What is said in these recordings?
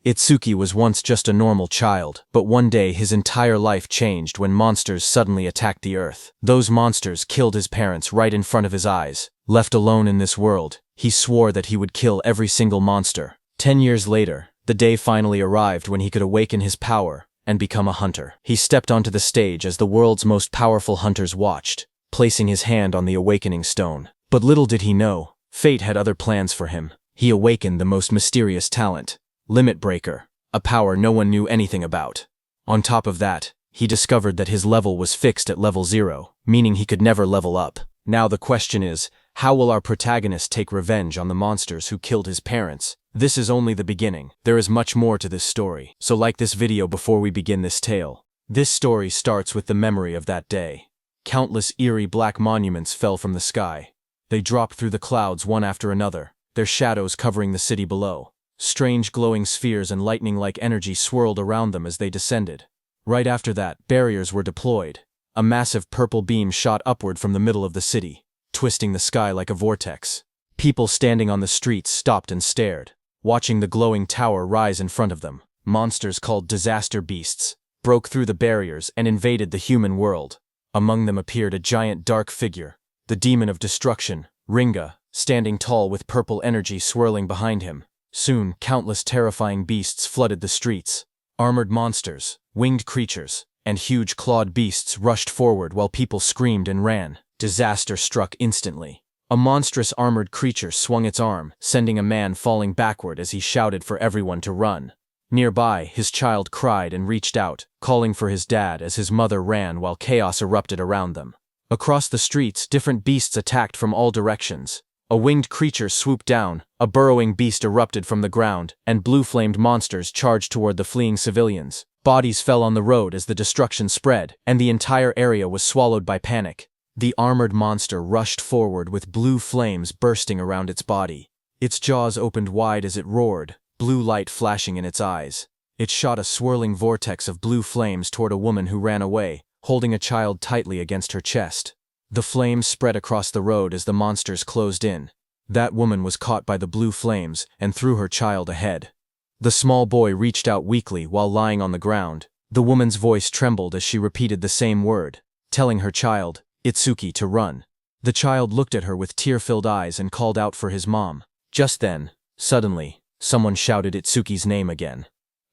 Itsuki was once just a normal child, but one day his entire life changed when monsters suddenly attacked the Earth. Those monsters killed his parents right in front of his eyes. Left alone in this world, he swore that he would kill every single monster. 10 years later, the day finally arrived when he could awaken his power and become a hunter. He stepped onto the stage as the world's most powerful hunters watched, placing his hand on the awakening stone. But little did he know, fate had other plans for him. He awakened the most mysterious talent, Limit Breaker, a power no one knew anything about. On top of that, he discovered that his level was fixed at level 0, meaning he could never level up. Now the question is, how will our protagonist take revenge on the monsters who killed his parents? This is only the beginning. There is much more to this story, so like this video before we begin this tale. This story starts with the memory of that day. Countless eerie black monuments fell from the sky. They dropped through the clouds one after another, their shadows covering the city below. Strange glowing spheres and lightning-like energy swirled around them as they descended. Right after that, barriers were deployed. A massive purple beam shot upward from the middle of the city, twisting the sky like a vortex. People standing on the streets stopped and stared, watching the glowing tower rise in front of them. Monsters called disaster beasts broke through the barriers and invaded the human world. Among them appeared a giant dark figure, the demon of destruction, Ringa, standing tall with purple energy swirling behind him. Soon, countless terrifying beasts flooded the streets. Armored monsters, winged creatures, and huge clawed beasts rushed forward while people screamed and ran. Disaster struck instantly. A monstrous armored creature swung its arm, sending a man falling backward as he shouted for everyone to run. Nearby, his child cried and reached out, calling for his dad as his mother ran while chaos erupted around them. Across the streets, different beasts attacked from all directions. A winged creature swooped down, a burrowing beast erupted from the ground, and blue-flamed monsters charged toward the fleeing civilians. Bodies fell on the road as the destruction spread, and the entire area was swallowed by panic. The armored monster rushed forward with blue flames bursting around its body. Its jaws opened wide as it roared, blue light flashing in its eyes. It shot a swirling vortex of blue flames toward a woman who ran away, holding a child tightly against her chest. The flames spread across the road as the monsters closed in. That woman was caught by the blue flames and threw her child ahead. The small boy reached out weakly while lying on the ground. The woman's voice trembled as she repeated the same word, telling her child, Itsuki, to run. The child looked at her with tear-filled eyes and called out for his mom. Just then, suddenly, someone shouted Itsuki's name again.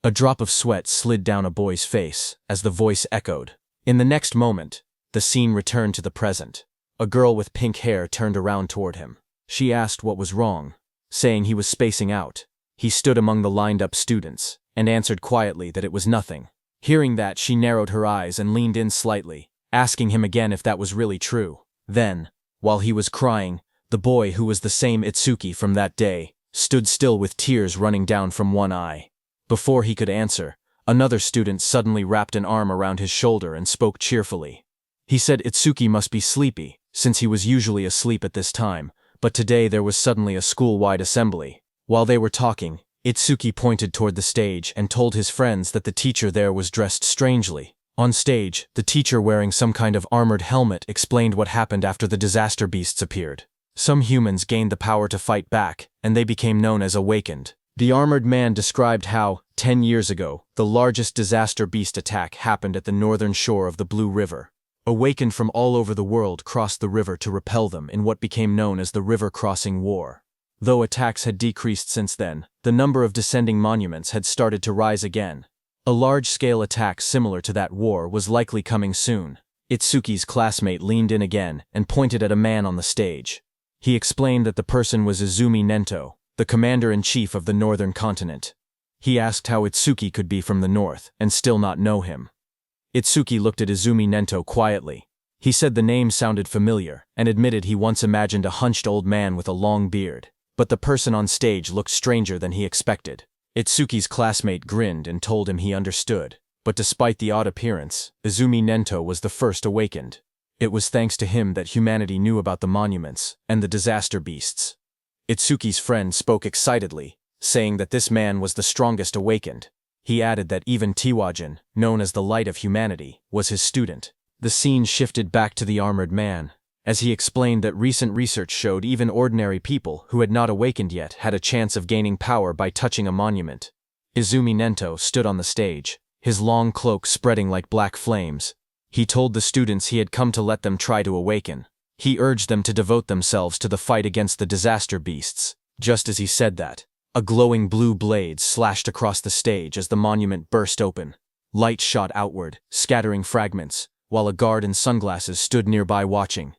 A drop of sweat slid down a boy's face as the voice echoed. In the next moment, the scene returned to the present. A girl with pink hair turned around toward him. She asked what was wrong, saying he was spacing out. He stood among the lined-up students and answered quietly that it was nothing. Hearing that, she narrowed her eyes and leaned in slightly, asking him again if that was really true. Then, while he was crying, the boy, who was the same Itsuki from that day, stood still with tears running down from one eye. Before he could answer, another student suddenly wrapped an arm around his shoulder and spoke cheerfully. He said Itsuki must be sleepy, since he was usually asleep at this time, but today there was suddenly a school-wide assembly. While they were talking, Itsuki pointed toward the stage and told his friends that the teacher there was dressed strangely. On stage, the teacher, wearing some kind of armored helmet, explained what happened after the disaster beasts appeared. Some humans gained the power to fight back, and they became known as Awakened. The armored man described how, 10 years ago, the largest disaster beast attack happened at the northern shore of the Blue River. Awakened from all over the world crossed the river to repel them in what became known as the River Crossing War. Though attacks had decreased since then, the number of descending monuments had started to rise again. A large-scale attack similar to that war was likely coming soon. Itsuki's classmate leaned in again and pointed at a man on the stage. He explained that the person was Izumi Nento, the commander-in-chief of the northern continent. He asked how Itsuki could be from the north and still not know him. Itsuki looked at Izumi Nento quietly. He said the name sounded familiar and admitted he once imagined a hunched old man with a long beard. But the person on stage looked stranger than he expected. Itsuki's classmate grinned and told him he understood. But despite the odd appearance, Izumi Nento was the first awakened. It was thanks to him that humanity knew about the monuments and the disaster beasts. Itsuki's friend spoke excitedly, saying that this man was the strongest awakened. He added that even Tiwajin, known as the Light of Humanity, was his student. The scene shifted back to the armored man, as he explained that recent research showed even ordinary people who had not awakened yet had a chance of gaining power by touching a monument. Izumi Nento stood on the stage, his long cloak spreading like black flames. He told the students he had come to let them try to awaken. He urged them to devote themselves to the fight against the disaster beasts. Just as he said that, a glowing blue blade slashed across the stage as the monument burst open. Light shot outward, scattering fragments, while a guard in sunglasses stood nearby watching.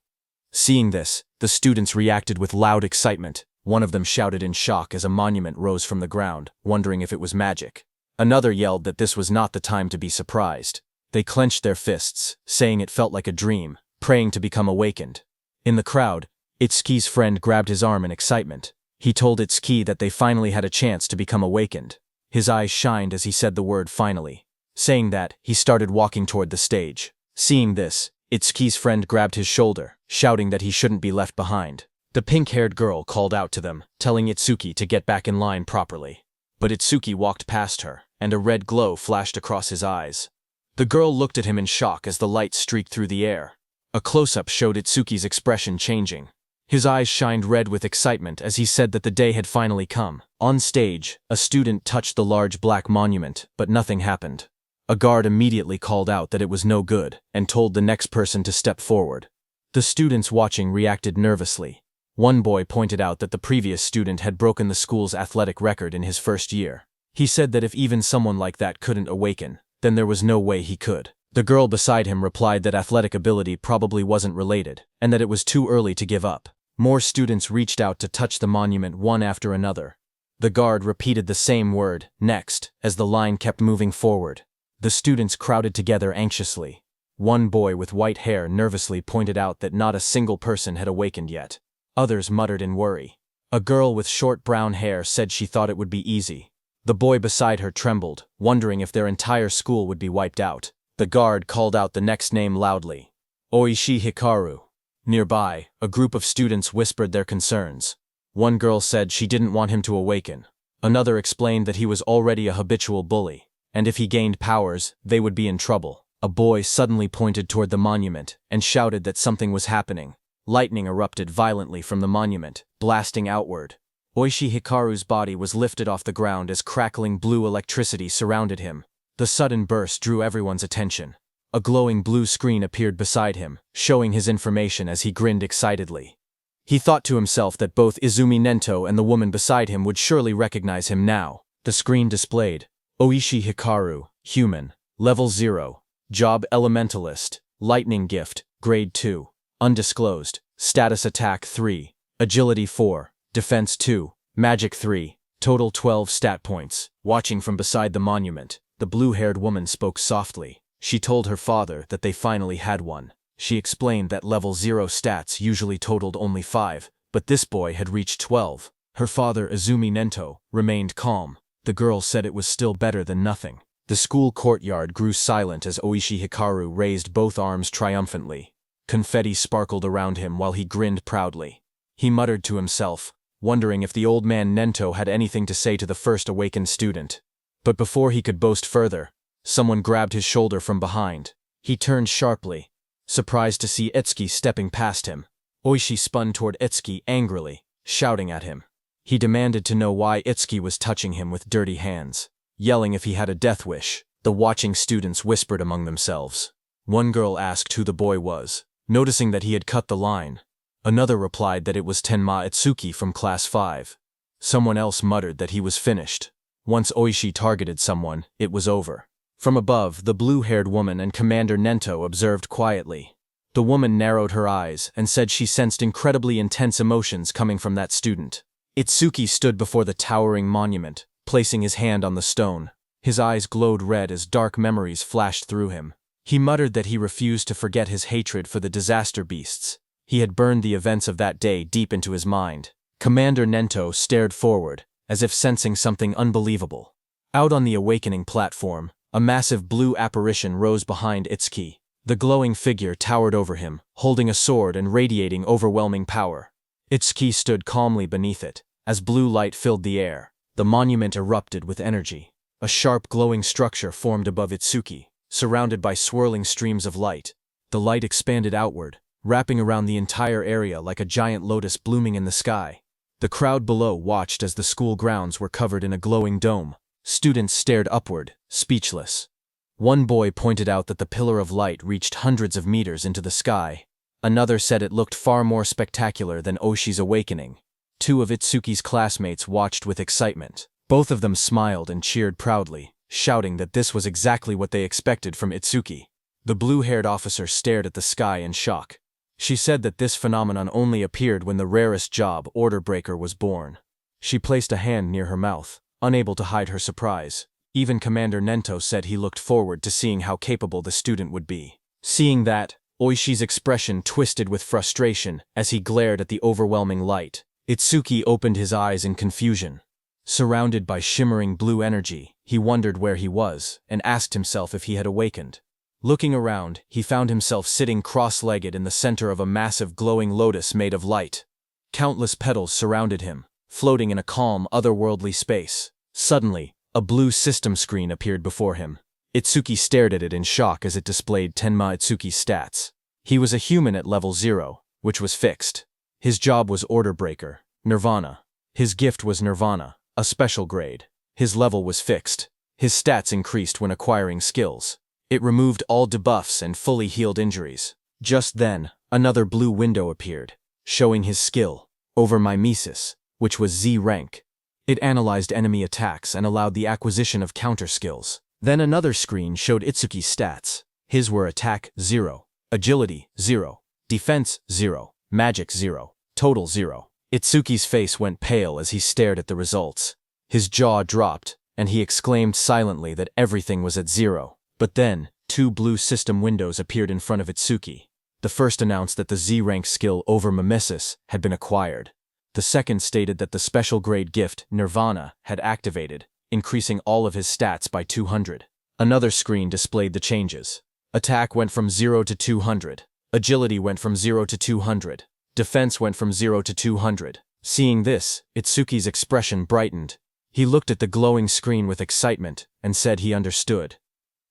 Seeing this, the students reacted with loud excitement. One of them shouted in shock as a monument rose from the ground, wondering if it was magic. Another yelled that this was not the time to be surprised. They clenched their fists, saying it felt like a dream, praying to become awakened. In the crowd, Itsuki's friend grabbed his arm in excitement. He told Itsuki that they finally had a chance to become awakened. His eyes shined as he said the word finally. Saying that, he started walking toward the stage. Seeing this, Itsuki's friend grabbed his shoulder, shouting that he shouldn't be left behind. The pink-haired girl called out to them, telling Itsuki to get back in line properly. But Itsuki walked past her, and a red glow flashed across his eyes. The girl looked at him in shock as the light streaked through the air. A close-up showed Itsuki's expression changing. His eyes shined red with excitement as he said that the day had finally come. On stage, a student touched the large black monument, but nothing happened. A guard immediately called out that it was no good, and told the next person to step forward. The students watching reacted nervously. One boy pointed out that the previous student had broken the school's athletic record in his first year. He said that if even someone like that couldn't awaken, then there was no way he could. The girl beside him replied that athletic ability probably wasn't related, and that it was too early to give up. More students reached out to touch the monument one after another. The guard repeated the same word, next, as the line kept moving forward. The students crowded together anxiously. One boy with white hair nervously pointed out that not a single person had awakened yet. Others muttered in worry. A girl with short brown hair said she thought it would be easy. The boy beside her trembled, wondering if their entire school would be wiped out. The guard called out the next name loudly. Oishi Hikaru. Nearby, a group of students whispered their concerns. One girl said she didn't want him to awaken. Another explained that he was already a habitual bully, and if he gained powers, they would be in trouble. A boy suddenly pointed toward the monument and shouted that something was happening. Lightning erupted violently from the monument, blasting outward. Oishi Hikaru's body was lifted off the ground as crackling blue electricity surrounded him. The sudden burst drew everyone's attention. A glowing blue screen appeared beside him, showing his information as he grinned excitedly. He thought to himself that both Izumi Nento and the woman beside him would surely recognize him now. The screen displayed, Oishi Hikaru, Human, Level 0, Job Elementalist, Lightning Gift, Grade 2, Undisclosed, Status Attack 3, Agility 4, Defense 2, Magic 3, Total 12 stat points. Watching from beside the monument, the blue-haired woman spoke softly. She told her father that they finally had one. She explained that Level 0 stats usually totaled only 5, but this boy had reached 12. Her father, Izumi Nento, remained calm. The girl said it was still better than nothing. The school courtyard grew silent as Oishi Hikaru raised both arms triumphantly. Confetti sparkled around him while he grinned proudly. He muttered to himself, wondering if the old man Nento had anything to say to the first awakened student. But before he could boast further, someone grabbed his shoulder from behind. He turned sharply, surprised to see Itsuki stepping past him. Oishi spun toward Itsuki angrily, shouting at him. He demanded to know why Itsuki was touching him with dirty hands, yelling if he had a death wish. The watching students whispered among themselves. One girl asked who the boy was, noticing that he had cut the line. Another replied that it was Tenma Itsuki from Class 5. Someone else muttered that he was finished. Once Oishi targeted someone, it was over. From above, the blue-haired woman and Commander Nento observed quietly. The woman narrowed her eyes and said she sensed incredibly intense emotions coming from that student. Itsuki stood before the towering monument, placing his hand on the stone. His eyes glowed red as dark memories flashed through him. He muttered that he refused to forget his hatred for the disaster beasts. He had burned the events of that day deep into his mind. Commander Nento stared forward, as if sensing something unbelievable. Out on the awakening platform, a massive blue apparition rose behind Itsuki. The glowing figure towered over him, holding a sword and radiating overwhelming power. Itsuki stood calmly beneath it. As blue light filled the air, the monument erupted with energy. A sharp glowing structure formed above Itsuki, surrounded by swirling streams of light. The light expanded outward, wrapping around the entire area like a giant lotus blooming in the sky. The crowd below watched as the school grounds were covered in a glowing dome. Students stared upward, speechless. One boy pointed out that the pillar of light reached hundreds of meters into the sky. Another said it looked far more spectacular than Oshi's awakening. Two of Itsuki's classmates watched with excitement. Both of them smiled and cheered proudly, shouting that this was exactly what they expected from Itsuki. The blue-haired officer stared at the sky in shock. She said that this phenomenon only appeared when the rarest job, Order Breaker, was born. She placed a hand near her mouth, unable to hide her surprise. Even Commander Nento said he looked forward to seeing how capable the student would be. Seeing that, Oishi's expression twisted with frustration as he glared at the overwhelming light. Itsuki opened his eyes in confusion. Surrounded by shimmering blue energy, he wondered where he was and asked himself if he had awakened. Looking around, he found himself sitting cross-legged in the center of a massive glowing lotus made of light. Countless petals surrounded him, floating in a calm, otherworldly space. Suddenly, a blue system screen appeared before him. Itsuki stared at it in shock as it displayed Tenma Itsuki's stats. He was a human at level 0, which was fixed. His job was Order Breaker, Nirvana. His gift was Nirvana, a special grade. His level was fixed. His stats increased when acquiring skills. It removed all debuffs and fully healed injuries. Just then, another blue window appeared, showing his skill, Over Mimesis, which was Z rank. It analyzed enemy attacks and allowed the acquisition of counter skills. Then another screen showed Itsuki's stats. His were Attack 0, Agility 0, Defense 0, Magic 0, Total 0. Itsuki's face went pale as he stared at the results. His jaw dropped, and he exclaimed silently that everything was at 0. But then, two blue system windows appeared in front of Itsuki. The first announced that the Z-rank skill Over Mimesis had been acquired. The second stated that the special grade gift, Nirvana, had activated, increasing all of his stats by 200. Another screen displayed the changes. Attack went from 0 to 200. Agility went from 0 to 200. Defense went from 0 to 200. Seeing this, Itsuki's expression brightened. He looked at the glowing screen with excitement and said he understood.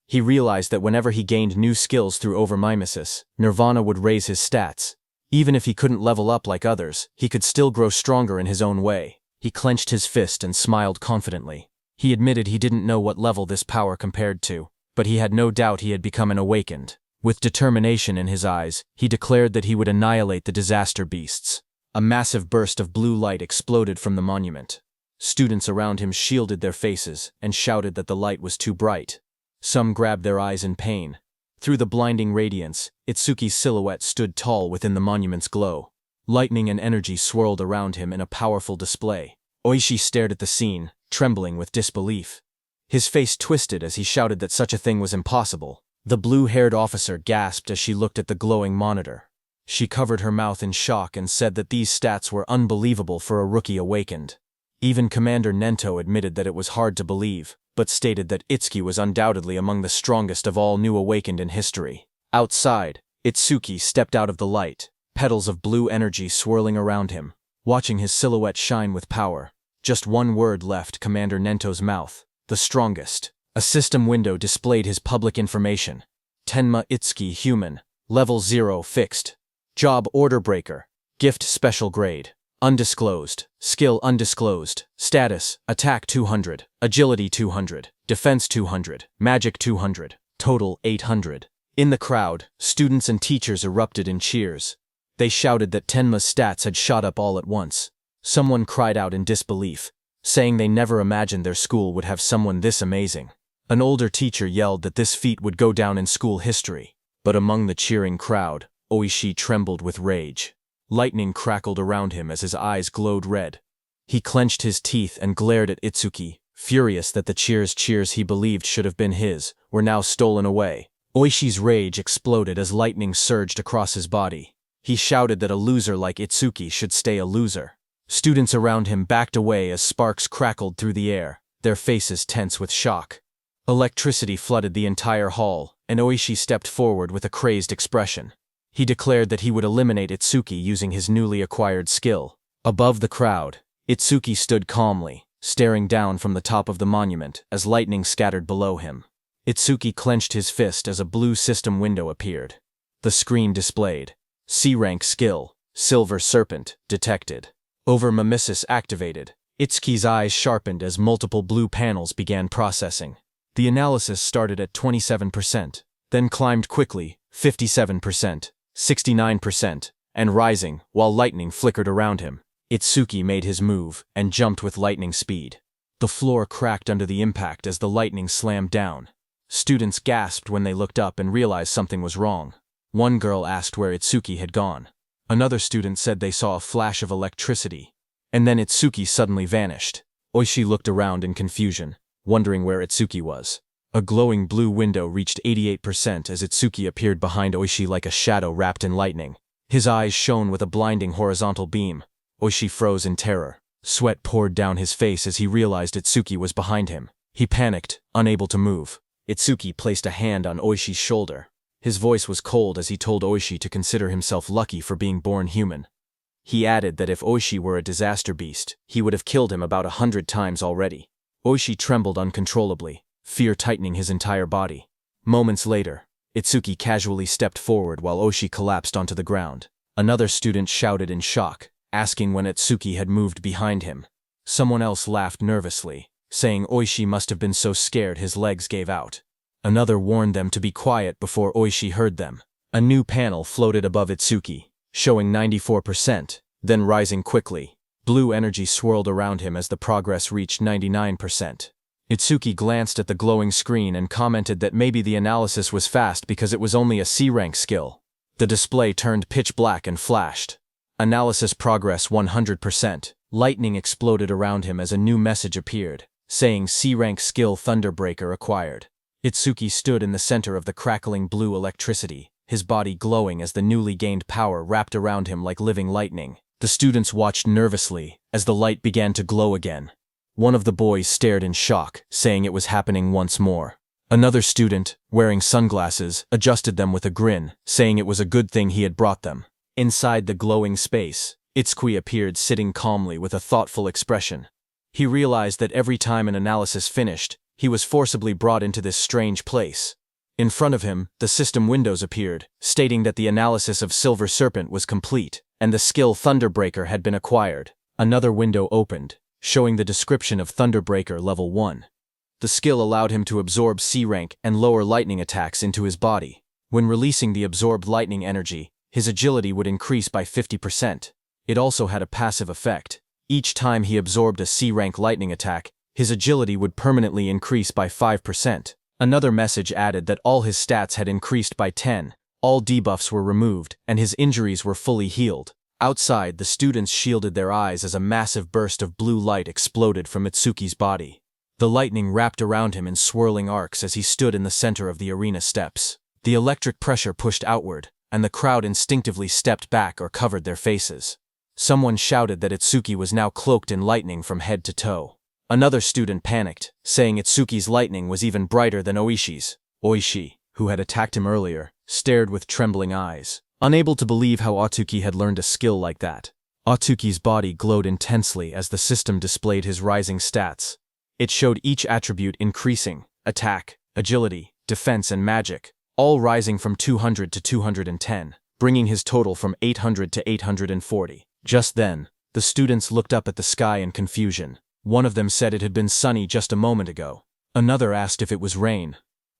He realized that whenever he gained new skills through Over Mimesis, Nirvana would raise his stats. Even if he couldn't level up like others, he could still grow stronger in his own way. He clenched his fist and smiled confidently. He admitted he didn't know what level this power compared to, but he had no doubt he had become an awakened. With determination in his eyes, he declared that he would annihilate the disaster beasts. A massive burst of blue light exploded from the monument. Students around him shielded their faces and shouted that the light was too bright. Some grabbed their eyes in pain. Through the blinding radiance, Itsuki's silhouette stood tall within the monument's glow. Lightning and energy swirled around him in a powerful display. Oishi stared at the scene, trembling with disbelief. His face twisted as he shouted that such a thing was impossible. The blue-haired officer gasped as she looked at the glowing monitor. She covered her mouth in shock and said that these stats were unbelievable for a rookie awakened. Even Commander Nento admitted that it was hard to believe, but stated that Itsuki was undoubtedly among the strongest of all new awakened in history. Outside, Itsuki stepped out of the light, petals of blue energy swirling around him, watching his silhouette shine with power. Just one word left Commander Nento's mouth: the strongest. A system window displayed his public information. Tenma Itsuki Human, Level 0 Fixed. Job Order Breaker. Gift Special Grade. Undisclosed. Skill undisclosed. Status, Attack 200, Agility 200, Defense 200, Magic 200, Total 800. In the crowd, students and teachers erupted in cheers. They shouted that Tenma's stats had shot up all at once. Someone cried out in disbelief, saying they never imagined their school would have someone this amazing. An older teacher yelled that this feat would go down in school history. But among the cheering crowd, Oishi trembled with rage. Lightning crackled around him as his eyes glowed red. He clenched his teeth and glared at Itsuki, furious that the cheers he believed should have been his were now stolen away. Oishi's rage exploded as lightning surged across his body. He shouted that a loser like Itsuki should stay a loser. Students around him backed away as sparks crackled through the air, their faces tense with shock. Electricity flooded the entire hall, and Oishi stepped forward with a crazed expression. He declared that he would eliminate Itsuki using his newly acquired skill. Above the crowd, Itsuki stood calmly, staring down from the top of the monument as lightning scattered below him. Itsuki clenched his fist as a blue system window appeared. The screen displayed: C-rank skill, Silver Serpent, detected. Over Mimesis activated, Itsuki's eyes sharpened as multiple blue panels began processing. The analysis started at 27%, then climbed quickly, 57%, 69%, and rising, while lightning flickered around him. Itsuki made his move and jumped with lightning speed. The floor cracked under the impact as the lightning slammed down. Students gasped when they looked up and realized something was wrong. One girl asked where Itsuki had gone. Another student said they saw a flash of electricity. And then Itsuki suddenly vanished. Oishi looked around in confusion, wondering where Itsuki was. A glowing blue window reached 88% as Itsuki appeared behind Oishi like a shadow wrapped in lightning. His eyes shone with a blinding horizontal beam. Oishi froze in terror. Sweat poured down his face as he realized Itsuki was behind him. He panicked, unable to move. Itsuki placed a hand on Oishi's shoulder. His voice was cold as he told Oishi to consider himself lucky for being born human. He added that if Oishi were a disaster beast, he would have killed him about 100 times already. Oishi trembled uncontrollably, fear tightening his entire body. Moments later, Itsuki casually stepped forward while Oishi collapsed onto the ground. Another student shouted in shock, asking when Itsuki had moved behind him. Someone else laughed nervously, saying Oishi must have been so scared his legs gave out. Another warned them to be quiet before Oishi heard them. A new panel floated above Itsuki, showing 94%, then rising quickly. Blue energy swirled around him as the progress reached 99%. Itsuki glanced at the glowing screen and commented that maybe the analysis was fast because it was only a C-rank skill. The display turned pitch black and flashed. Analysis progress 100%. Lightning exploded around him as a new message appeared, saying C-rank skill Thunderbreaker acquired. Itsuki stood in the center of the crackling blue electricity, his body glowing as the newly gained power wrapped around him like living lightning. The students watched nervously as the light began to glow again. One of the boys stared in shock, saying it was happening once more. Another student, wearing sunglasses, adjusted them with a grin, saying it was a good thing he had brought them. Inside the glowing space, Itsuki appeared sitting calmly with a thoughtful expression. He realized that every time an analysis finished, he was forcibly brought into this strange place. In front of him, the system windows appeared, stating that the analysis of Silver Serpent was complete, and the skill Thunderbreaker had been acquired. Another window opened, showing the description of Thunderbreaker Level 1. The skill allowed him to absorb C-rank and lower lightning attacks into his body. When releasing the absorbed lightning energy, his agility would increase by 50%. It also had a passive effect. Each time he absorbed a C-rank lightning attack, his agility would permanently increase by 5%. Another message added that all his stats had increased by 10, all debuffs were removed, and his injuries were fully healed. Outside, the students shielded their eyes as a massive burst of blue light exploded from Itsuki's body. The lightning wrapped around him in swirling arcs as he stood in the center of the arena steps. The electric pressure pushed outward, and the crowd instinctively stepped back or covered their faces. Someone shouted that Itsuki was now cloaked in lightning from head to toe. Another student panicked, saying Itsuki's lightning was even brighter than Oishi's. Oishi, who had attacked him earlier, stared with trembling eyes, unable to believe how Atsuki had learned a skill like that. Atsuki's body glowed intensely as the system displayed his rising stats. It showed each attribute increasing: attack, agility, defense, and magic, all rising from 200 to 210, bringing his total from 800 to 840. Just then, the students looked up at the sky in confusion. One of them said it had been sunny just a moment ago. Another asked if it was rain.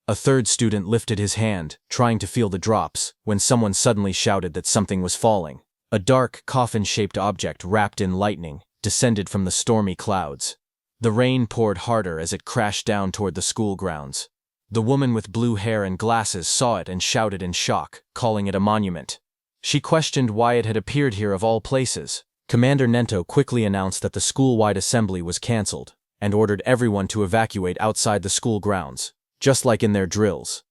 A third student lifted his hand, trying to feel the drops, when someone suddenly shouted that something was falling. A dark, coffin-shaped object wrapped in lightning descended from the stormy clouds. The rain poured harder as it crashed down toward the school grounds. The woman with blue hair and glasses saw it and shouted in shock, calling it a monument. She questioned why it had appeared here of all places. Commander Nento quickly announced that the school-wide assembly was cancelled, and ordered everyone to evacuate outside the school grounds, just like in their drills.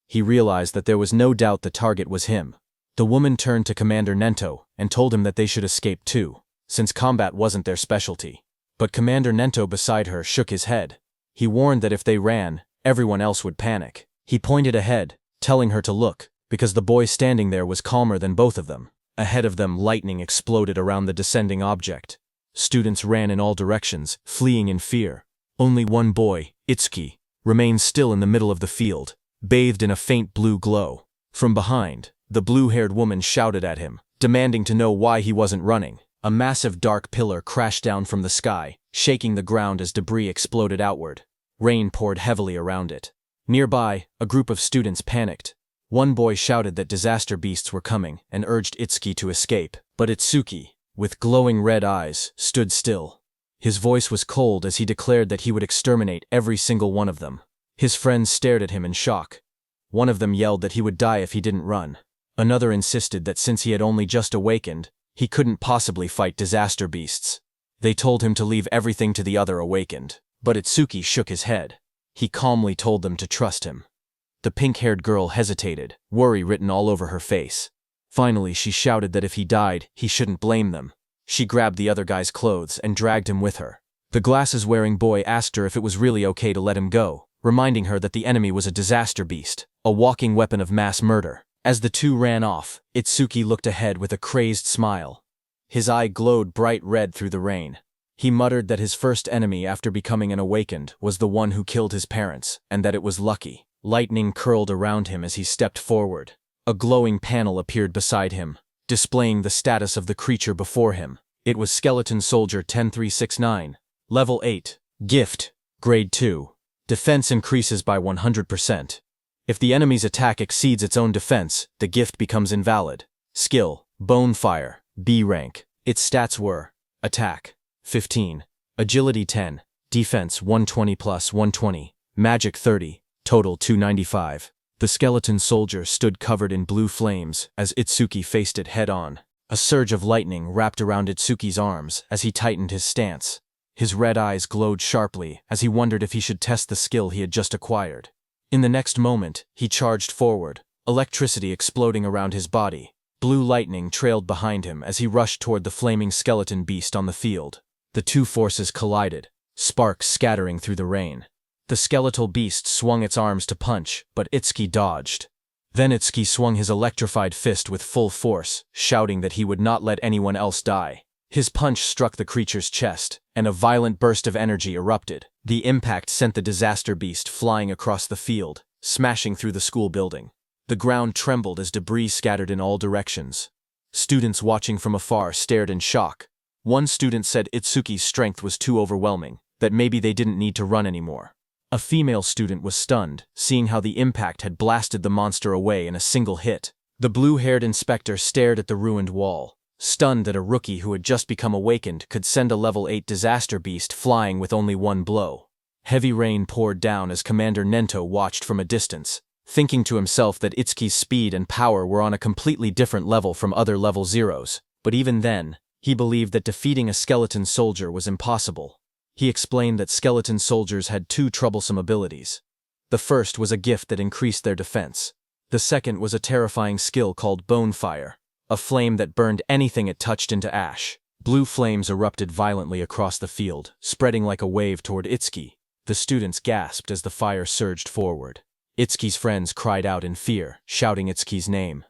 He realized that there was no doubt the target was him. The woman turned to Commander Nento and told him that they should escape too, since combat wasn't their specialty. But Commander Nento beside her shook his head. He warned that if they ran, everyone else would panic. He pointed ahead, telling her to look, because the boy standing there was calmer than both of them. Ahead of them, lightning exploded around the descending object. Students ran in all directions, fleeing in fear. Only one boy, Itsuki, remained still in the middle of the field, bathed in a faint blue glow. From behind, the blue-haired woman shouted at him, demanding to know why he wasn't running. A massive dark pillar crashed down from the sky, shaking the ground as debris exploded outward. Rain poured heavily around it. Nearby, a group of students panicked. One boy shouted that disaster beasts were coming and urged Itsuki to escape, but Itsuki, with glowing red eyes, stood still. His voice was cold as he declared that he would exterminate every single one of them. His friends stared at him in shock. One of them yelled that he would die if he didn't run. Another insisted that since he had only just awakened, he couldn't possibly fight disaster beasts. They told him to leave everything to the other awakened, but Itsuki shook his head. He calmly told them to trust him. The pink-haired girl hesitated, worry written all over her face. Finally, she shouted that if he died, he shouldn't blame them. She grabbed the other guy's clothes and dragged him with her. The glasses-wearing boy asked her if it was really okay to let him go, reminding her that the enemy was a disaster beast, a walking weapon of mass murder. As the two ran off, Itsuki looked ahead with a crazed smile. His eye glowed bright red through the rain. He muttered that his first enemy after becoming an awakened was the one who killed his parents, and that it was lucky. Lightning curled around him as he stepped forward. A glowing panel appeared beside him, displaying the status of the creature before him. It was Skeleton Soldier 10369. Level 8. Gift. Grade 2. Defense increases by 100%. If the enemy's attack exceeds its own defense, the gift becomes invalid. Skill. Bonefire. B rank. Its stats were: Attack. 15. Agility 10. Defense 120 plus 120. Magic 30. Total 295. The skeleton soldier stood covered in blue flames as Itsuki faced it head-on. A surge of lightning wrapped around Itsuki's arms as he tightened his stance. His red eyes glowed sharply as he wondered if he should test the skill he had just acquired. In the next moment, he charged forward, electricity exploding around his body. Blue lightning trailed behind him as he rushed toward the flaming skeleton beast on the field. The two forces collided, sparks scattering through the rain. The skeletal beast swung its arms to punch, but Itsuki dodged. Then Itsuki swung his electrified fist with full force, shouting that he would not let anyone else die. His punch struck the creature's chest, and a violent burst of energy erupted. The impact sent the disaster beast flying across the field, smashing through the school building. The ground trembled as debris scattered in all directions. Students watching from afar stared in shock. One student said Itsuki's strength was too overwhelming, that maybe they didn't need to run anymore. A female student was stunned, seeing how the impact had blasted the monster away in a single hit. The blue-haired inspector stared at the ruined wall, stunned that a rookie who had just become awakened could send a level 8 disaster beast flying with only one blow. Heavy rain poured down as Commander Nento watched from a distance, thinking to himself that Itsuki's speed and power were on a completely different level from other level zeros, but even then, he believed that defeating a skeleton soldier was impossible. He explained that skeleton soldiers had two troublesome abilities. The first was a gift that increased their defense. The second was a terrifying skill called Bonefire, a flame that burned anything it touched into ash. Blue flames erupted violently across the field, spreading like a wave toward Itsuki. The students gasped as the fire surged forward. Itsuki's friends cried out in fear, shouting Itsuki's name.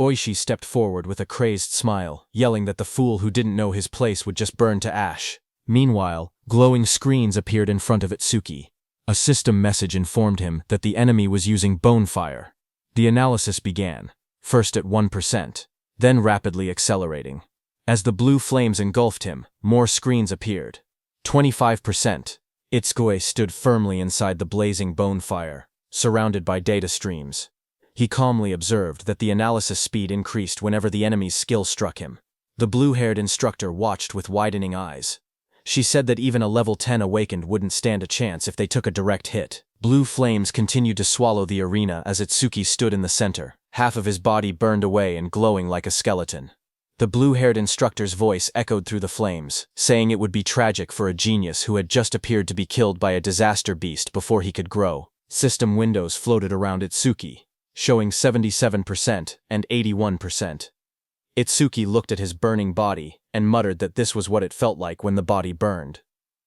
Oishi stepped forward with a crazed smile, yelling that the fool who didn't know his place would just burn to ash. Meanwhile, glowing screens appeared in front of Itsuki. A system message informed him that the enemy was using Bonefire. The analysis began, first at 1%, then rapidly accelerating. As the blue flames engulfed him, more screens appeared. 25%. Itsuki stood firmly inside the blazing Bonefire, surrounded by data streams. He calmly observed that the analysis speed increased whenever the enemy's skill struck him. The blue-haired instructor watched with widening eyes. She said that even a level 10 awakened wouldn't stand a chance if they took a direct hit. Blue flames continued to swallow the arena as Itsuki stood in the center, half of his body burned away and glowing like a skeleton. The blue-haired instructor's voice echoed through the flames, saying it would be tragic for a genius who had just appeared to be killed by a disaster beast before he could grow. System windows floated around Itsuki, showing 77% and 81%. Itsuki looked at his burning body and muttered that this was what it felt like when the body burned.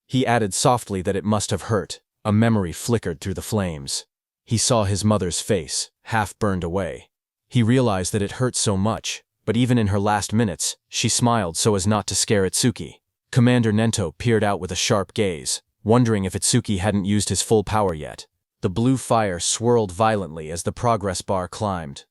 He added softly that it must have hurt. A memory flickered through the flames. He saw his mother's face, half burned away. He realized that it hurt so much, but even in her last minutes, she smiled so as not to scare Itsuki. Commander Nento peered out with a sharp gaze, wondering if Itsuki hadn't used his full power yet. The blue fire swirled violently as the progress bar climbed.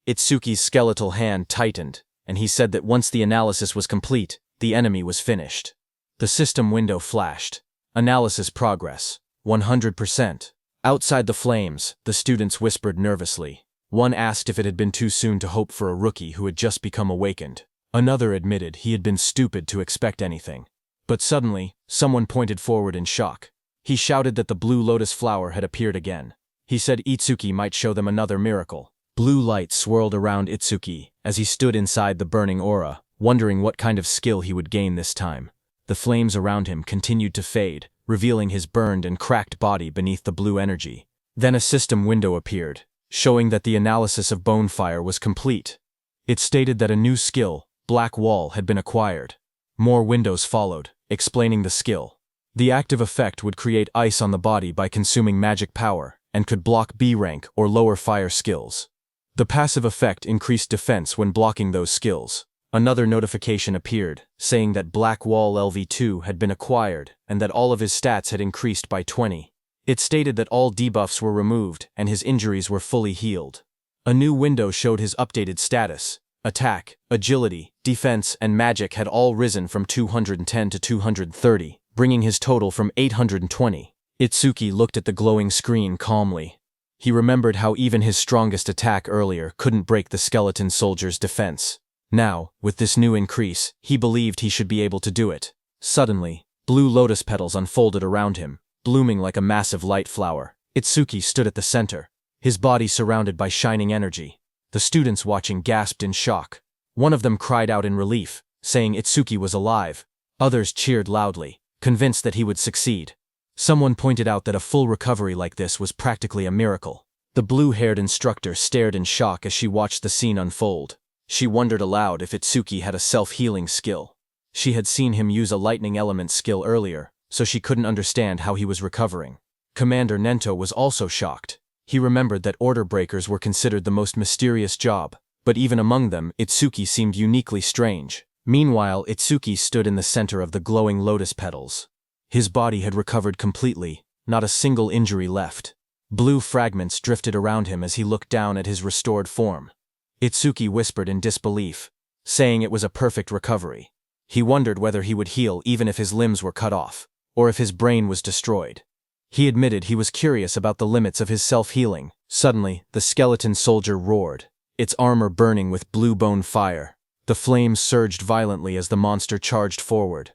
Itsuki's skeletal hand tightened, and he said that once the analysis was complete, the enemy was finished. The system window flashed. Analysis progress. 100%. Outside the flames, the students whispered nervously. One asked if it had been too soon to hope for a rookie who had just become awakened. Another admitted he had been stupid to expect anything. But suddenly, someone pointed forward in shock. He shouted that the blue lotus flower had appeared again. He said Itsuki might show them another miracle. Blue light swirled around Itsuki as he stood inside the burning aura, wondering what kind of skill he would gain this time. The flames around him continued to fade, revealing his burned and cracked body beneath the blue energy. Then a system window appeared, showing that the analysis of Bonefire was complete. It stated that a new skill, Black Wall, had been acquired. More windows followed, explaining the skill. The active effect would create ice on the body by consuming magic power, and could block B rank or lower fire skills. The passive effect increased defense when blocking those skills. Another notification appeared, saying that Black Wall LV2 had been acquired and that all of his stats had increased by 20. It stated that all debuffs were removed and his injuries were fully healed. A new window showed his updated status. Attack, agility, defense, and magic had all risen from 210 to 230, bringing his total from 820. Itsuki looked at the glowing screen calmly. He remembered how even his strongest attack earlier couldn't break the skeleton soldier's defense. Now, with this new increase, he believed he should be able to do it. Suddenly, blue lotus petals unfolded around him, blooming like a massive light flower. Itsuki stood at the center, his body surrounded by shining energy. The students watching gasped in shock. One of them cried out in relief, saying Itsuki was alive. Others cheered loudly, convinced that he would succeed. Someone pointed out that a full recovery like this was practically a miracle. The blue-haired instructor stared in shock as she watched the scene unfold. She wondered aloud if Itsuki had a self-healing skill. She had seen him use a lightning element skill earlier, so she couldn't understand how he was recovering. Commander Nento was also shocked. He remembered that order breakers were considered the most mysterious job, but even among them, Itsuki seemed uniquely strange. Meanwhile, Itsuki stood in the center of the glowing lotus petals. His body had recovered completely, not a single injury left. Blue fragments drifted around him as he looked down at his restored form. Itsuki whispered in disbelief, saying it was a perfect recovery. He wondered whether he would heal even if his limbs were cut off, or if his brain was destroyed. He admitted he was curious about the limits of his self-healing. Suddenly, the skeleton soldier roared, its armor burning with blue bone fire. The flames surged violently as the monster charged forward.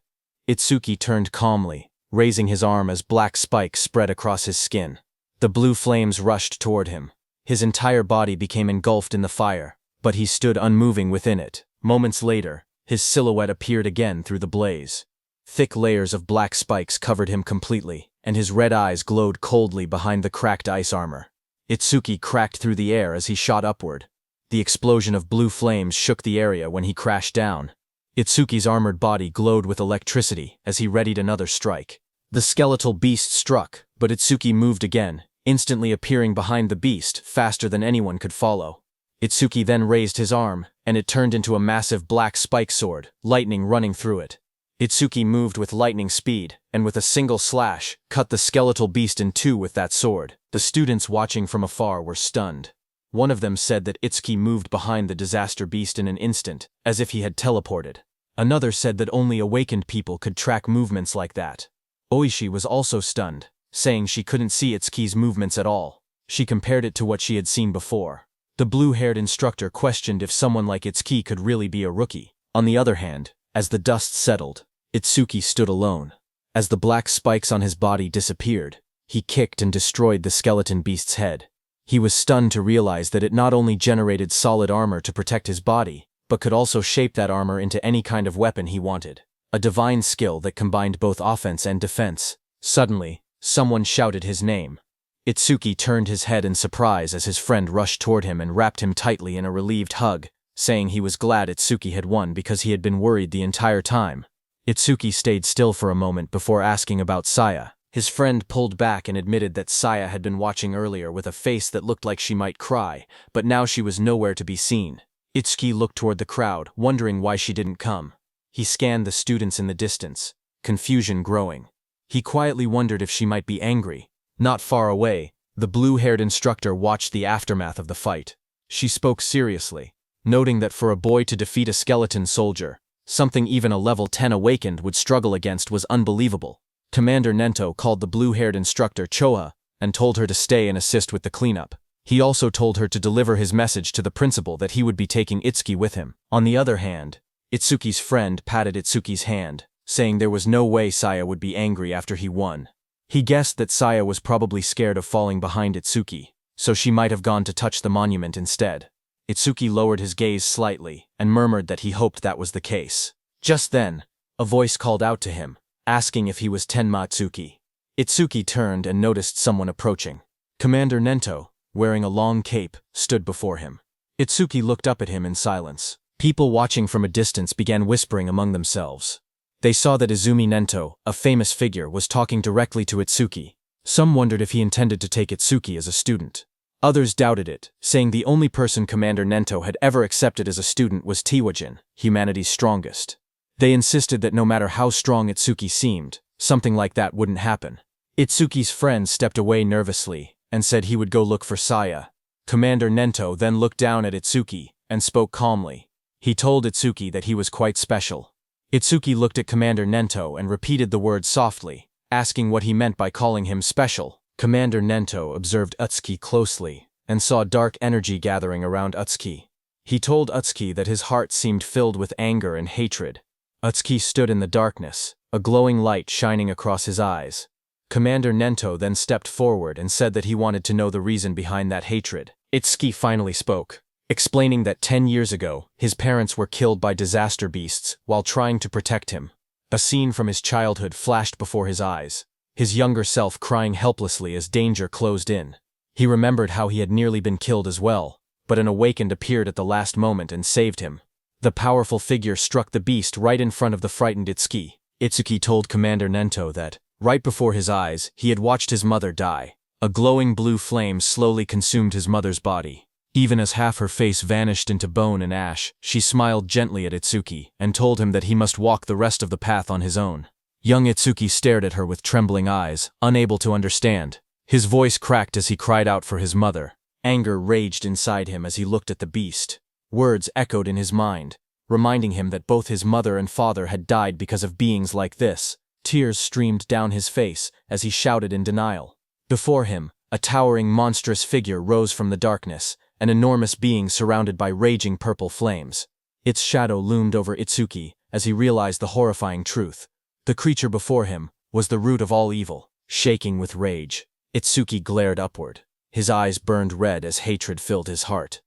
Itsuki turned calmly, raising his arm as black spikes spread across his skin. The blue flames rushed toward him. His entire body became engulfed in the fire, but he stood unmoving within it. Moments later, his silhouette appeared again through the blaze. Thick layers of black spikes covered him completely, and his red eyes glowed coldly behind the cracked ice armor. Itsuki cracked through the air as he shot upward. The explosion of blue flames shook the area when he crashed down. Itsuki's armored body glowed with electricity as he readied another strike. The skeletal beast struck, but Itsuki moved again, instantly appearing behind the beast faster than anyone could follow. Itsuki then raised his arm, and it turned into a massive black spike sword, lightning running through it. Itsuki moved with lightning speed, and with a single slash, cut the skeletal beast in two with that sword. The students watching from afar were stunned. One of them said that Itsuki moved behind the disaster beast in an instant, as if he had teleported. Another said that only awakened people could track movements like that. Oishi was also stunned, saying she couldn't see Itsuki's movements at all. She compared it to what she had seen before. The blue-haired instructor questioned if someone like Itsuki could really be a rookie. On the other hand, as the dust settled, Itsuki stood alone. As the black spikes on his body disappeared, he kicked and destroyed the skeleton beast's head. He was stunned to realize that it not only generated solid armor to protect his body, but could also shape that armor into any kind of weapon he wanted. A divine skill that combined both offense and defense. Suddenly, someone shouted his name. Itsuki turned his head in surprise as his friend rushed toward him and wrapped him tightly in a relieved hug, saying he was glad Itsuki had won because he had been worried the entire time. Itsuki stayed still for a moment before asking about Saya. His friend pulled back and admitted that Saya had been watching earlier with a face that looked like she might cry, but now she was nowhere to be seen. Itsuki looked toward the crowd, wondering why she didn't come. He scanned the students in the distance, confusion growing. He quietly wondered if she might be angry. Not far away, the blue-haired instructor watched the aftermath of the fight. She spoke seriously, noting that for a boy to defeat a skeleton soldier, Something even a level 10 awakened would struggle against was unbelievable. Commander Nento called the blue-haired instructor Choa and told her to stay and assist with the cleanup. He also told her to deliver his message to the principal that he would be taking Itsuki with him. On the other hand, Itsuki's friend patted Itsuki's hand, saying there was no way Saya would be angry after he won. He guessed that Saya was probably scared of falling behind Itsuki, so she might have gone to touch the monument instead. Itsuki lowered his gaze slightly and murmured that he hoped that was the case. Just then, a voice called out to him, asking if he was Tenma Itsuki. Itsuki turned and noticed someone approaching. Commander Nento, wearing a long cape, stood before him. Itsuki looked up at him in silence. People watching from a distance began whispering among themselves. They saw that Izumi Nento, a famous figure, was talking directly to Itsuki. Some wondered if he intended to take Itsuki as a student. Others doubted it, saying the only person Commander Nento had ever accepted as a student was Tiwajin, humanity's strongest. They insisted that no matter how strong Itsuki seemed, something like that wouldn't happen. Itsuki's friend stepped away nervously and said he would go look for Saya. Commander Nento then looked down at Itsuki and spoke calmly. He told Itsuki that he was quite special. Itsuki looked at Commander Nento and repeated the word softly, asking what he meant by calling him special. Commander Nento observed Utsuki closely and saw dark energy gathering around Utsuki. He told Utsuki that his heart seemed filled with anger and hatred. Utsuki stood in the darkness, a glowing light shining across his eyes. Commander Nento then stepped forward and said that he wanted to know the reason behind that hatred. Itsuki finally spoke, explaining that 10 years ago, his parents were killed by disaster beasts while trying to protect him. A scene from his childhood flashed before his eyes, his younger self crying helplessly as danger closed in. He remembered how he had nearly been killed as well, but an awakened appeared at the last moment and saved him. The powerful figure struck the beast right in front of the frightened Itsuki. Itsuki told Commander Nento that, right before his eyes, he had watched his mother die. A glowing blue flame slowly consumed his mother's body. Even as half her face vanished into bone and ash, she smiled gently at Itsuki and told him that he must walk the rest of the path on his own. Young Itsuki stared at her with trembling eyes, unable to understand. His voice cracked as he cried out for his mother. Anger raged inside him as he looked at the beast. Words echoed in his mind, reminding him that both his mother and father had died because of beings like this. Tears streamed down his face as he shouted in denial. Before him, a towering monstrous figure rose from the darkness, an enormous being surrounded by raging purple flames. Its shadow loomed over Itsuki as he realized the horrifying truth. The creature before him was the root of all evil. Shaking with rage, Itsuki glared upward. His eyes burned red as hatred filled his heart.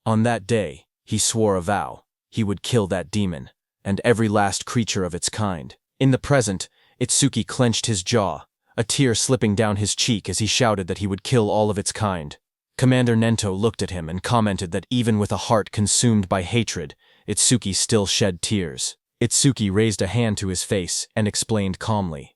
On that day, he swore a vow. He would kill that demon, and every last creature of its kind. In the present, Itsuki clenched his jaw, a tear slipping down his cheek as he shouted that he would kill all of its kind. Commander Nento looked at him and commented that even with a heart consumed by hatred, Itsuki still shed tears. Itsuki raised a hand to his face and explained calmly.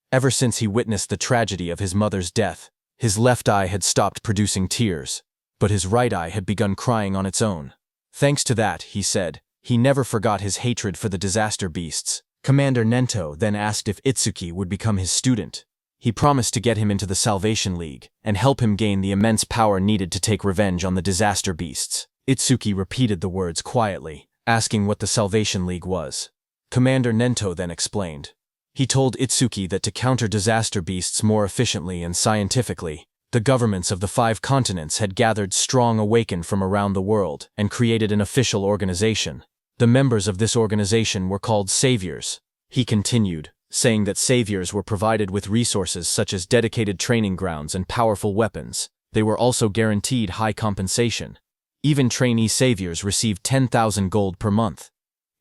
Ever since he witnessed the tragedy of his mother's death, his left eye had stopped producing tears, but his right eye had begun crying on its own. Thanks to that, he said, he never forgot his hatred for the disaster beasts. Commander Nento then asked if Itsuki would become his student. He promised to get him into the Salvation League and help him gain the immense power needed to take revenge on the disaster beasts. Itsuki repeated the words quietly, asking what the Salvation League was. Commander Nento then explained. He told Itsuki that to counter disaster beasts more efficiently and scientifically, the governments of the 5 continents had gathered strong awakened from around the world and created an official organization. The members of this organization were called saviors. He continued, saying that saviors were provided with resources such as dedicated training grounds and powerful weapons. They were also guaranteed high compensation. Even trainee saviors received 10,000 gold per month.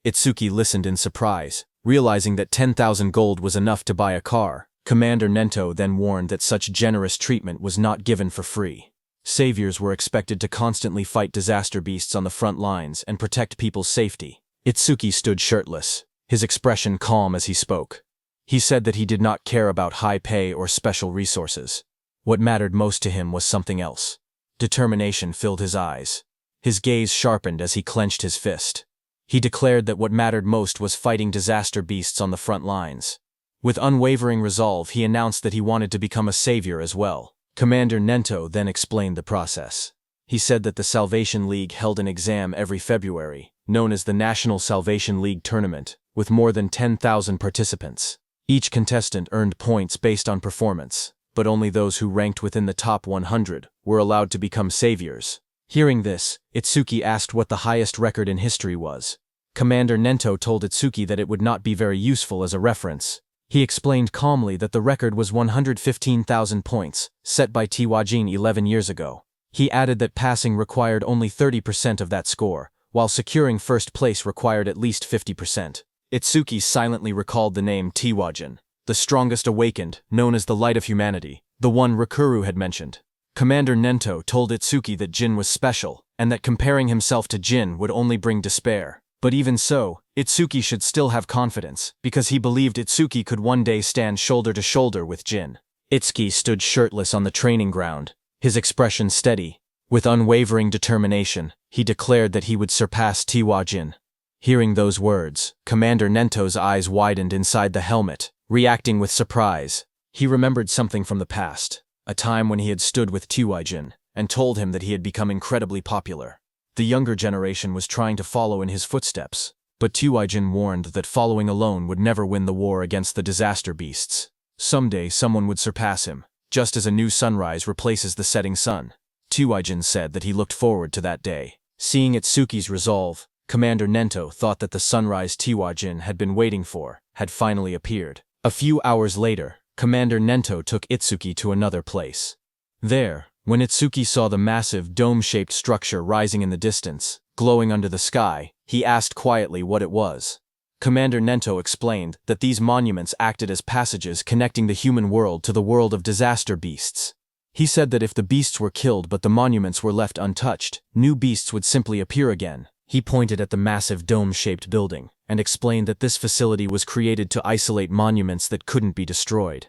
Itsuki listened in surprise, realizing that 10,000 gold was enough to buy a car. Commander Nento then warned that such generous treatment was not given for free. Saviors were expected to constantly fight disaster beasts on the front lines and protect people's safety. Itsuki stood shirtless, his expression calm as he spoke. He said that he did not care about high pay or special resources. What mattered most to him was something else. Determination filled his eyes. His gaze sharpened as he clenched his fist. He declared that what mattered most was fighting disaster beasts on the front lines. With unwavering resolve, he announced that he wanted to become a savior as well. Commander Nento then explained the process. He said that the Salvation League held an exam every February, known as the National Salvation League Tournament, with more than 10,000 participants. Each contestant earned points based on performance, but only those who ranked within the top 100 were allowed to become saviors. Hearing this, Itsuki asked what the highest record in history was. Commander Nento told Itsuki that it would not be very useful as a reference. He explained calmly that the record was 115,000 points, set by Tiwajin 11 years ago. He added that passing required only 30% of that score, while securing first place required at least 50%. Itsuki silently recalled the name Tiwajin, the strongest awakened, known as the light of humanity, the one Rakuru had mentioned. Commander Nento told Itsuki that Jin was special, and that comparing himself to Jin would only bring despair. But even so, Itsuki should still have confidence, because he believed Itsuki could one day stand shoulder to shoulder with Jin. Itsuki stood shirtless on the training ground, his expression steady. With unwavering determination, he declared that he would surpass Tiwajin. Hearing those words, Commander Nento's eyes widened inside the helmet, reacting with surprise. He remembered something from the past, a time when he had stood with Tiwajin, and told him that he had become incredibly popular. The younger generation was trying to follow in his footsteps, but Tiwajin warned that following alone would never win the war against the disaster beasts. Someday someone would surpass him, just as a new sunrise replaces the setting sun. Tiwajin said that he looked forward to that day. Seeing Itsuki's resolve, Commander Nento thought that the sunrise Tiwajin had been waiting for had finally appeared. A few hours later, Commander Nento took Itsuki to another place. There, when Itsuki saw the massive dome-shaped structure rising in the distance, glowing under the sky, he asked quietly what it was. Commander Nento explained that these monuments acted as passages connecting the human world to the world of disaster beasts. He said that if the beasts were killed but the monuments were left untouched, new beasts would simply appear again. He pointed at the massive dome-shaped building, and explained that this facility was created to isolate monuments that couldn't be destroyed.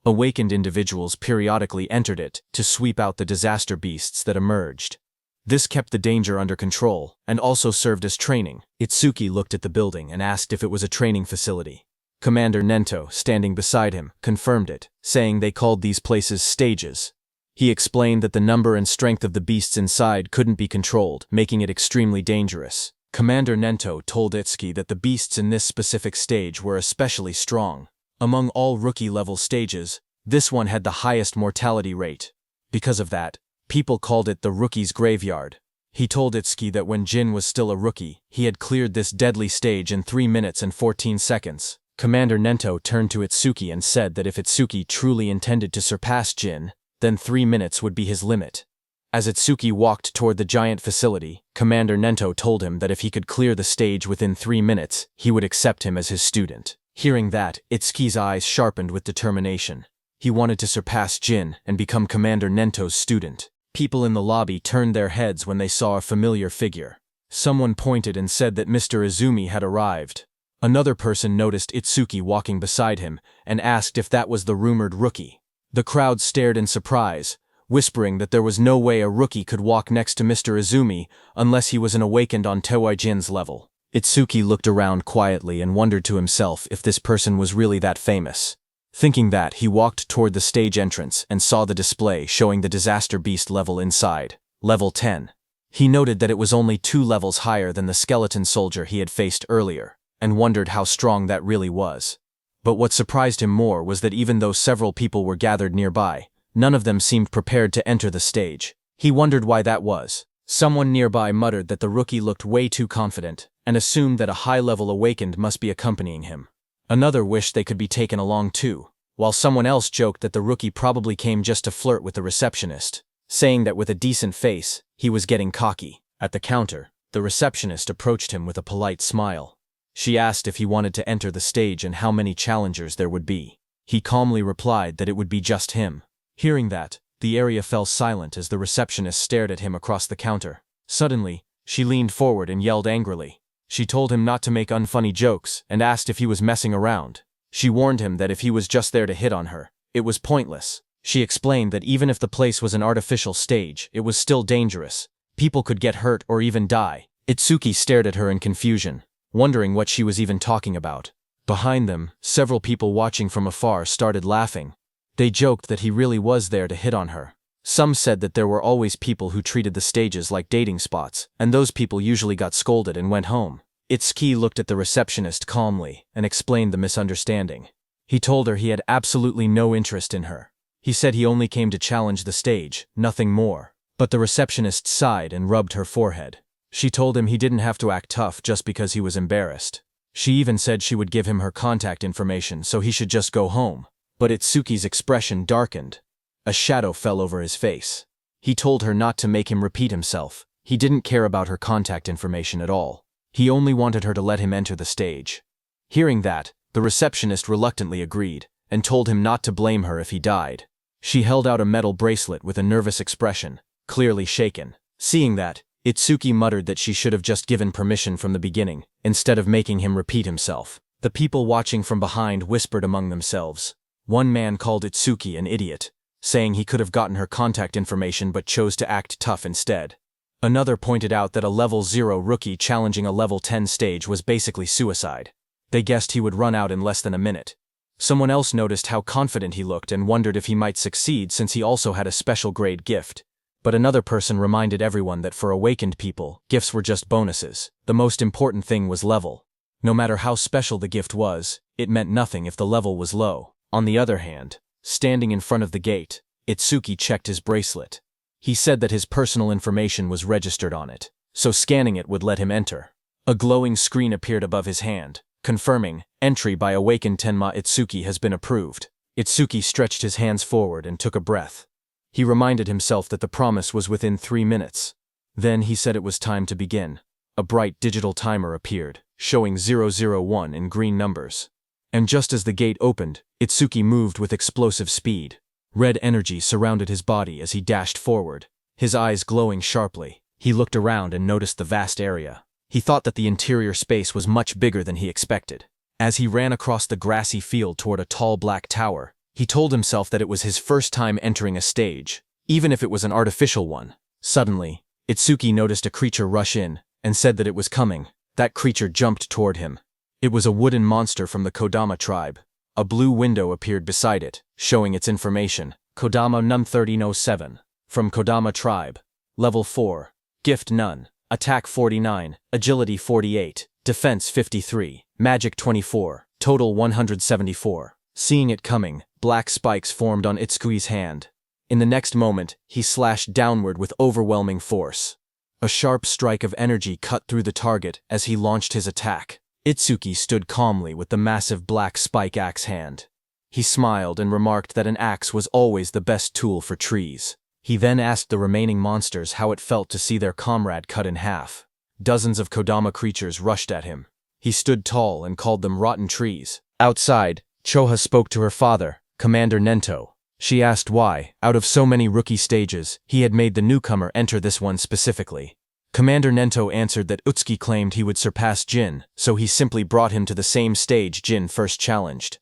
Awakened individuals periodically entered it to sweep out the disaster beasts that emerged. This kept the danger under control, and also served as training. Itsuki looked at the building and asked if it was a training facility. Commander Nento, standing beside him, confirmed it, saying they called these places stages. He explained that the number and strength of the beasts inside couldn't be controlled, making it extremely dangerous. Commander Nento told Itsuki that the beasts in this specific stage were especially strong. Among all rookie-level stages, this one had the highest mortality rate. Because of that, people called it the rookie's graveyard. He told Itsuki that when Jin was still a rookie, he had cleared this deadly stage in 3 minutes and 14 seconds. Commander Nento turned to Itsuki and said that if Itsuki truly intended to surpass Jin, then 3 minutes would be his limit. As Itsuki walked toward the giant facility, Commander Nento told him that if he could clear the stage within 3 minutes, he would accept him as his student. Hearing that, Itsuki's eyes sharpened with determination. He wanted to surpass Jin and become Commander Nento's student. People in the lobby turned their heads when they saw a familiar figure. Someone pointed and said that Mr. Izumi had arrived. Another person noticed Itsuki walking beside him and asked if that was the rumored rookie. The crowd stared in surprise, whispering that there was no way a rookie could walk next to Mr. Izumi unless he was an awakened on Tiwajin's level. Itsuki looked around quietly and wondered to himself if this person was really that famous. Thinking that, he walked toward the stage entrance and saw the display showing the disaster beast level inside, level 10. He noted that it was only 2 levels higher than the skeleton soldier he had faced earlier, and wondered how strong that really was. But what surprised him more was that even though several people were gathered nearby, none of them seemed prepared to enter the stage. He wondered why that was. Someone nearby muttered that the rookie looked way too confident, and assumed that a high-level awakened must be accompanying him. Another wished they could be taken along too, while someone else joked that the rookie probably came just to flirt with the receptionist, saying that with a decent face, he was getting cocky. At the counter, the receptionist approached him with a polite smile. She asked if he wanted to enter the stage and how many challengers there would be. He calmly replied that it would be just him. Hearing that, the area fell silent as the receptionist stared at him across the counter. Suddenly, she leaned forward and yelled angrily. She told him not to make unfunny jokes and asked if he was messing around. She warned him that if he was just there to hit on her, it was pointless. She explained that even if the place was an artificial stage, it was still dangerous. People could get hurt or even die. Itsuki stared at her in confusion, wondering what she was even talking about. Behind them, several people watching from afar started laughing. They joked that he really was there to hit on her. Some said that there were always people who treated the stages like dating spots, and those people usually got scolded and went home. Itsuki looked at the receptionist calmly and explained the misunderstanding. He told her he had absolutely no interest in her. He said he only came to challenge the stage, nothing more. But the receptionist sighed and rubbed her forehead. She told him he didn't have to act tough just because he was embarrassed. She even said she would give him her contact information so he should just go home. But Itsuki's expression darkened. A shadow fell over his face. He told her not to make him repeat himself. He didn't care about her contact information at all. He only wanted her to let him enter the stage. Hearing that, the receptionist reluctantly agreed, and told him not to blame her if he died. She held out a metal bracelet with a nervous expression, clearly shaken. Seeing that, Itsuki muttered that she should have just given permission from the beginning, instead of making him repeat himself. The people watching from behind whispered among themselves. One man called Itsuki an idiot, saying he could have gotten her contact information but chose to act tough instead. Another pointed out that a level 0 rookie challenging a level 10 stage was basically suicide. They guessed he would run out in less than a minute. Someone else noticed how confident he looked and wondered if he might succeed since he also had a special grade gift. But another person reminded everyone that for awakened people, gifts were just bonuses. The most important thing was level. No matter how special the gift was, it meant nothing if the level was low. On the other hand, standing in front of the gate, Itsuki checked his bracelet. He said that his personal information was registered on it, so scanning it would let him enter. A glowing screen appeared above his hand, confirming, "Entry by awakened Tenma Itsuki has been approved." Itsuki stretched his hands forward and took a breath. He reminded himself that the promise was within 3 minutes. Then he said it was time to begin. A bright digital timer appeared, showing 001 in green numbers. And just as the gate opened, Itsuki moved with explosive speed. Red energy surrounded his body as he dashed forward, his eyes glowing sharply. He looked around and noticed the vast area. He thought that the interior space was much bigger than he expected. As he ran across the grassy field toward a tall black tower, he told himself that it was his first time entering a stage, even if it was an artificial one. Suddenly, Itsuki noticed a creature rush in, and said that it was coming. That creature jumped toward him. It was a wooden monster from the Kodama tribe. A blue window appeared beside it, showing its information. Kodama Num 1307. From Kodama tribe. Level 4. Gift none. Attack 49, Agility 48, Defense 53, Magic 24, Total 174. Seeing it coming, black spikes formed on Itsuki's hand. In the next moment, he slashed downward with overwhelming force. A sharp strike of energy cut through the target as he launched his attack. Itsuki stood calmly with the massive black spike axe hand. He smiled and remarked that an axe was always the best tool for trees. He then asked the remaining monsters how it felt to see their comrade cut in half. Dozens of Kodama creatures rushed at him. He stood tall and called them rotten trees. Outside, Choha spoke to her father, Commander Nento. She asked why, out of so many rookie stages, he had made the newcomer enter this one specifically. Commander Nento answered that Utsuki claimed he would surpass Jin, so he simply brought him to the same stage Jin first challenged.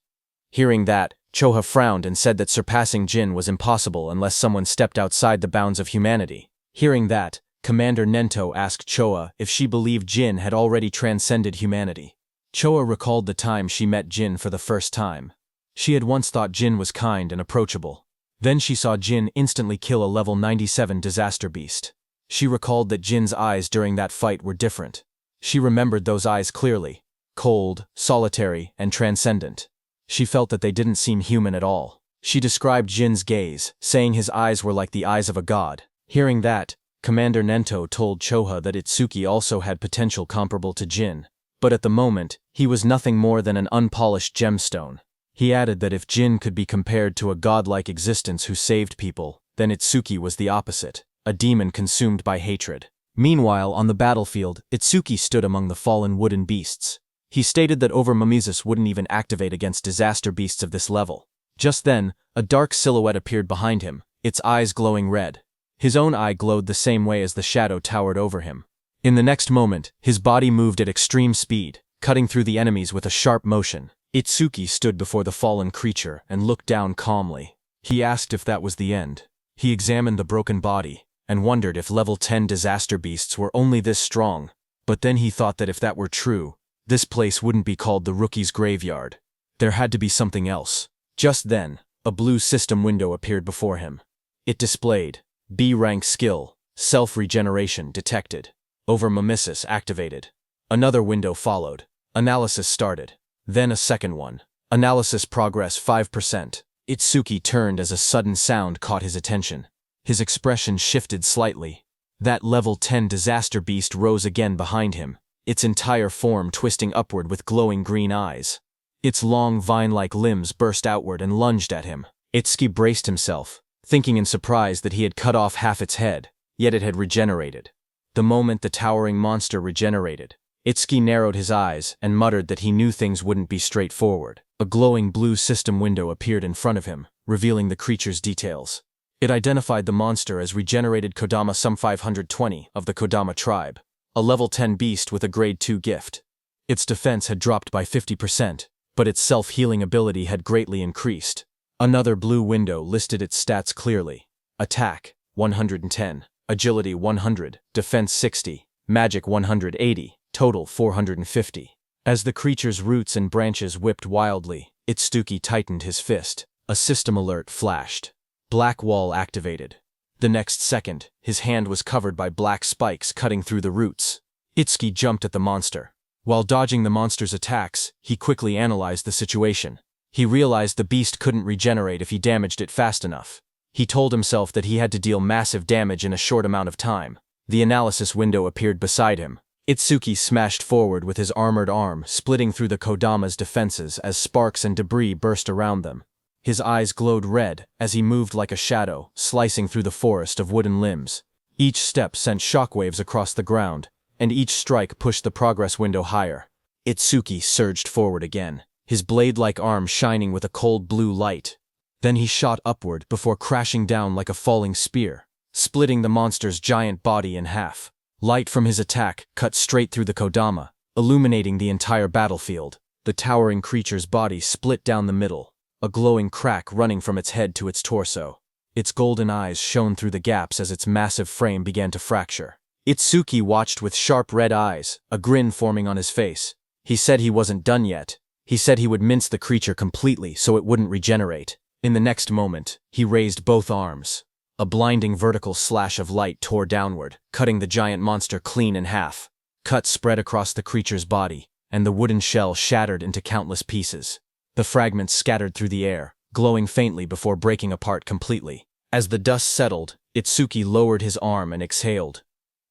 Hearing that, Choha frowned and said that surpassing Jin was impossible unless someone stepped outside the bounds of humanity. Hearing that, Commander Nento asked Choha if she believed Jin had already transcended humanity. Choha recalled the time she met Jin for the first time. She had once thought Jin was kind and approachable. Then she saw Jin instantly kill a level 97 disaster beast. She recalled that Jin's eyes during that fight were different. She remembered those eyes clearly. Cold, solitary, and transcendent. She felt that they didn't seem human at all. She described Jin's gaze, saying his eyes were like the eyes of a god. Hearing that, Commander Nento told Choha that Itsuki also had potential comparable to Jin. But at the moment, he was nothing more than an unpolished gemstone. He added that if Jin could be compared to a godlike existence who saved people, then Itsuki was the opposite. A demon consumed by hatred. Meanwhile, on the battlefield, Itsuki stood among the fallen wooden beasts. He stated that Overmamizus wouldn't even activate against disaster beasts of this level. Just then, a dark silhouette appeared behind him, its eyes glowing red. His own eye glowed the same way as the shadow towered over him. In the next moment, his body moved at extreme speed, cutting through the enemies with a sharp motion. Itsuki stood before the fallen creature and looked down calmly. He asked if that was the end. He examined the broken body, and wondered if level 10 disaster beasts were only this strong. But then he thought that if that were true, this place wouldn't be called the Rookie's Graveyard. There had to be something else. Just then, a blue system window appeared before him. It displayed B-rank skill, self-regeneration detected. Over-mimesis activated. Another window followed. Analysis started. Then a second one. Analysis progress 5%. Itsuki turned as a sudden sound caught his attention. His expression shifted slightly. That level 10 disaster beast rose again behind him, its entire form twisting upward with glowing green eyes. Its long vine-like limbs burst outward and lunged at him. Itsuki braced himself, thinking in surprise that he had cut off half its head, yet it had regenerated. The moment the towering monster regenerated, Itsuki narrowed his eyes and muttered that he knew things wouldn't be straightforward. A glowing blue system window appeared in front of him, revealing the creature's details. It identified the monster as regenerated Kodama Sum 520 of the Kodama tribe, a level 10 beast with a grade 2 gift. Its defense had dropped by 50%, but its self-healing ability had greatly increased. Another blue window listed its stats clearly. Attack, 110, Agility 100, Defense 60, Magic 180, total 450. As the creature's roots and branches whipped wildly, Itsuki tightened his fist. A system alert flashed. Black wall activated. The next second, his hand was covered by black spikes cutting through the roots. Itsuki jumped at the monster. While dodging the monster's attacks, he quickly analyzed the situation. He realized the beast couldn't regenerate if he damaged it fast enough. He told himself that he had to deal massive damage in a short amount of time. The analysis window appeared beside him. Itsuki smashed forward with his armored arm, splitting through the Kodama's defenses as sparks and debris burst around them. His eyes glowed red as he moved like a shadow, slicing through the forest of wooden limbs. Each step sent shockwaves across the ground, and each strike pushed the progress window higher. Itsuki surged forward again, his blade-like arm shining with a cold blue light. Then he shot upward before crashing down like a falling spear, splitting the monster's giant body in half. Light from his attack cut straight through the Kodama, illuminating the entire battlefield. The towering creature's body split down the middle, a glowing crack running from its head to its torso. Its golden eyes shone through the gaps as its massive frame began to fracture. Itsuki watched with sharp red eyes, a grin forming on his face. He said he wasn't done yet. He said he would mince the creature completely so it wouldn't regenerate. In the next moment, he raised both arms. A blinding vertical slash of light tore downward, cutting the giant monster clean in half. Cuts spread across the creature's body, and the wooden shell shattered into countless pieces. The fragments scattered through the air, glowing faintly before breaking apart completely. As the dust settled, Itsuki lowered his arm and exhaled.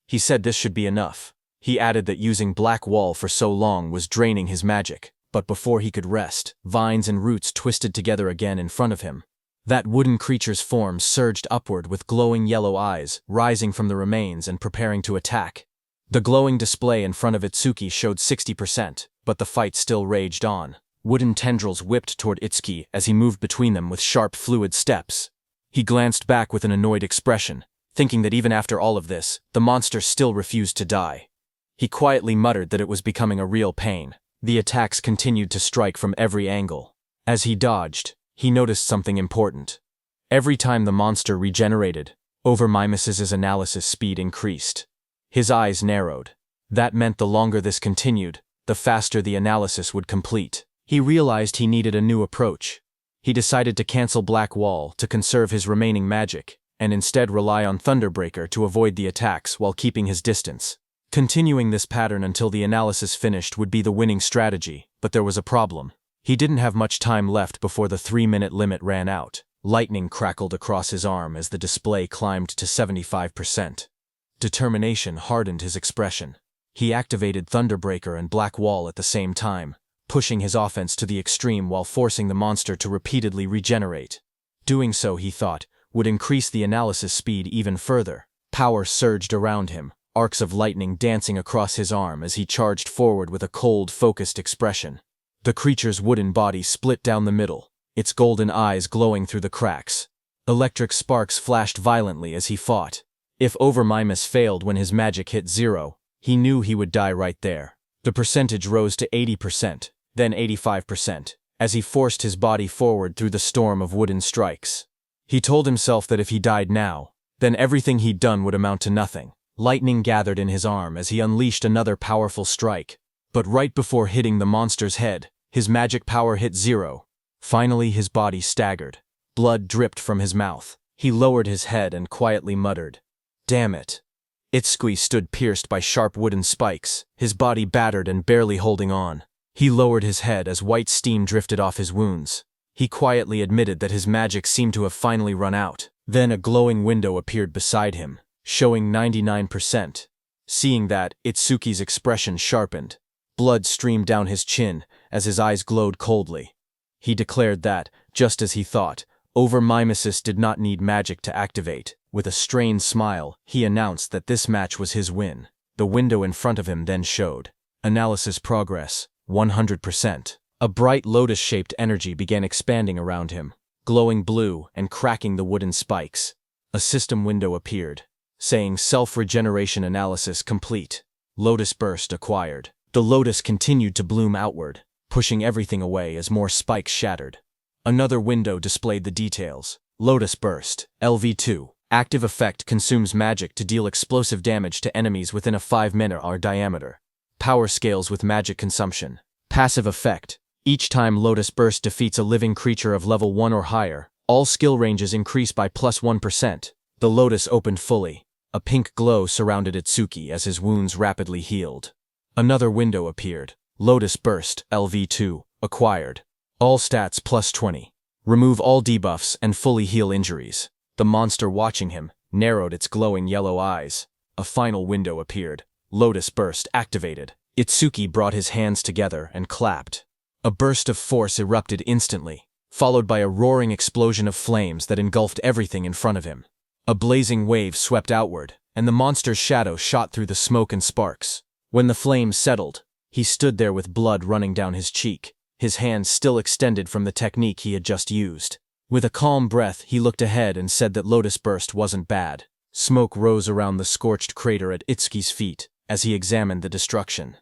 He said this should be enough. He added that using Black Wall for so long was draining his magic, but before he could rest, vines and roots twisted together again in front of him. That wooden creature's form surged upward with glowing yellow eyes, rising from the remains and preparing to attack. The glowing display in front of Itsuki showed 60%, but the fight still raged on. Wooden tendrils whipped toward Itsuki as he moved between them with sharp, fluid steps. He glanced back with an annoyed expression, thinking that even after all of this, the monster still refused to die. He quietly muttered that it was becoming a real pain. The attacks continued to strike from every angle. As he dodged, he noticed something important. Every time the monster regenerated, Over-Mimes's analysis speed increased. His eyes narrowed. That meant the longer this continued, the faster the analysis would complete. He realized he needed a new approach. He decided to cancel Black Wall to conserve his remaining magic, and instead rely on Thunderbreaker to avoid the attacks while keeping his distance. Continuing this pattern until the analysis finished would be the winning strategy, but there was a problem. He didn't have much time left before the 3-minute limit ran out. Lightning crackled across his arm as the display climbed to 75%. Determination hardened his expression. He activated Thunderbreaker and Black Wall at the same time, pushing his offense to the extreme while forcing the monster to repeatedly regenerate. Doing so, he thought, would increase the analysis speed even further. Power surged around him, arcs of lightning dancing across his arm as he charged forward with a cold, focused expression. The creature's wooden body split down the middle, its golden eyes glowing through the cracks. Electric sparks flashed violently as he fought. If Over-Mimes failed when his magic hit 0, he knew he would die right there. The percentage rose to 80%, then 85%, as he forced his body forward through the storm of wooden strikes. He told himself that if he died now, then everything he'd done would amount to nothing. Lightning gathered in his arm as he unleashed another powerful strike. But right before hitting the monster's head, his magic power hit 0. Finally, his body staggered. Blood dripped from his mouth. He lowered his head and quietly muttered, "Damn it." Itsuki stood pierced by sharp wooden spikes, his body battered and barely holding on. He lowered his head as white steam drifted off his wounds. He quietly admitted that his magic seemed to have finally run out. Then a glowing window appeared beside him, showing 99%. Seeing that, Itsuki's expression sharpened. Blood streamed down his chin as his eyes glowed coldly. He declared that, just as he thought, Over-mimesis did not need magic to activate. With a strained smile, he announced that this match was his win. The window in front of him then showed. Analysis progress, 100%. A bright lotus-shaped energy began expanding around him, glowing blue and cracking the wooden spikes. A system window appeared, saying self-regeneration analysis complete. Lotus burst acquired. The lotus continued to bloom outward, pushing everything away as more spikes shattered. Another window displayed the details. Lotus burst, LV2. Active effect consumes magic to deal explosive damage to enemies within a 5-meter diameter. Power scales with magic consumption. Passive effect. Each time Lotus Burst defeats a living creature of level 1 or higher, all skill ranges increase by +1%. The Lotus opened fully. A pink glow surrounded Itsuki as his wounds rapidly healed. Another window appeared. Lotus Burst, LV2, acquired. All stats +20. Remove all debuffs and fully heal injuries. The monster watching him narrowed its glowing yellow eyes. A final window appeared. Lotus Burst activated. Itsuki brought his hands together and clapped. A burst of force erupted instantly, followed by a roaring explosion of flames that engulfed everything in front of him. A blazing wave swept outward, and the monster's shadow shot through the smoke and sparks. When the flames settled, he stood there with blood running down his cheek, his hands still extended from the technique he had just used. With a calm breath, he looked ahead and said that Lotus Burst wasn't bad. Smoke rose around the scorched crater at Itsuki's feet as he examined the destruction.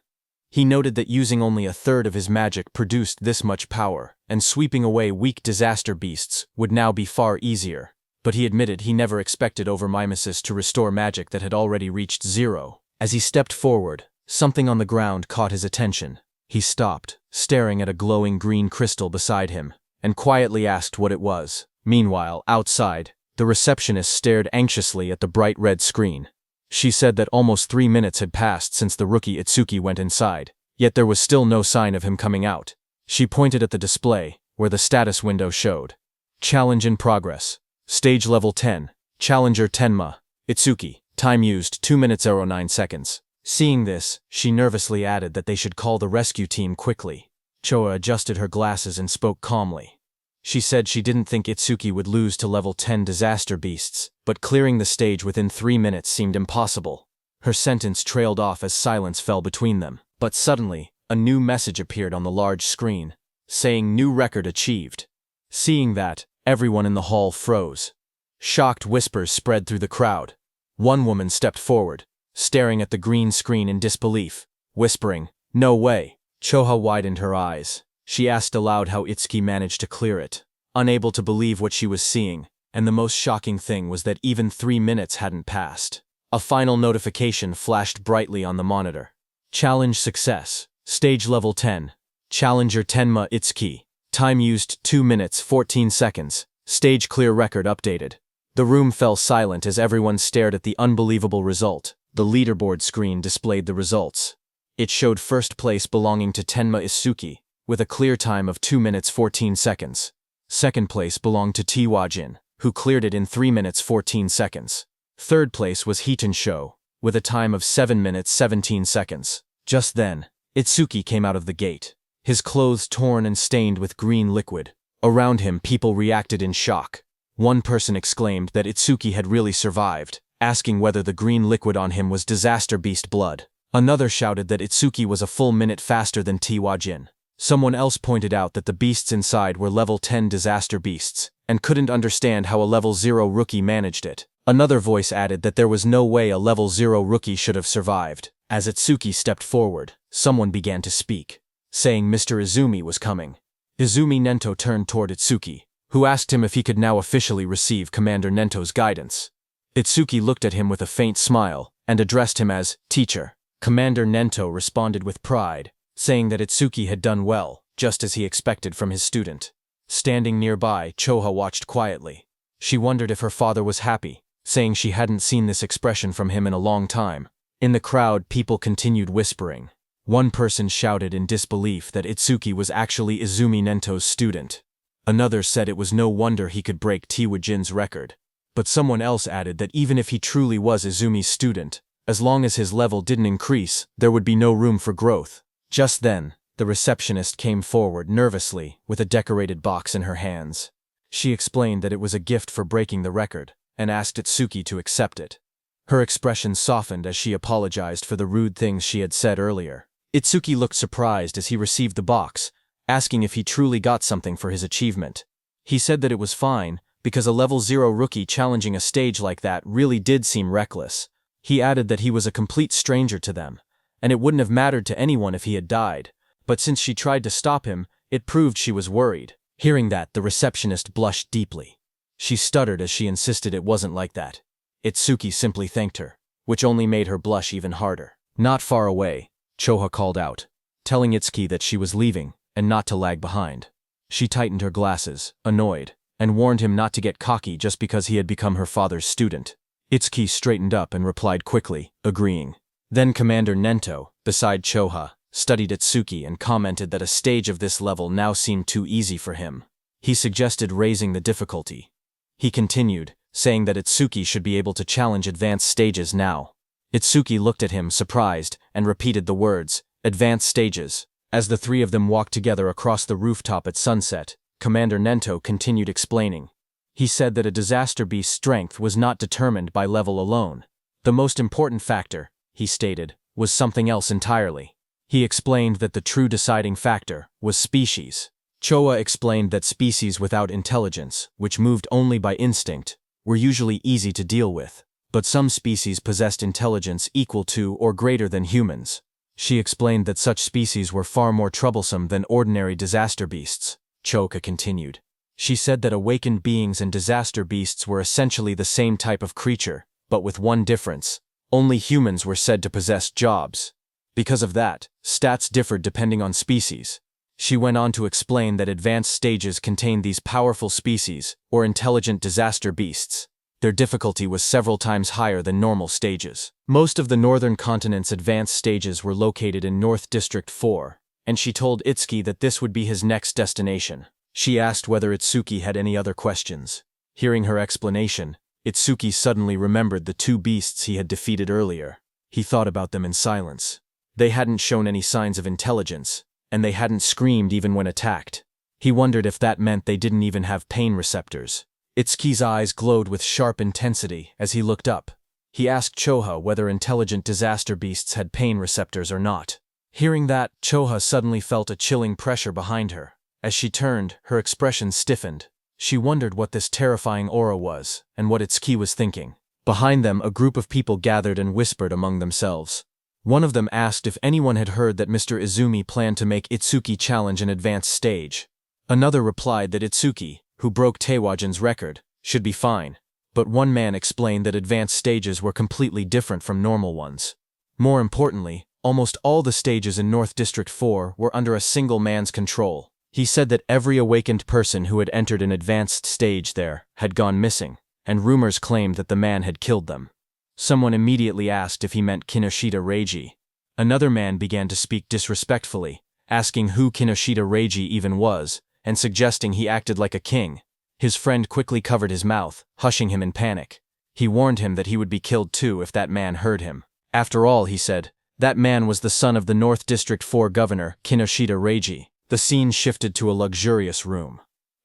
He noted that using only a third of his magic produced this much power, and sweeping away weak disaster beasts would now be far easier. But he admitted he never expected Over-mimesis to restore magic that had already reached 0. As he stepped forward, something on the ground caught his attention. He stopped, staring at a glowing green crystal beside him, and quietly asked what it was. Meanwhile, outside, the receptionist stared anxiously at the bright red screen. She said that almost 3 minutes had passed since the rookie Itsuki went inside, yet there was still no sign of him coming out. She pointed at the display, where the status window showed. Challenge in progress. Stage level 10. Challenger Tenma. Itsuki. Time used 2 minutes 09 seconds. Seeing this, she nervously added that they should call the rescue team quickly. Choa adjusted her glasses and spoke calmly. She said she didn't think Itsuki would lose to level 10 disaster beasts, but clearing the stage within 3 minutes seemed impossible. Her sentence trailed off as silence fell between them. But suddenly, a new message appeared on the large screen, saying new record achieved. Seeing that, everyone in the hall froze. Shocked whispers spread through the crowd. One woman stepped forward, staring at the green screen in disbelief, whispering, "No way." Choha widened her eyes. She asked aloud how Itsuki managed to clear it, unable to believe what she was seeing, and the most shocking thing was that even 3 minutes hadn't passed. A final notification flashed brightly on the monitor. Challenge success. Stage level 10. Challenger Tenma Itsuki. Time used 2 minutes 14 seconds. Stage clear record updated. The room fell silent as everyone stared at the unbelievable result. The leaderboard screen displayed the results. It showed first place belonging to Tenma Itsuki, with a clear time of 2 minutes 14 seconds. Second place belonged to Tiwajin, who cleared it in 3 minutes 14 seconds. Third place was Hiton Sho, with a time of 7 minutes 17 seconds. Just then, Itsuki came out of the gate, his clothes torn and stained with green liquid. Around him, people reacted in shock. One person exclaimed that Itsuki had really survived, asking whether the green liquid on him was disaster beast blood. Another shouted that Itsuki was a full minute faster than Tiwajin. Someone else pointed out that the beasts inside were level 10 disaster beasts, and couldn't understand how a level 0 rookie managed it. Another voice added that there was no way a level 0 rookie should have survived. As Itsuki stepped forward, someone began to speak, saying Mr. Izumi was coming. Izumi Nento turned toward Itsuki, who asked him if he could now officially receive Commander Nento's guidance. Itsuki looked at him with a faint smile, and addressed him as teacher. Commander Nento responded with pride, saying that Itsuki had done well, just as he expected from his student. Standing nearby, Choha watched quietly. She wondered if her father was happy, saying she hadn't seen this expression from him in a long time. In the crowd, people continued whispering. One person shouted in disbelief that Itsuki was actually Izumi Nento's student. Another said it was no wonder he could break Tiwajin's record. But someone else added that even if he truly was Izumi's student, as long as his level didn't increase, there would be no room for growth. Just then, the receptionist came forward nervously with a decorated box in her hands. She explained that it was a gift for breaking the record, and asked Itsuki to accept it. Her expression softened as she apologized for the rude things she had said earlier. Itsuki looked surprised as he received the box, asking if he truly got something for his achievement. He said that it was fine, because a level 0 rookie challenging a stage like that really did seem reckless. He added that he was a complete stranger to them, and it wouldn't have mattered to anyone if he had died, but since she tried to stop him, it proved she was worried. Hearing that, the receptionist blushed deeply. She stuttered as she insisted it wasn't like that. Itsuki simply thanked her, which only made her blush even harder. Not far away, Choha called out, telling Itsuki that she was leaving and not to lag behind. She tightened her glasses, annoyed, and warned him not to get cocky just because he had become her father's student. Itsuki straightened up and replied quickly, agreeing. Then Commander Nento, beside Choha, studied Itsuki and commented that a stage of this level now seemed too easy for him. He suggested raising the difficulty. He continued, saying that Itsuki should be able to challenge advanced stages now. Itsuki looked at him surprised and repeated the words, advanced stages. As the three of them walked together across the rooftop at sunset, Commander Nento continued explaining. He said that a disaster beast's strength was not determined by level alone. The most important factor, he stated, was something else entirely. He explained that the true deciding factor was species. Choa explained that species without intelligence, which moved only by instinct, were usually easy to deal with, but some species possessed intelligence equal to or greater than humans. She explained that such species were far more troublesome than ordinary disaster beasts. Choka continued. She said that awakened beings and disaster beasts were essentially the same type of creature, but with one difference. Only humans were said to possess jobs. Because of that, stats differed depending on species. She went on to explain that advanced stages contained these powerful species, or intelligent disaster beasts. Their difficulty was several times higher than normal stages. Most of the northern continent's advanced stages were located in North District 4, and she told Itsuki that this would be his next destination. She asked whether Itsuki had any other questions. Hearing her explanation, Itsuki suddenly remembered the two beasts he had defeated earlier. He thought about them in silence. They hadn't shown any signs of intelligence, and they hadn't screamed even when attacked. He wondered if that meant they didn't even have pain receptors. Itsuki's eyes glowed with sharp intensity as he looked up. He asked Choha whether intelligent disaster beasts had pain receptors or not. Hearing that, Choha suddenly felt a chilling pressure behind her. As she turned, her expression stiffened. She wondered what this terrifying aura was, and what Itsuki was thinking. Behind them, a group of people gathered and whispered among themselves. One of them asked if anyone had heard that Mr. Izumi planned to make Itsuki challenge an advanced stage. Another replied that Itsuki, who broke Teiwajin's record, should be fine. But one man explained that advanced stages were completely different from normal ones. More importantly, almost all the stages in North District 4 were under a single man's control. He said that every awakened person who had entered an advanced stage there had gone missing, and rumors claimed that the man had killed them. Someone immediately asked if he meant Kinoshita Reiji. Another man began to speak disrespectfully, asking who Kinoshita Reiji even was, and suggesting he acted like a king. His friend quickly covered his mouth, hushing him in panic. He warned him that he would be killed too if that man heard him. After all, he said, that man was the son of the North District 4 governor, Kinoshita Reiji. The scene shifted to a luxurious room.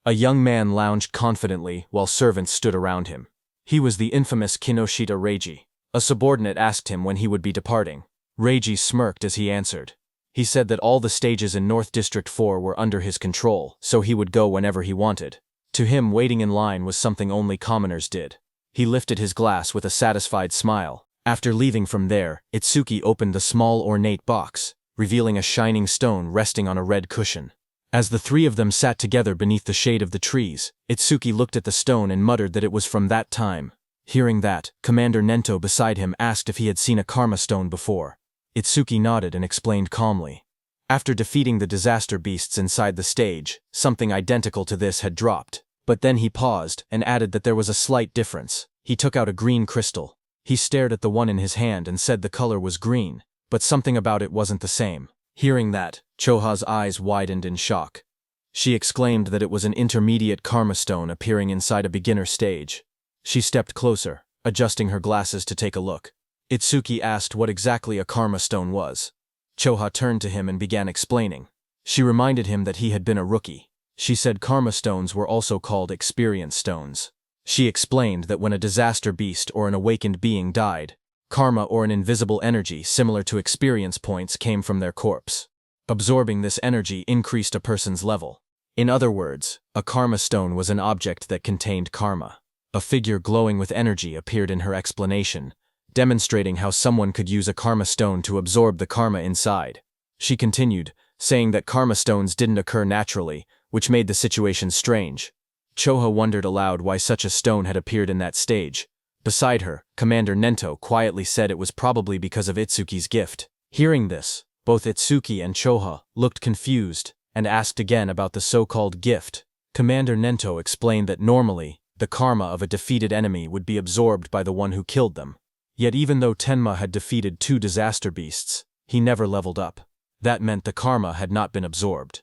A young man lounged confidently while servants stood around him. He was the infamous Kinoshita Reiji. A subordinate asked him when he would be departing. Reiji smirked as he answered. He said that all the stages in North District 4 were under his control, so he would go whenever he wanted. To him, waiting in line was something only commoners did. He lifted his glass with a satisfied smile. After leaving from there, Itsuki opened the small ornate box, revealing a shining stone resting on a red cushion. As the three of them sat together beneath the shade of the trees, Itsuki looked at the stone and muttered that it was from that time. Hearing that, Commander Nento beside him asked if he had seen a karma stone before. Itsuki nodded and explained calmly. After defeating the disaster beasts inside the stage, something identical to this had dropped. But then he paused and added that there was a slight difference. He took out a green crystal. He stared at the one in his hand and said the color was green, but something about it wasn't the same. Hearing that, Choha's eyes widened in shock. She exclaimed that it was an intermediate karma stone appearing inside a beginner stage. She stepped closer, adjusting her glasses to take a look. Itsuki asked what exactly a karma stone was. Choha turned to him and began explaining. She reminded him that he had been a rookie. She said karma stones were also called experience stones. She explained that when a disaster beast or an awakened being died, karma or an invisible energy similar to experience points came from their corpse. Absorbing this energy increased a person's level. In other words, a karma stone was an object that contained karma. A figure glowing with energy appeared in her explanation, demonstrating how someone could use a karma stone to absorb the karma inside. She continued, saying that karma stones didn't occur naturally, which made the situation strange. Choha wondered aloud why such a stone had appeared in that stage. Beside her, Commander Nento quietly said it was probably because of Itsuki's gift. Hearing this, both Itsuki and Choha looked confused and asked again about the so-called gift. Commander Nento explained that normally, the karma of a defeated enemy would be absorbed by the one who killed them. Yet even though Tenma had defeated 2 disaster beasts, he never leveled up. That meant the karma had not been absorbed.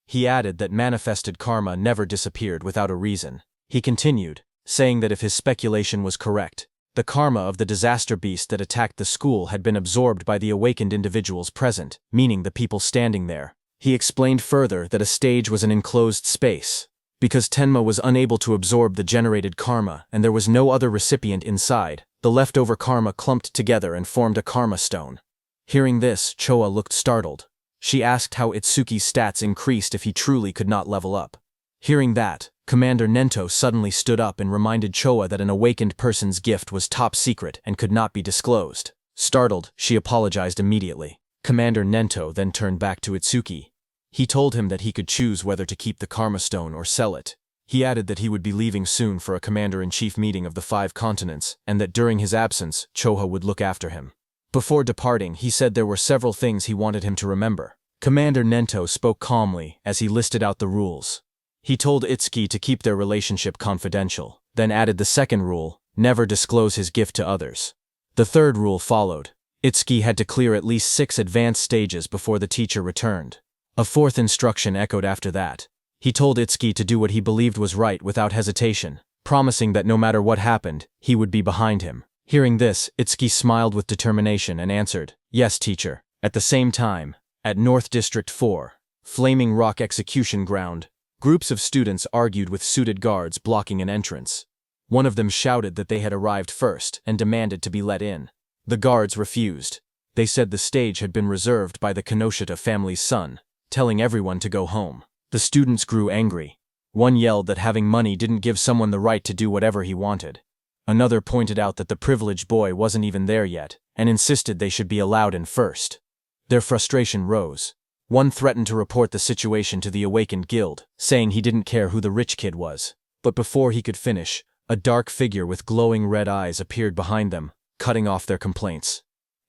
He added that manifested karma never disappeared without a reason. He continued, saying that if his speculation was correct, the karma of the disaster beast that attacked the school had been absorbed by the awakened individuals present, meaning the people standing there. He explained further that a stage was an enclosed space. Because Tenma was unable to absorb the generated karma and there was no other recipient inside, the leftover karma clumped together and formed a karma stone. Hearing this, Choha looked startled. She asked how Itsuki's stats increased if he truly could not level up. Hearing that, Commander Nento suddenly stood up and reminded Choha that an awakened person's gift was top secret and could not be disclosed. Startled, she apologized immediately. Commander Nento then turned back to Itsuki. He told him that he could choose whether to keep the karma stone or sell it. He added that he would be leaving soon for a commander-in-chief meeting of the 5 continents, and that during his absence, Choha would look after him. Before departing, he said there were several things he wanted him to remember. Commander Nento spoke calmly as he listed out the rules. He told Itsuki to keep their relationship confidential, then added the second rule, never disclose his gift to others. The third rule followed. Itsuki had to clear at least 6 advanced stages before the teacher returned. A fourth instruction echoed after that. He told Itsuki to do what he believed was right without hesitation, promising that no matter what happened, he would be behind him. Hearing this, Itsuki smiled with determination and answered, "Yes, teacher." At the same time, at North District 4, Flaming Rock Execution Ground, groups of students argued with suited guards blocking an entrance. One of them shouted that they had arrived first and demanded to be let in. The guards refused. They said the stage had been reserved by the Kinoshita family's son, telling everyone to go home. The students grew angry. One yelled that having money didn't give someone the right to do whatever he wanted. Another pointed out that the privileged boy wasn't even there yet, and insisted they should be allowed in first. Their frustration rose. One threatened to report the situation to the awakened guild, saying he didn't care who the rich kid was. But before he could finish, a dark figure with glowing red eyes appeared behind them, cutting off their complaints.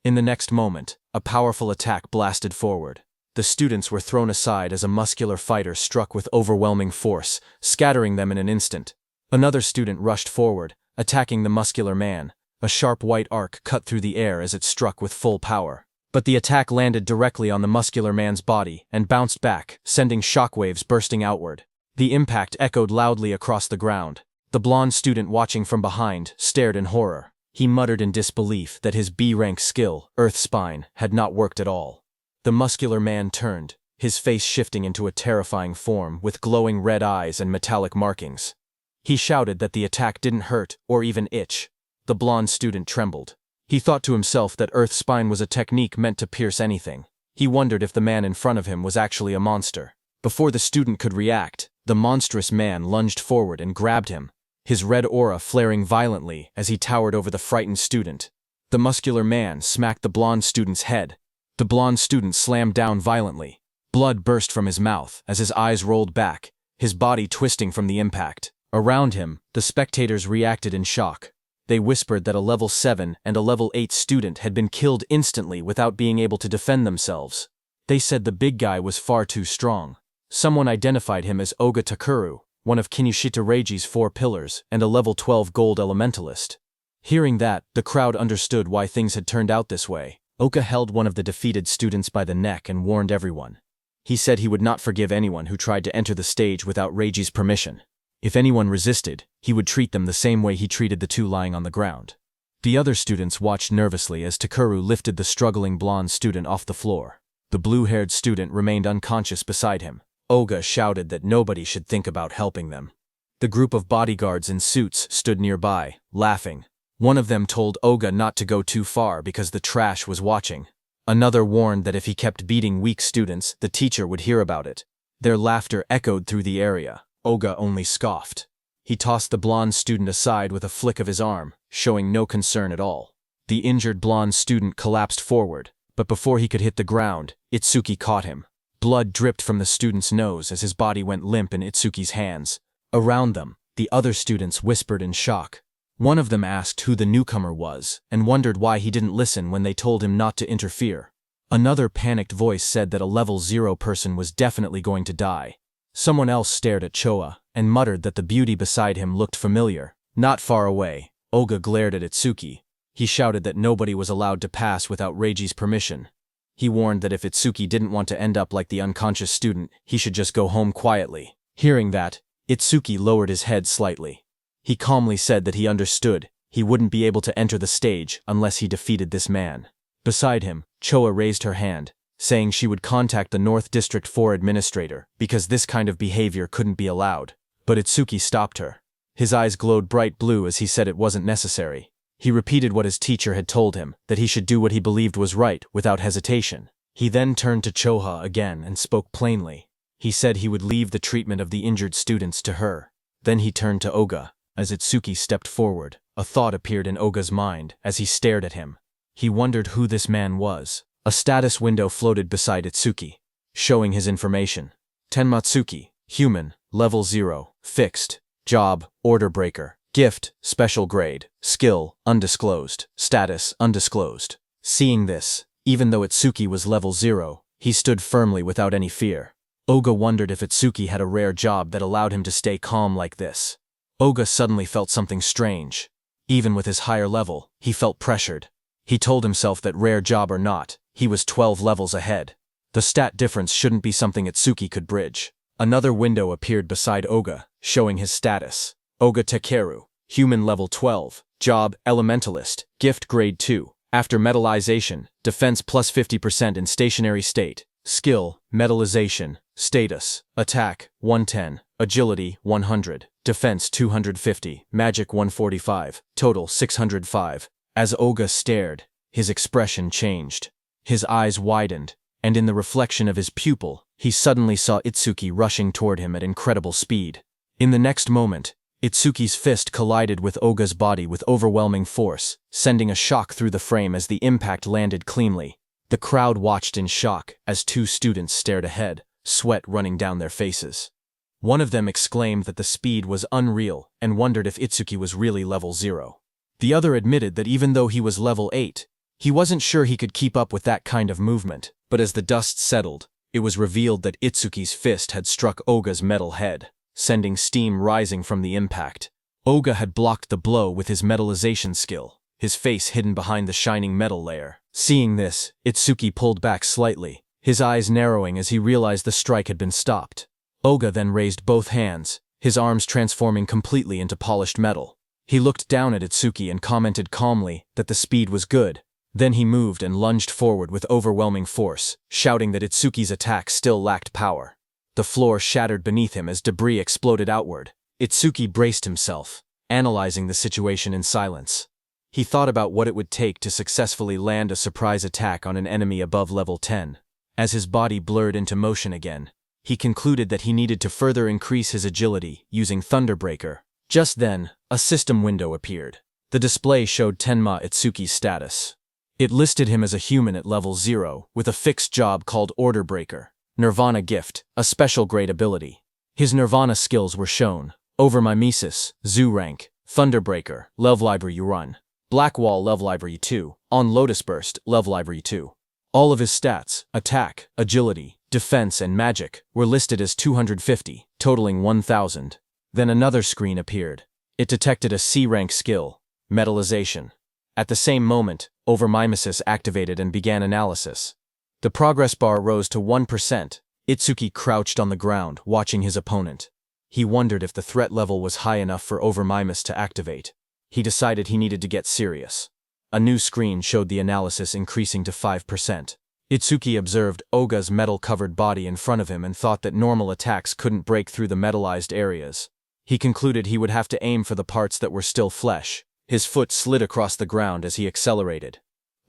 In the next moment, a powerful attack blasted forward. The students were thrown aside as a muscular fighter struck with overwhelming force, scattering them in an instant. Another student rushed forward, attacking the muscular man. A sharp white arc cut through the air as it struck with full power. But the attack landed directly on the muscular man's body and bounced back, sending shockwaves bursting outward. The impact echoed loudly across the ground. The blonde student watching from behind stared in horror. He muttered in disbelief that his B-rank skill, Earth Spine, had not worked at all. The muscular man turned, his face shifting into a terrifying form with glowing red eyes and metallic markings. He shouted that the attack didn't hurt or even itch. The blonde student trembled. He thought to himself that Earth Spine was a technique meant to pierce anything. He wondered if the man in front of him was actually a monster. Before the student could react, the monstrous man lunged forward and grabbed him, his red aura flaring violently as he towered over the frightened student. The muscular man smacked the blonde student's head. The blonde student slammed down violently. Blood burst from his mouth as his eyes rolled back, his body twisting from the impact. Around him, the spectators reacted in shock. They whispered that a level 7 and a level 8 student had been killed instantly without being able to defend themselves. They said the big guy was far too strong. Someone identified him as Oga Takuru, one of Kinushita Reiji's 4 pillars, and a level 12 gold elementalist. Hearing that, the crowd understood why things had turned out this way. Oka held one of the defeated students by the neck and warned everyone. He said he would not forgive anyone who tried to enter the stage without Reiji's permission. If anyone resisted, he would treat them the same way he treated the 2 lying on the ground. The other students watched nervously as Takuru lifted the struggling blonde student off the floor. The blue-haired student remained unconscious beside him. Oga shouted that nobody should think about helping them. The group of bodyguards in suits stood nearby, laughing. One of them told Oga not to go too far because the trash was watching. Another warned that if he kept beating weak students, the teacher would hear about it. Their laughter echoed through the area. Oga only scoffed. He tossed the blonde student aside with a flick of his arm, showing no concern at all. The injured blonde student collapsed forward, but before he could hit the ground, Itsuki caught him. Blood dripped from the student's nose as his body went limp in Itsuki's hands. Around them, the other students whispered in shock. One of them asked who the newcomer was and wondered why he didn't listen when they told him not to interfere. Another panicked voice said that a level 0 person was definitely going to die. Someone else stared at Choa and muttered that the beauty beside him looked familiar. Not far away, Oga glared at Itsuki. He shouted that nobody was allowed to pass without Reiji's permission. He warned that if Itsuki didn't want to end up like the unconscious student, he should just go home quietly. Hearing that, Itsuki lowered his head slightly. He calmly said that he understood. He wouldn't be able to enter the stage unless he defeated this man. Beside him, Choa raised her hand, saying she would contact the North District 4 administrator because this kind of behavior couldn't be allowed. But Itsuki stopped her. His eyes glowed bright blue as he said it wasn't necessary. He repeated what his teacher had told him, that he should do what he believed was right without hesitation. He then turned to Choha again and spoke plainly. He said he would leave the treatment of the injured students to her. Then he turned to Oga. As Itsuki stepped forward, a thought appeared in Oga's mind as he stared at him. He wondered who this man was. A status window floated beside Itsuki, showing his information. Tenmatsuki, human, level 0, fixed, job, order breaker, gift, special grade, skill, undisclosed, status, undisclosed. Seeing this, even though Itsuki was level 0, he stood firmly without any fear. Oga wondered if Itsuki had a rare job that allowed him to stay calm like this. Oga suddenly felt something strange. Even with his higher level, he felt pressured. He told himself that rare job or not, he was 12 levels ahead. The stat difference shouldn't be something Itsuki could bridge. Another window appeared beside Oga, showing his status. Oga Takeru, human level 12, job, elementalist, gift grade 2. After metallization, defense plus 50% in stationary state. Skill, metallization, status, attack, 110, agility, 100, defense 250, magic 145, total 605. As Oga stared, his expression changed. His eyes widened, and in the reflection of his pupil, he suddenly saw Itsuki rushing toward him at incredible speed. In the next moment, Itsuki's fist collided with Oga's body with overwhelming force, sending a shock through the frame as the impact landed cleanly. The crowd watched in shock as 2 students stared ahead, sweat running down their faces. One of them exclaimed that the speed was unreal and wondered if Itsuki was really level 0. The other admitted that even though he was level 8, he wasn't sure he could keep up with that kind of movement, but as the dust settled, it was revealed that Itsuki's fist had struck Oga's metal head, sending steam rising from the impact. Oga had blocked the blow with his metallization skill, his face hidden behind the shining metal layer. Seeing this, Itsuki pulled back slightly, his eyes narrowing as he realized the strike had been stopped. Oga then raised both hands, his arms transforming completely into polished metal. He looked down at Itsuki and commented calmly that the speed was good. Then he moved and lunged forward with overwhelming force, shouting that Itsuki's attack still lacked power. The floor shattered beneath him as debris exploded outward. Itsuki braced himself, analyzing the situation in silence. He thought about what it would take to successfully land a surprise attack on an enemy above level 10. As his body blurred into motion again, he concluded that he needed to further increase his agility using Thunderbreaker. Just then, a system window appeared. The display showed Tenma Itsuki's status. It listed him as a human at level 0, with a fixed job called Order Breaker. Nirvana Gift, a special grade ability. His Nirvana skills were shown. Over Mimesis, Zoo Rank, Thunderbreaker, Love Library Run. Black Wall Love Library 2, on Lotus Burst, Love Library 2. All of his stats, attack, agility, defense and magic, were listed as 250, totaling 1000. Then another screen appeared. It detected a C-rank skill, metallization. At the same moment, overmimesis activated and began analysis. The progress bar rose to 1%. Itsuki crouched on the ground, watching his opponent. He wondered if the threat level was high enough for overmimesis to activate. He decided he needed to get serious. A new screen showed the analysis increasing to 5%. Itsuki observed Oga's metal-covered body in front of him and thought that normal attacks couldn't break through the metallized areas. He concluded he would have to aim for the parts that were still flesh. His foot slid across the ground as he accelerated.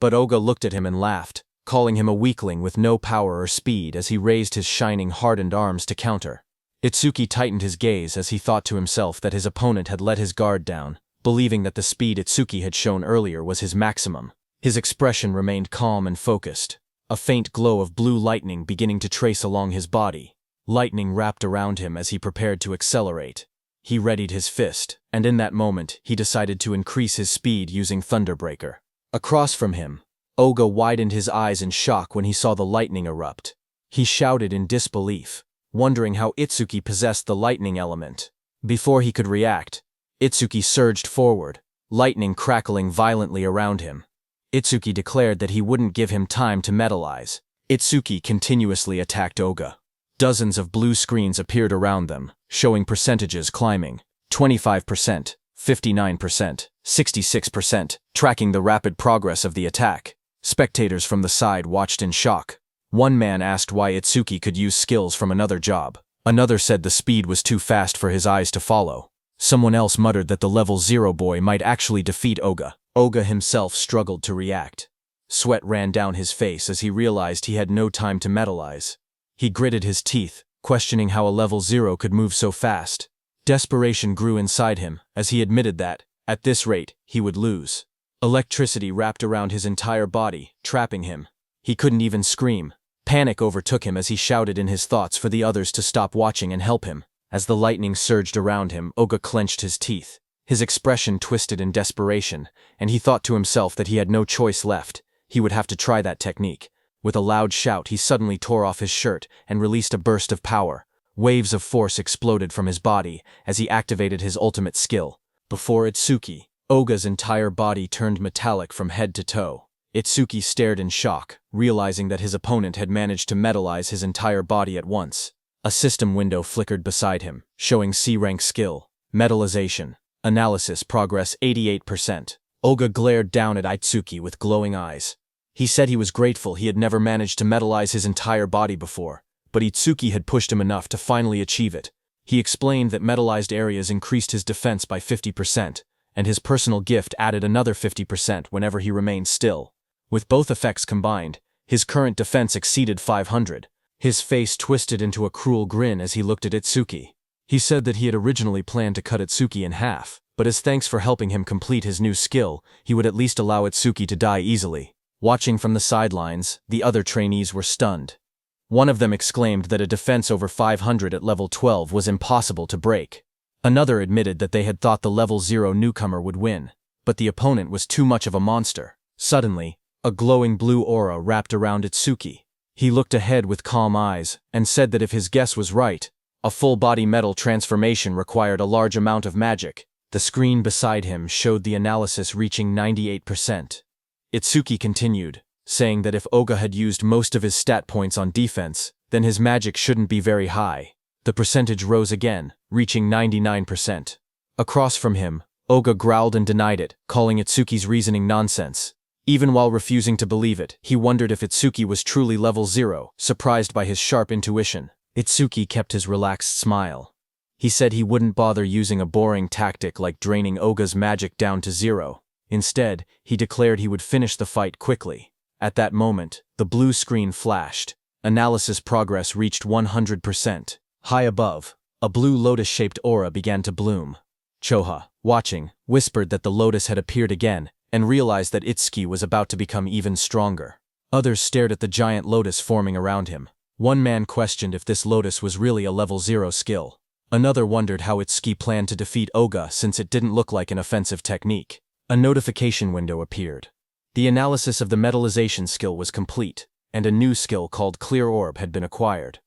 But Oga looked at him and laughed, calling him a weakling with no power or speed as he raised his shining, hardened arms to counter. Itsuki tightened his gaze as he thought to himself that his opponent had let his guard down, believing that the speed Itsuki had shown earlier was his maximum. His expression remained calm and focused, a faint glow of blue lightning beginning to trace along his body. Lightning wrapped around him as he prepared to accelerate. He readied his fist, and in that moment, he decided to increase his speed using Thunderbreaker. Across from him, Oga widened his eyes in shock when he saw the lightning erupt. He shouted in disbelief, wondering how Itsuki possessed the lightning element. Before he could react, Itsuki surged forward, lightning crackling violently around him. Itsuki declared that he wouldn't give him time to metallize. Itsuki continuously attacked Oga. Dozens of blue screens appeared around them, showing percentages climbing. 25%, 59%, 66%, tracking the rapid progress of the attack. Spectators from the side watched in shock. One man asked why Itsuki could use skills from another job. Another said the speed was too fast for his eyes to follow. Someone else muttered that the level 0 boy might actually defeat Oga. Oga himself struggled to react. Sweat ran down his face as he realized he had no time to metallize. He gritted his teeth, questioning how a level 0 could move so fast. Desperation grew inside him as he admitted that, at this rate, he would lose. Electricity wrapped around his entire body, trapping him. He couldn't even scream. Panic overtook him as he shouted in his thoughts for the others to stop watching and help him. As the lightning surged around him, Oga clenched his teeth. His expression twisted in desperation, and he thought to himself that he had no choice left. He would have to try that technique. With a loud shout, he suddenly tore off his shirt and released a burst of power. Waves of force exploded from his body as he activated his ultimate skill. Before Itsuki, Oga's entire body turned metallic from head to toe. Itsuki stared in shock, realizing that his opponent had managed to metallize his entire body at once. A system window flickered beside him, showing C-rank skill, metallization, analysis progress 88%. Oga glared down at Itsuki with glowing eyes. He said he was grateful he had never managed to metallize his entire body before, but Itsuki had pushed him enough to finally achieve it. He explained that metallized areas increased his defense by 50%, and his personal gift added another 50% whenever he remained still. With both effects combined, his current defense exceeded 500. His face twisted into a cruel grin as he looked at Itsuki. He said that he had originally planned to cut Itsuki in half, but as thanks for helping him complete his new skill, he would at least allow Itsuki to die easily. Watching from the sidelines, the other trainees were stunned. One of them exclaimed that a defense over 500 at level 12 was impossible to break. Another admitted that they had thought the level 0 newcomer would win, but the opponent was too much of a monster. Suddenly, a glowing blue aura wrapped around Itsuki. He looked ahead with calm eyes and said that if his guess was right, a full-body metal transformation required a large amount of magic. The screen beside him showed the analysis reaching 98%. Itsuki continued, saying that if Oga had used most of his stat points on defense, then his magic shouldn't be very high. The percentage rose again, reaching 99%. Across from him, Oga growled and denied it, calling Itsuki's reasoning nonsense. Even while refusing to believe it, he wondered if Itsuki was truly level 0, surprised by his sharp intuition. Itsuki kept his relaxed smile. He said he wouldn't bother using a boring tactic like draining Oga's magic down to 0. Instead, he declared he would finish the fight quickly. At that moment, the blue screen flashed. Analysis progress reached 100%. High above, a blue lotus-shaped aura began to bloom. Choha, watching, whispered that the lotus had appeared again, and realized that Itsuki was about to become even stronger. Others stared at the giant lotus forming around him. One man questioned if this lotus was really a level 0 skill. Another wondered how Itsuki planned to defeat Oga since it didn't look like an offensive technique. A notification window appeared. The analysis of the metallization skill was complete, and a new skill called Clear Orb had been acquired.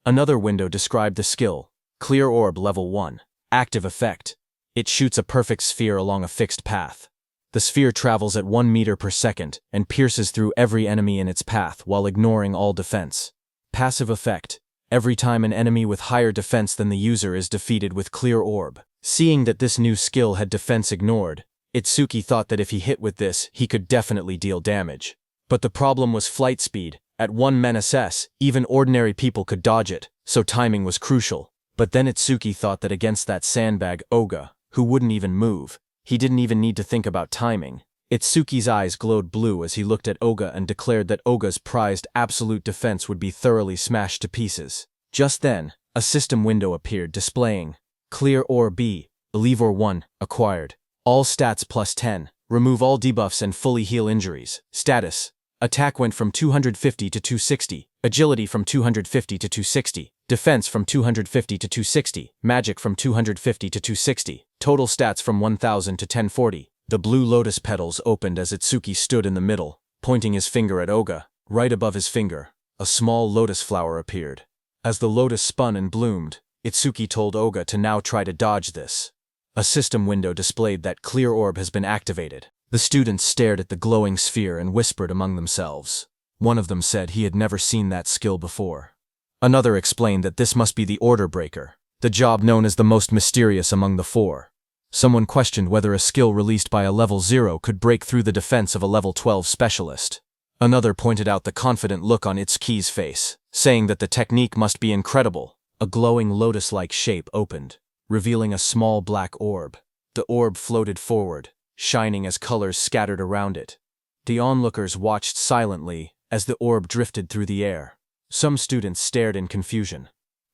Another window described the skill, Clear Orb Level 1. Active effect. It shoots a perfect sphere along a fixed path. The sphere travels at 1 meter per second and pierces through every enemy in its path while ignoring all defense. Passive effect. Every time an enemy with higher defense than the user is defeated with clear orb. Seeing that this new skill had defense ignored, Itsuki thought that if he hit with this, he could definitely deal damage. But the problem was flight speed. At 1 men/s, even ordinary people could dodge it, so timing was crucial. But then Itsuki thought that against that sandbag Oga, who wouldn't even move, he didn't even need to think about timing. Itsuki's eyes glowed blue as he looked at Oga and declared that Oga's prized absolute defense would be thoroughly smashed to pieces. Just then, a system window appeared displaying Clear or B, Believe or 1, acquired. All stats plus 10, remove all debuffs and fully heal injuries. Status. Attack went from 250 to 260, agility from 250 to 260, defense from 250 to 260, magic from 250 to 260, total stats from 1000 to 1040. The blue lotus petals opened as Itsuki stood in the middle, pointing his finger at Oga. Right above his finger, a small lotus flower appeared. As the lotus spun and bloomed, Itsuki told Oga to now try to dodge this. A system window displayed that Clear Orb has been activated. The students stared at the glowing sphere and whispered among themselves. One of them said he had never seen that skill before. Another explained that this must be the Order Breaker, the job known as the most mysterious among the four. Someone questioned whether a skill released by a level 0 could break through the defense of a level 12 specialist. Another pointed out the confident look on Itsuki's face, saying that the technique must be incredible. A glowing lotus-like shape opened, revealing a small black orb. The orb floated forward, shining as colors scattered around it. The onlookers watched silently as the orb drifted through the air. Some students stared in confusion.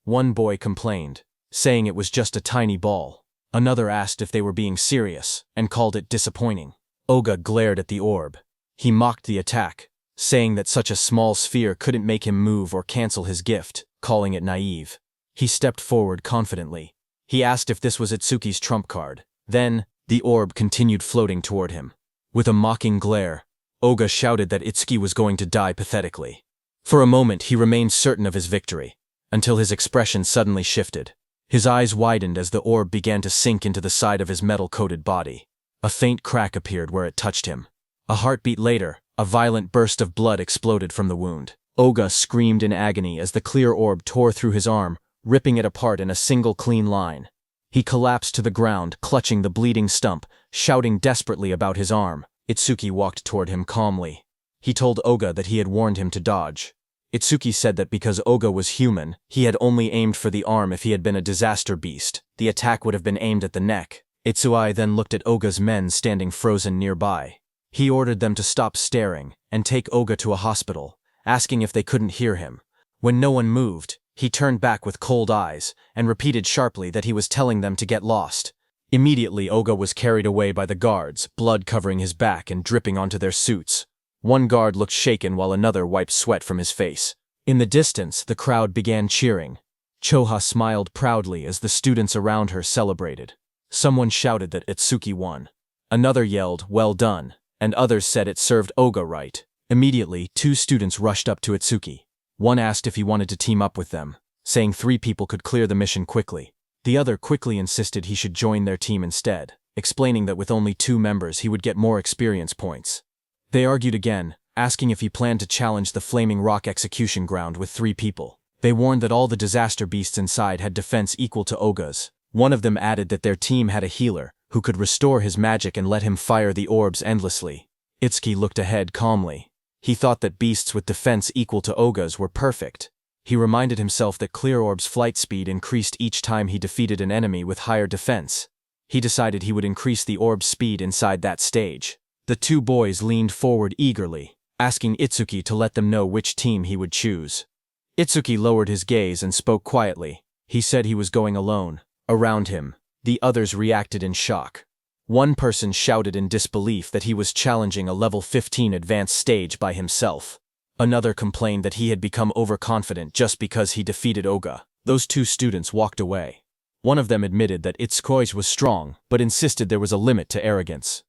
One boy complained, saying it was just a tiny ball. Another asked if they were being serious, and called it disappointing. Oga glared at the orb. He mocked the attack, saying that such a small sphere couldn't make him move or cancel his gift, calling it naive. He stepped forward confidently. He asked if this was Itsuki's trump card. Then, the orb continued floating toward him. With a mocking glare, Oga shouted that Itsuki was going to die pathetically. For a moment he remained certain of his victory, until his expression suddenly shifted. His eyes widened as the orb began to sink into the side of his metal-coated body. A faint crack appeared where it touched him. A heartbeat later, a violent burst of blood exploded from the wound. Oga screamed in agony as the clear orb tore through his arm, ripping it apart in a single clean line. He collapsed to the ground, clutching the bleeding stump, shouting desperately about his arm. Itsuki walked toward him calmly. He told Oga that he had warned him to dodge. Itsuki said that because Oga was human, he had only aimed for the arm. If he had been a disaster beast, the attack would have been aimed at the neck. Itsuki then looked at Oga's men standing frozen nearby. He ordered them to stop staring and take Oga to a hospital, asking if they couldn't hear him. When no one moved, he turned back with cold eyes and repeated sharply that he was telling them to get lost. Immediately Oga was carried away by the guards, blood covering his back and dripping onto their suits. One guard looked shaken while another wiped sweat from his face. In the distance, the crowd began cheering. Choha smiled proudly as the students around her celebrated. Someone shouted that Itsuki won. Another yelled, "Well done," and others said it served Oga right. Immediately, 2 students rushed up to Itsuki. One asked if he wanted to team up with them, saying 3 people could clear the mission quickly. The other quickly insisted he should join their team instead, explaining that with only 2 members he would get more experience points. They argued again, asking if he planned to challenge the Flaming Rock execution ground with 3 people. They warned that all the disaster beasts inside had defense equal to Oga's. One of them added that their team had a healer, who could restore his magic and let him fire the orbs endlessly. Itsuki looked ahead calmly. He thought that beasts with defense equal to Oga's were perfect. He reminded himself that Clear Orb's flight speed increased each time he defeated an enemy with higher defense. He decided he would increase the orb's speed inside that stage. The 2 boys leaned forward eagerly, asking Itsuki to let them know which team he would choose. Itsuki lowered his gaze and spoke quietly. He said he was going alone. Around him, the others reacted in shock. One person shouted in disbelief that he was challenging a level 15 advanced stage by himself. Another complained that he had become overconfident just because he defeated Oga. Those 2 students walked away. One of them admitted that Itsuki was strong, but insisted there was a limit to arrogance.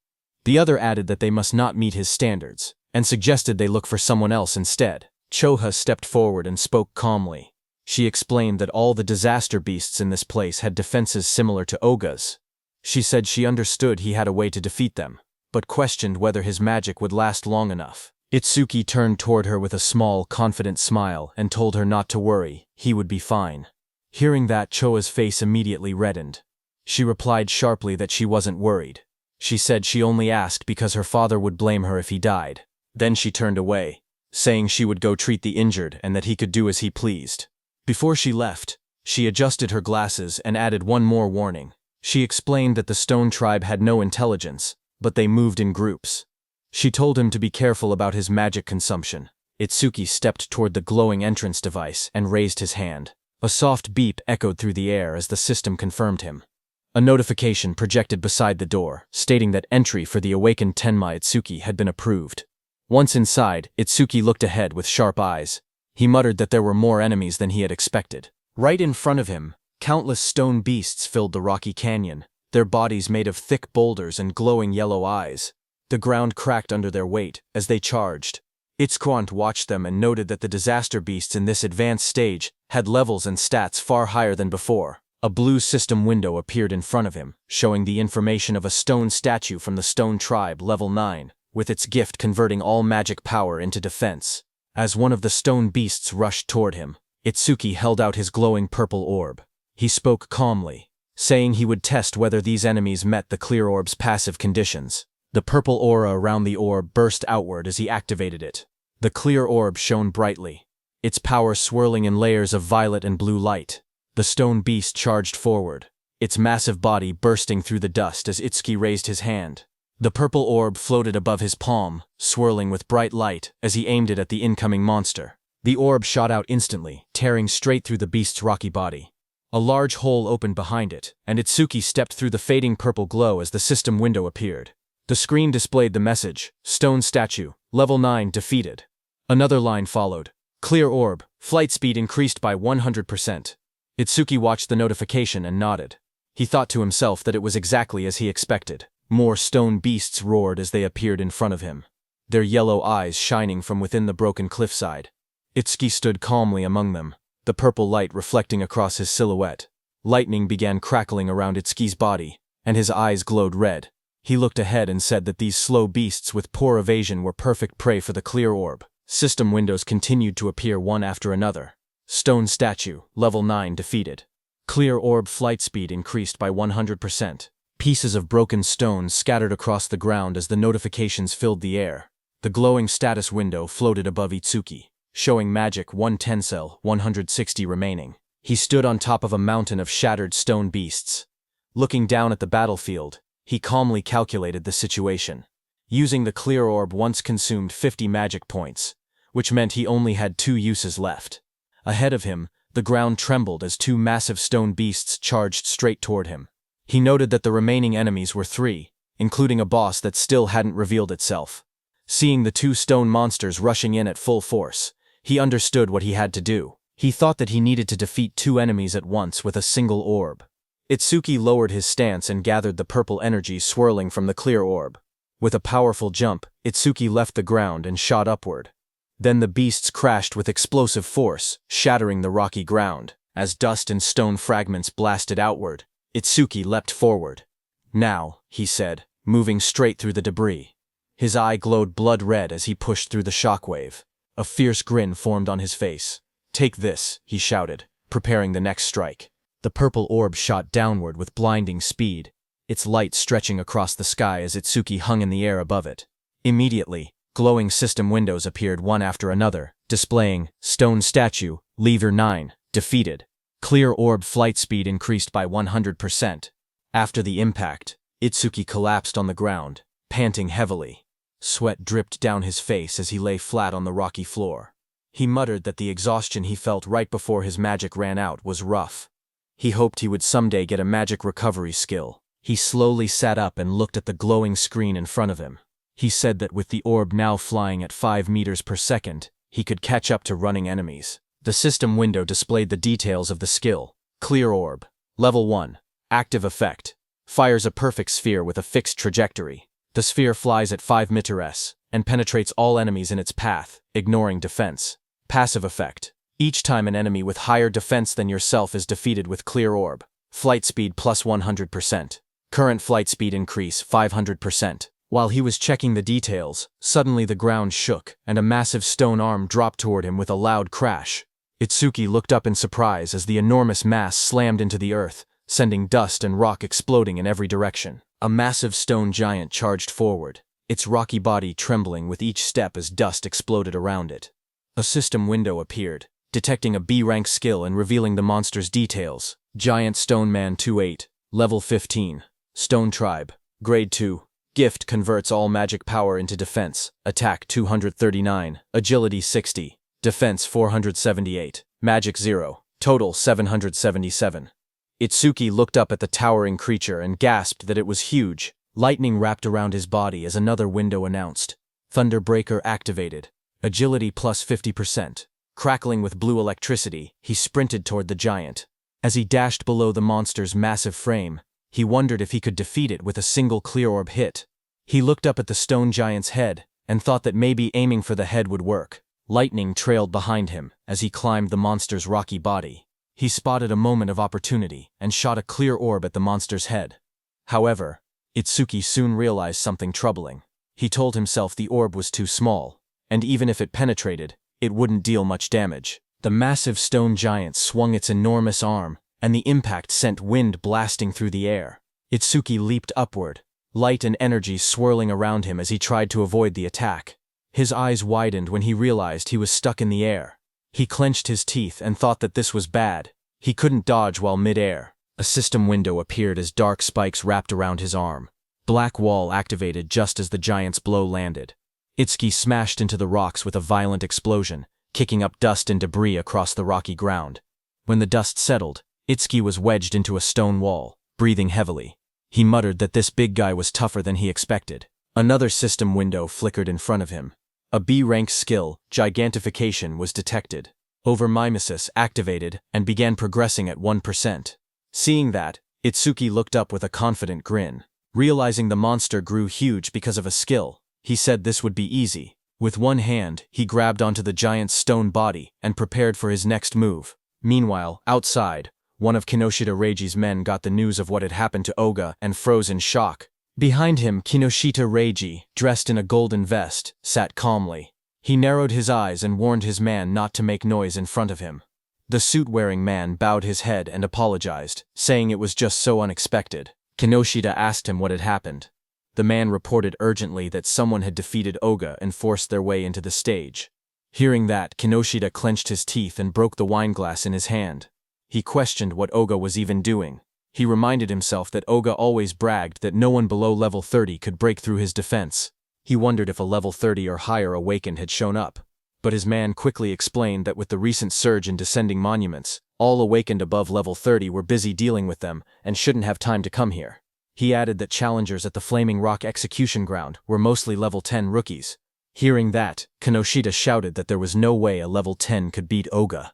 The other added that they must not meet his standards, and suggested they look for someone else instead. Choha stepped forward and spoke calmly. She explained that all the disaster beasts in this place had defenses similar to Oga's. She said she understood he had a way to defeat them, but questioned whether his magic would last long enough. Itsuki turned toward her with a small, confident smile and told her not to worry, he would be fine. Hearing that, Choa's face immediately reddened. She replied sharply that she wasn't worried. She said she only asked because her father would blame her if he died. Then she turned away, saying she would go treat the injured and that he could do as he pleased. Before she left, she adjusted her glasses and added one more warning. She explained that the Stone Tribe had no intelligence, but they moved in groups. She told him to be careful about his magic consumption. Itsuki stepped toward the glowing entrance device and raised his hand. A soft beep echoed through the air as the system confirmed him. A notification projected beside the door, stating that entry for the awakened Tenma Itsuki had been approved. Once inside, Itsuki looked ahead with sharp eyes. He muttered that there were more enemies than he had expected. Right in front of him, countless stone beasts filled the rocky canyon, their bodies made of thick boulders and glowing yellow eyes. The ground cracked under their weight as they charged. Itzquant watched them and noted that the disaster beasts in this advanced stage had levels and stats far higher than before. A blue system window appeared in front of him, showing the information of a stone statue from the Stone Tribe, level 9, with its gift converting all magic power into defense. As one of the stone beasts rushed toward him, Itsuki held out his glowing purple orb. He spoke calmly, saying he would test whether these enemies met the clear orb's passive conditions. The purple aura around the orb burst outward as he activated it. The clear orb shone brightly, its power swirling in layers of violet and blue light. The stone beast charged forward, its massive body bursting through the dust as Itsuki raised his hand. The purple orb floated above his palm, swirling with bright light as he aimed it at the incoming monster. The orb shot out instantly, tearing straight through the beast's rocky body. A large hole opened behind it, and Itsuki stepped through the fading purple glow as the system window appeared. The screen displayed the message, Stone Statue, Level 9 defeated. Another line followed, Clear Orb, flight speed increased by 100%. Itsuki watched the notification and nodded. He thought to himself that it was exactly as he expected. More stone beasts roared as they appeared in front of him, their yellow eyes shining from within the broken cliffside. Itsuki stood calmly among them, the purple light reflecting across his silhouette. Lightning began crackling around Itsuki's body, and his eyes glowed red. He looked ahead and said that these slow beasts with poor evasion were perfect prey for the clear orb. System windows continued to appear one after another. Stone Statue, Level 9 defeated. Clear orb flight speed increased by 100%. Pieces of broken stone scattered across the ground as the notifications filled the air. The glowing status window floated above Itsuki, showing magic 1 Tencel, 160 remaining. He stood on top of a mountain of shattered stone beasts. Looking down at the battlefield, he calmly calculated the situation. Using the clear orb once consumed 50 magic points, which meant he only had 2 uses left. Ahead of him, the ground trembled as 2 massive stone beasts charged straight toward him. He noted that the remaining enemies were 3, including a boss that still hadn't revealed itself. Seeing the 2 stone monsters rushing in at full force, he understood what he had to do. He thought that he needed to defeat 2 enemies at once with a single orb. Itsuki lowered his stance and gathered the purple energy swirling from the clear orb. With a powerful jump, Itsuki left the ground and shot upward. Then the beasts crashed with explosive force, shattering the rocky ground. As dust and stone fragments blasted outward, Itsuki leapt forward. Now, he said, moving straight through the debris. His eye glowed blood red as he pushed through the shockwave. A fierce grin formed on his face. Take this, he shouted, preparing the next strike. The purple orb shot downward with blinding speed, its light stretching across the sky as Itsuki hung in the air above it. Immediately, glowing system windows appeared one after another, displaying, Stone Statue, Lever 9, defeated. Clear orb flight speed increased by 100%. After the impact, Itsuki collapsed on the ground, panting heavily. Sweat dripped down his face as he lay flat on the rocky floor. He muttered that the exhaustion he felt right before his magic ran out was rough. He hoped he would someday get a magic recovery skill. He slowly sat up and looked at the glowing screen in front of him. He said that with the orb now flying at 5 meters per second, he could catch up to running enemies. The system window displayed the details of the skill. Clear Orb. Level 1. Active effect. Fires a perfect sphere with a fixed trajectory. The sphere flies at 5 meters and penetrates all enemies in its path, ignoring defense. Passive effect. Each time an enemy with higher defense than yourself is defeated with clear orb. Flight speed plus 100%. Current flight speed increase 500%. While he was checking the details, suddenly the ground shook, and a massive stone arm dropped toward him with a loud crash. Itsuki looked up in surprise as the enormous mass slammed into the earth, sending dust and rock exploding in every direction. A massive stone giant charged forward, its rocky body trembling with each step as dust exploded around it. A system window appeared, detecting a B-rank skill and revealing the monster's details. Giant Stone Man 28, Level 15. Stone Tribe, Grade 2. Gift converts all magic power into defense. Attack 239, Agility 60, Defense 478, Magic 0, Total 777. Itsuki looked up at the towering creature and gasped that it was huge. Lightning wrapped around his body as another window announced. Thunderbreaker activated. Agility plus 50%. Crackling with blue electricity, he sprinted toward the giant. As he dashed below the monster's massive frame, he wondered if he could defeat it with a single clear orb hit. He looked up at the stone giant's head and thought that maybe aiming for the head would work. Lightning trailed behind him as he climbed the monster's rocky body. He spotted a moment of opportunity and shot a clear orb at the monster's head. However, Itsuki soon realized something troubling. He told himself the orb was too small, and even if it penetrated, it wouldn't deal much damage. The massive stone giant swung its enormous arm, and the impact sent wind blasting through the air. Itsuki leaped upward, light and energy swirling around him as he tried to avoid the attack. His eyes widened when he realized he was stuck in the air. He clenched his teeth and thought that this was bad. He couldn't dodge while mid-air. A system window appeared as dark spikes wrapped around his arm. Black Wall activated just as the giant's blow landed. Itsuki smashed into the rocks with a violent explosion, kicking up dust and debris across the rocky ground. When the dust settled, Itsuki was wedged into a stone wall, breathing heavily. He muttered that this big guy was tougher than he expected. Another system window flickered in front of him. A B-rank skill, Gigantification, was detected. Overmimesis activated and began progressing at 1%. Seeing that, Itsuki looked up with a confident grin. Realizing the monster grew huge because of a skill, he said this would be easy. With one hand, he grabbed onto the giant's stone body and prepared for his next move. Meanwhile, outside, one of Kinoshita Reiji's men got the news of what had happened to Oga and froze in shock. Behind him, Kinoshita Reiji, dressed in a golden vest, sat calmly. He narrowed his eyes and warned his man not to make noise in front of him. The suit-wearing man bowed his head and apologized, saying it was just so unexpected. Kinoshita asked him what had happened. The man reported urgently that someone had defeated Oga and forced their way into the stage. Hearing that, Kinoshita clenched his teeth and broke the wineglass in his hand. He questioned what Oga was even doing. He reminded himself that Oga always bragged that no one below level 30 could break through his defense. He wondered if a level 30 or higher awakened had shown up. But his man quickly explained that with the recent surge in descending monuments, all awakened above level 30 were busy dealing with them and shouldn't have time to come here. He added that challengers at the Flaming Rock execution ground were mostly level 10 rookies. Hearing that, Kinoshita shouted that there was no way a level 10 could beat Oga.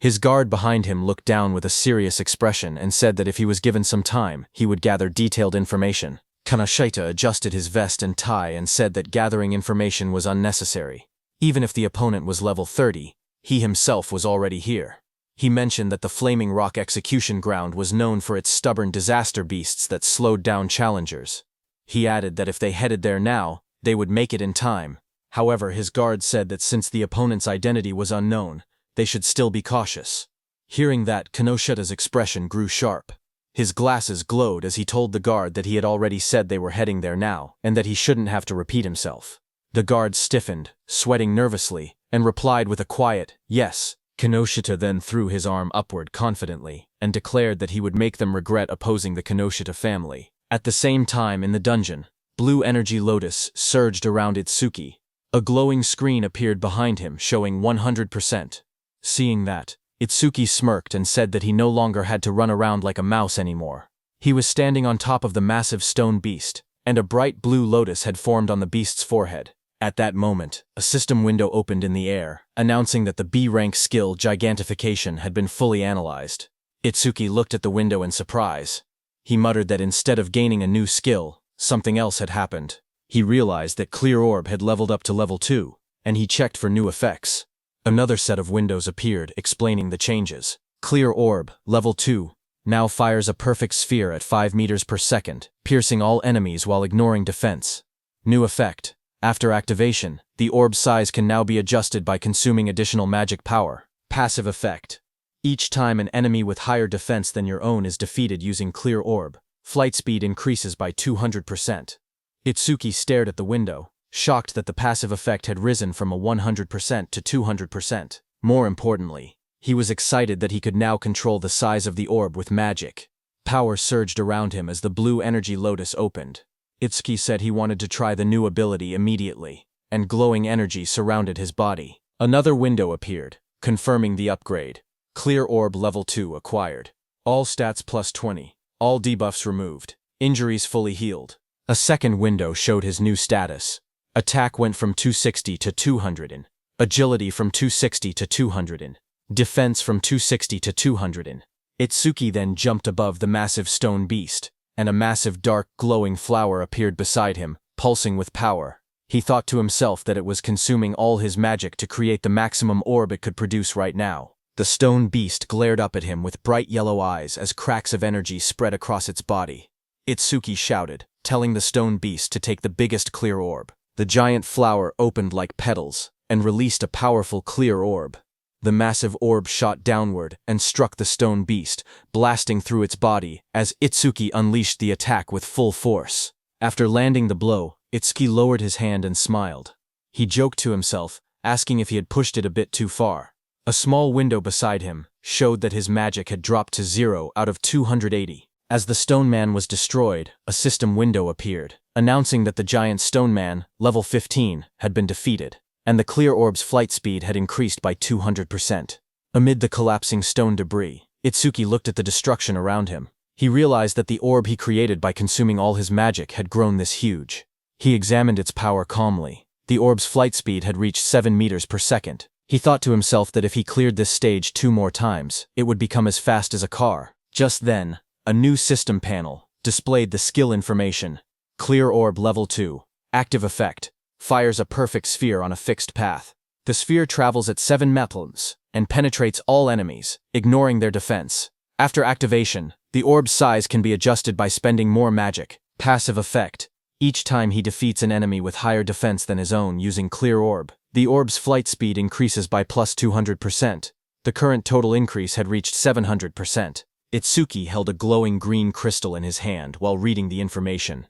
His guard behind him looked down with a serious expression and said that if he was given some time, he would gather detailed information. Kinoshita adjusted his vest and tie and said that gathering information was unnecessary. Even if the opponent was level 30, he himself was already here. He mentioned that the Flaming Rock execution ground was known for its stubborn disaster beasts that slowed down challengers. He added that if they headed there now, they would make it in time. However, his guard said that since the opponent's identity was unknown, they should still be cautious. Hearing that, Kinoshita's expression grew sharp. His glasses glowed as he told the guard that he had already said they were heading there now, and that he shouldn't have to repeat himself. The guard stiffened, sweating nervously, and replied with a quiet, "Yes." Kinoshita then threw his arm upward confidently, and declared that he would make them regret opposing the Kinoshita family. At the same time in the dungeon, blue energy lotus surged around Itsuki. A glowing screen appeared behind him showing 100%. Seeing that, Itsuki smirked and said that he no longer had to run around like a mouse anymore. He was standing on top of the massive stone beast, and a bright blue lotus had formed on the beast's forehead. At that moment, a system window opened in the air, announcing that the B-rank skill Gigantification had been fully analyzed. Itsuki looked at the window in surprise. He muttered that instead of gaining a new skill, something else had happened. He realized that Clear Orb had leveled up to level 2, and he checked for new effects. Another set of windows appeared, explaining the changes. Clear orb, level 2, now fires a perfect sphere at 5 meters per second, piercing all enemies while ignoring defense. New effect. After activation, the orb's size can now be adjusted by consuming additional magic power. Passive effect. Each time an enemy with higher defense than your own is defeated using Clear Orb, flight speed increases by 200%. Itsuki stared at the window, shocked that the passive effect had risen from a 100% to 200%. More importantly, he was excited that he could now control the size of the orb with magic. Power surged around him as the blue energy lotus opened. Itsuki said he wanted to try the new ability immediately, and glowing energy surrounded his body. Another window appeared, confirming the upgrade. Clear Orb Level 2 acquired. All stats plus 20. All debuffs removed. Injuries fully healed. A second window showed his new status. Attack went from 260 to 200 in. Agility from 260 to 200 in. Defense from 260 to 200 in. Itsuki then jumped above the massive stone beast, and a massive dark glowing flower appeared beside him, pulsing with power. He thought to himself that it was consuming all his magic to create the maximum orb it could produce right now. The stone beast glared up at him with bright yellow eyes as cracks of energy spread across its body. Itsuki shouted, telling the stone beast to take the biggest clear orb. The giant flower opened like petals, and released a powerful clear orb. The massive orb shot downward and struck the stone beast, blasting through its body as Itsuki unleashed the attack with full force. After landing the blow, Itsuki lowered his hand and smiled. He joked to himself, asking if he had pushed it a bit too far. A small window beside him showed that his magic had dropped to 0 out of 280. As the stone man was destroyed, a system window appeared, announcing that the giant stone man, level 15, had been defeated, and the clear orb's flight speed had increased by 200%. Amid the collapsing stone debris, Itsuki looked at the destruction around him. He realized that the orb he created by consuming all his magic had grown this huge. He examined its power calmly. The orb's flight speed had reached 7 meters per second. He thought to himself that if he cleared this stage 2 more times, it would become as fast as a car. Just then, a new system panel displayed the skill information. Clear Orb Level 2. Active effect. Fires a perfect sphere on a fixed path. The sphere travels at 7 meters and penetrates all enemies, ignoring their defense. After activation, the orb's size can be adjusted by spending more magic. Passive effect. Each time he defeats an enemy with higher defense than his own using Clear Orb, the orb's flight speed increases by plus 200%. The current total increase had reached 700%. Itsuki held a glowing green crystal in his hand while reading the information.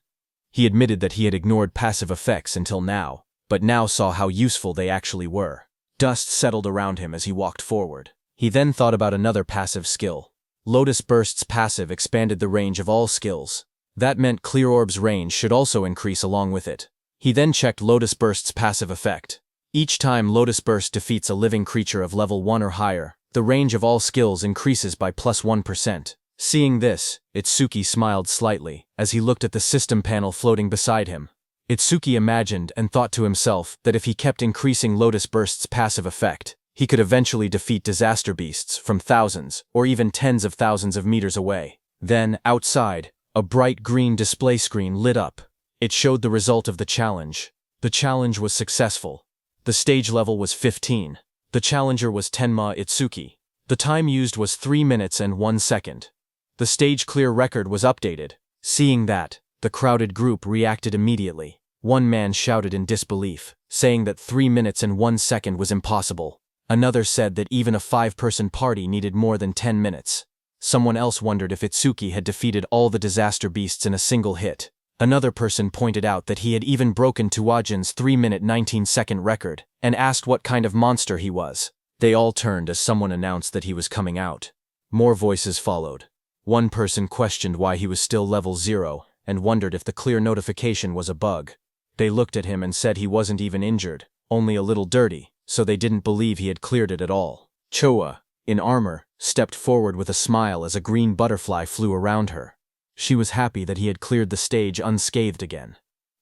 He admitted that he had ignored passive effects until now, but now saw how useful they actually were. Dust settled around him as he walked forward. He then thought about another passive skill. Lotus Burst's passive expanded the range of all skills. That meant Clear Orb's range should also increase along with it. He then checked Lotus Burst's passive effect. Each time Lotus Burst defeats a living creature of level 1 or higher, the range of all skills increases by plus 1%. Seeing this, Itsuki smiled slightly as he looked at the system panel floating beside him. Itsuki imagined and thought to himself that if he kept increasing Lotus Burst's passive effect, he could eventually defeat disaster beasts from thousands or even tens of thousands of meters away. Then, outside, a bright green display screen lit up. It showed the result of the challenge. The challenge was successful. The stage level was 15. The challenger was Tenma Itsuki. The time used was 3 minutes and 1 second. The stage clear record was updated. Seeing that, the crowded group reacted immediately. One man shouted in disbelief, saying that 3 minutes and 1 second was impossible. Another said that even a 5-person party needed more than 10 minutes. Someone else wondered if Itsuki had defeated all the disaster beasts in a single hit. Another person pointed out that he had even broken Tuajin's 3-minute 19-second record, and asked what kind of monster he was. They all turned as someone announced that he was coming out. More voices followed. One person questioned why he was still level 0, and wondered if the clear notification was a bug. They looked at him and said he wasn't even injured, only a little dirty, so they didn't believe he had cleared it at all. Choa, in armor, stepped forward with a smile as a green butterfly flew around her. She was happy that he had cleared the stage unscathed again.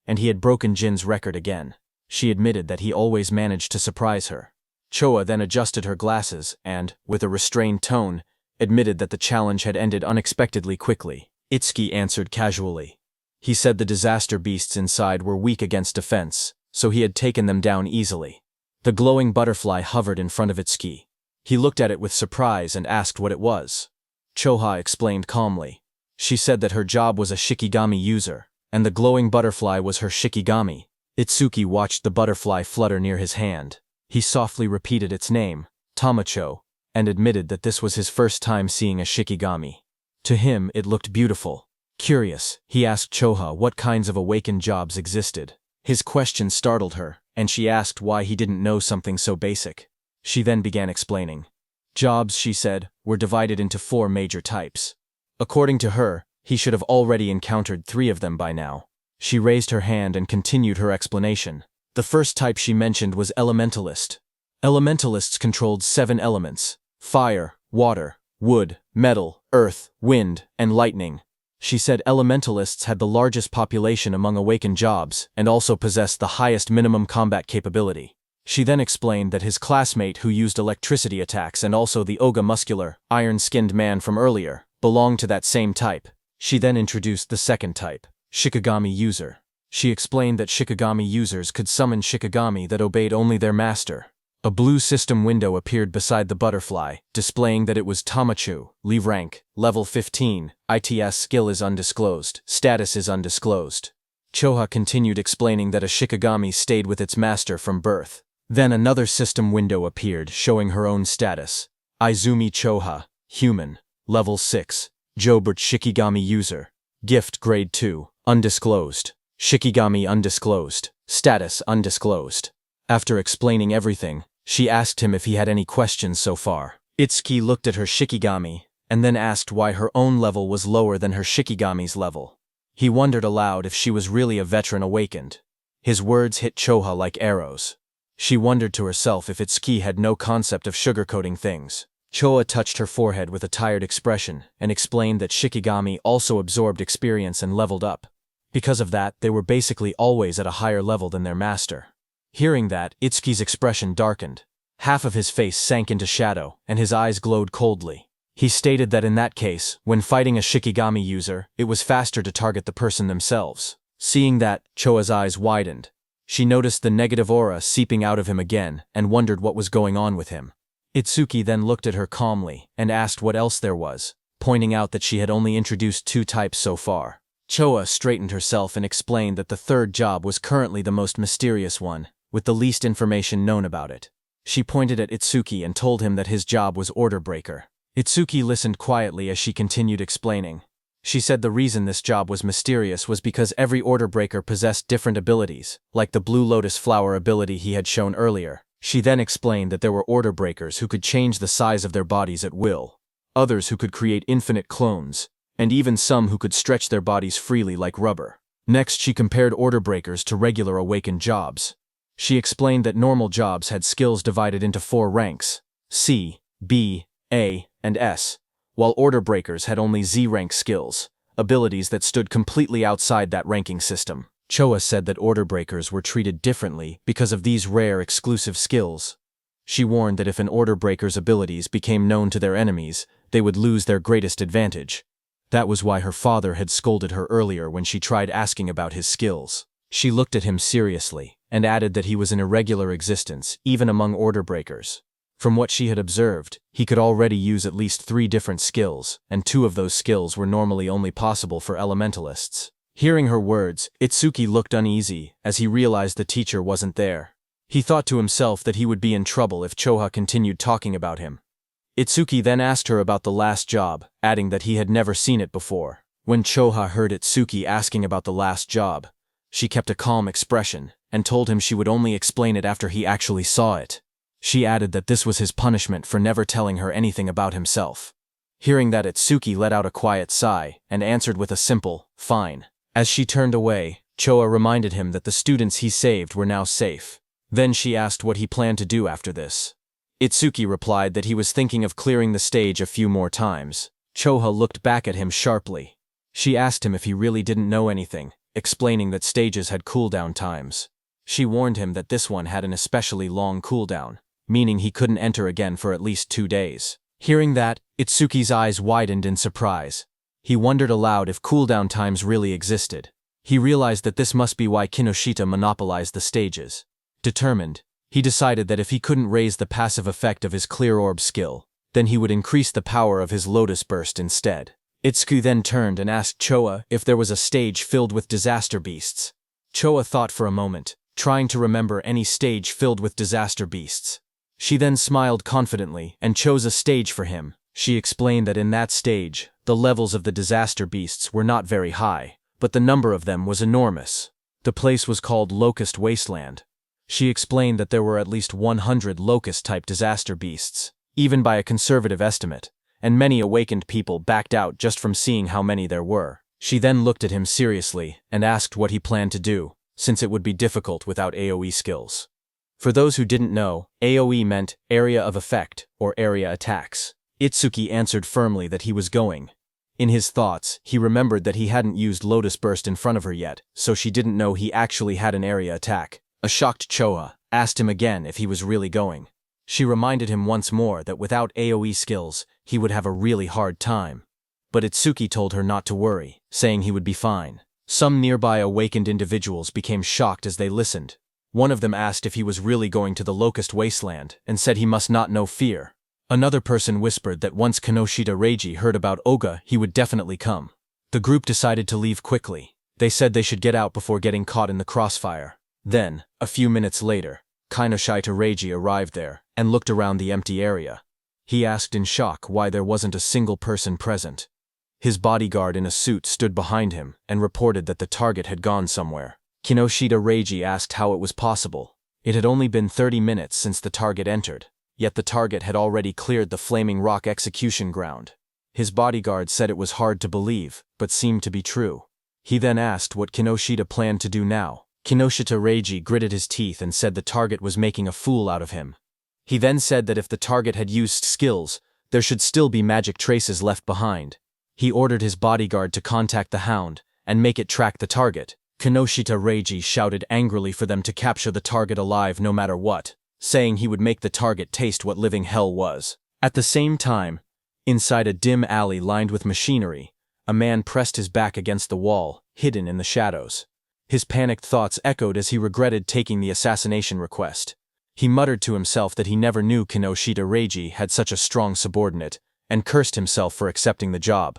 And he had broken Jin's record again. She admitted that he always managed to surprise her. Choa then adjusted her glasses and, with a restrained tone, admitted that the challenge had ended unexpectedly quickly. Itsuki answered casually. He said the disaster beasts inside were weak against defense, so he had taken them down easily. The glowing butterfly hovered in front of Itsuki. He looked at it with surprise and asked what it was. Choha explained calmly. She said that her job was a Shikigami user, and the glowing butterfly was her Shikigami. Itsuki watched the butterfly flutter near his hand. He softly repeated its name, Tamacho, and admitted that this was his first time seeing a Shikigami. To him, it looked beautiful. Curious, he asked Choha what kinds of awakened jobs existed. His question startled her, and she asked why he didn't know something so basic. She then began explaining. Jobs, she said, were divided into 4 major types. According to her, he should have already encountered 3 of them by now. She raised her hand and continued her explanation. The first type she mentioned was elementalist. Elementalists controlled 7 elements: fire, water, wood, metal, earth, wind, and lightning. She said elementalists had the largest population among awakened jobs and also possessed the highest minimum combat capability. She then explained that his classmate who used electricity attacks and also the Oga muscular, iron-skinned man from earlier, belonged to that same type. She then introduced the second type, Shikigami user. She explained that Shikigami users could summon Shikigami that obeyed only their master. A blue system window appeared beside the butterfly, displaying that it was Tamachu, Li rank, level 15, ITS skill is undisclosed, status is undisclosed. Choha continued explaining that a Shikigami stayed with its master from birth. Then another system window appeared showing her own status. Izumi Choha, human, level 6, Jobert Shikigami user, gift grade 2, undisclosed, Shikigami undisclosed, status undisclosed. After explaining everything, she asked him if he had any questions so far. Itsuki looked at her Shikigami, and then asked why her own level was lower than her Shikigami's level. He wondered aloud if she was really a veteran awakened. His words hit Choha like arrows. She wondered to herself if Itsuki had no concept of sugarcoating things. Choha touched her forehead with a tired expression and explained that Shikigami also absorbed experience and leveled up. Because of that, they were basically always at a higher level than their master. Hearing that, Itsuki's expression darkened. Half of his face sank into shadow, and his eyes glowed coldly. He stated that in that case, when fighting a Shikigami user, it was faster to target the person themselves. Seeing that, Choa's eyes widened. She noticed the negative aura seeping out of him again and wondered what was going on with him. Itsuki then looked at her calmly and asked what else there was, pointing out that she had only introduced 2 types so far. Choa straightened herself and explained that the third job was currently the most mysterious one, with the least information known about it. She pointed at Itsuki and told him that his job was order breaker. Itsuki listened quietly as she continued explaining. She said the reason this job was mysterious was because every order breaker possessed different abilities, like the blue lotus flower ability he had shown earlier. She then explained that there were order breakers who could change the size of their bodies at will, others who could create infinite clones, and even some who could stretch their bodies freely like rubber. Next, she compared order breakers to regular awakened jobs. She explained that normal jobs had skills divided into 4 ranks, C, B, A, and S, while order breakers had only Z rank skills, abilities that stood completely outside that ranking system. Choa said that order breakers were treated differently because of these rare exclusive skills. She warned that if an order breaker's abilities became known to their enemies, they would lose their greatest advantage. That was why her father had scolded her earlier when she tried asking about his skills. She looked at him seriously and added that he was an irregular existence, even among order breakers. From what she had observed, he could already use at least 3 different skills, and 2 of those skills were normally only possible for elementalists. Hearing her words, Itsuki looked uneasy as he realized the teacher wasn't there. He thought to himself that he would be in trouble if Choha continued talking about him. Itsuki then asked her about the last job, adding that he had never seen it before. When Choha heard Itsuki asking about the last job, she kept a calm expression and told him she would only explain it after he actually saw it. She added that this was his punishment for never telling her anything about himself. Hearing that, Itsuki let out a quiet sigh and answered with a simple, "Fine." As she turned away, Choa reminded him that the students he saved were now safe. Then she asked what he planned to do after this. Itsuki replied that he was thinking of clearing the stage a few more times. Choha looked back at him sharply. She asked him if he really didn't know anything, explaining that stages had cooldown times. She warned him that this one had an especially long cooldown, meaning he couldn't enter again for at least 2 days. Hearing that, Itsuki's eyes widened in surprise. He wondered aloud if cooldown times really existed. He realized that this must be why Kinoshita monopolized the stages. Determined, He decided that if he couldn't raise the passive effect of his clear orb skill, then he would increase the power of his lotus burst instead. Itsuki then turned and asked Choa if there was a stage filled with disaster beasts. Choa thought for a moment, trying to remember any stage filled with disaster beasts. She then smiled confidently and chose a stage for him. She explained that in that stage, the levels of the disaster beasts were not very high, but the number of them was enormous. The place was called Locust Wasteland. She explained that there were at least 100 locust-type disaster beasts, even by a conservative estimate, and many awakened people backed out just from seeing how many there were. She then looked at him seriously and asked what he planned to do, since it would be difficult without AoE skills. For those who didn't know, AoE meant area of effect or area attacks. Itsuki answered firmly that he was going. In his thoughts, he remembered that he hadn't used Lotus Burst in front of her yet, so she didn't know he actually had an area attack. A shocked Choa asked him again if he was really going. She reminded him once more that without AoE skills, he would have a really hard time. But Itsuki told her not to worry, saying he would be fine. Some nearby awakened individuals became shocked as they listened. One of them asked if he was really going to the Locust Wasteland and said he must not know fear. Another person whispered that once Kinoshita Reiji heard about Oga, he would definitely come. The group decided to leave quickly. They said they should get out before getting caught in the crossfire. Then, a few minutes later, Kinoshita Reiji arrived there and looked around the empty area. He asked in shock why there wasn't a single person present. His bodyguard in a suit stood behind him and reported that the target had gone somewhere. Kinoshita Reiji asked how it was possible. It had only been 30 minutes since the target entered, yet the target had already cleared the Flaming Rock execution ground. His bodyguard said it was hard to believe, but seemed to be true. He then asked what Kinoshita planned to do now. Kinoshita Reiji gritted his teeth and said the target was making a fool out of him. He then said that if the target had used skills, there should still be magic traces left behind. He ordered his bodyguard to contact the Hound and make it track the target. Kinoshita Reiji shouted angrily for them to capture the target alive no matter what, saying he would make the target taste what living hell was. At the same time, inside a dim alley lined with machinery, a man pressed his back against the wall, hidden in the shadows. His panicked thoughts echoed as he regretted taking the assassination request. He muttered to himself that he never knew Kinoshita Reiji had such a strong subordinate, and cursed himself for accepting the job.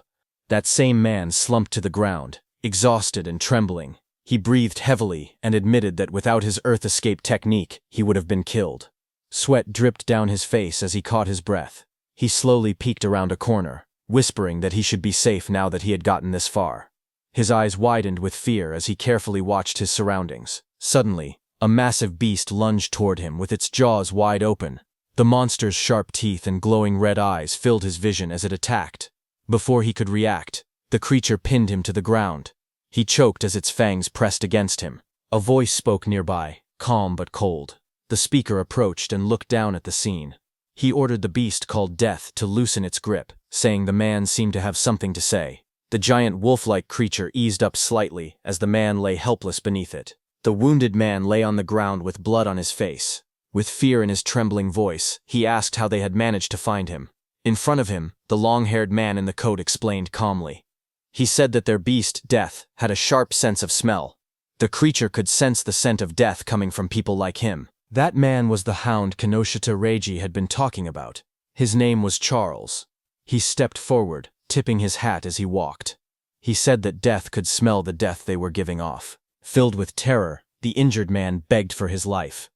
That same man slumped to the ground, exhausted and trembling. He breathed heavily and admitted that without his earth escape technique, he would have been killed. Sweat dripped down his face as he caught his breath. He slowly peeked around a corner, whispering that he should be safe now that he had gotten this far. His eyes widened with fear as he carefully watched his surroundings. Suddenly, a massive beast lunged toward him with its jaws wide open. The monster's sharp teeth and glowing red eyes filled his vision as it attacked. Before he could react, the creature pinned him to the ground. He choked as its fangs pressed against him. A voice spoke nearby, calm but cold. The speaker approached and looked down at the scene. He ordered the beast called Death to loosen its grip, saying the man seemed to have something to say. The giant wolf-like creature eased up slightly as the man lay helpless beneath it. The wounded man lay on the ground with blood on his face. With fear in his trembling voice, he asked how they had managed to find him. In front of him, the long-haired man in the coat explained calmly. He said that their beast, Death, had a sharp sense of smell. The creature could sense the scent of death coming from people like him. That man was the Hound Kinoshita Reiji had been talking about. His name was Charles. He stepped forward, tipping his hat as he walked. He said that Death could smell the death they were giving off. Filled with terror, the injured man begged for his life.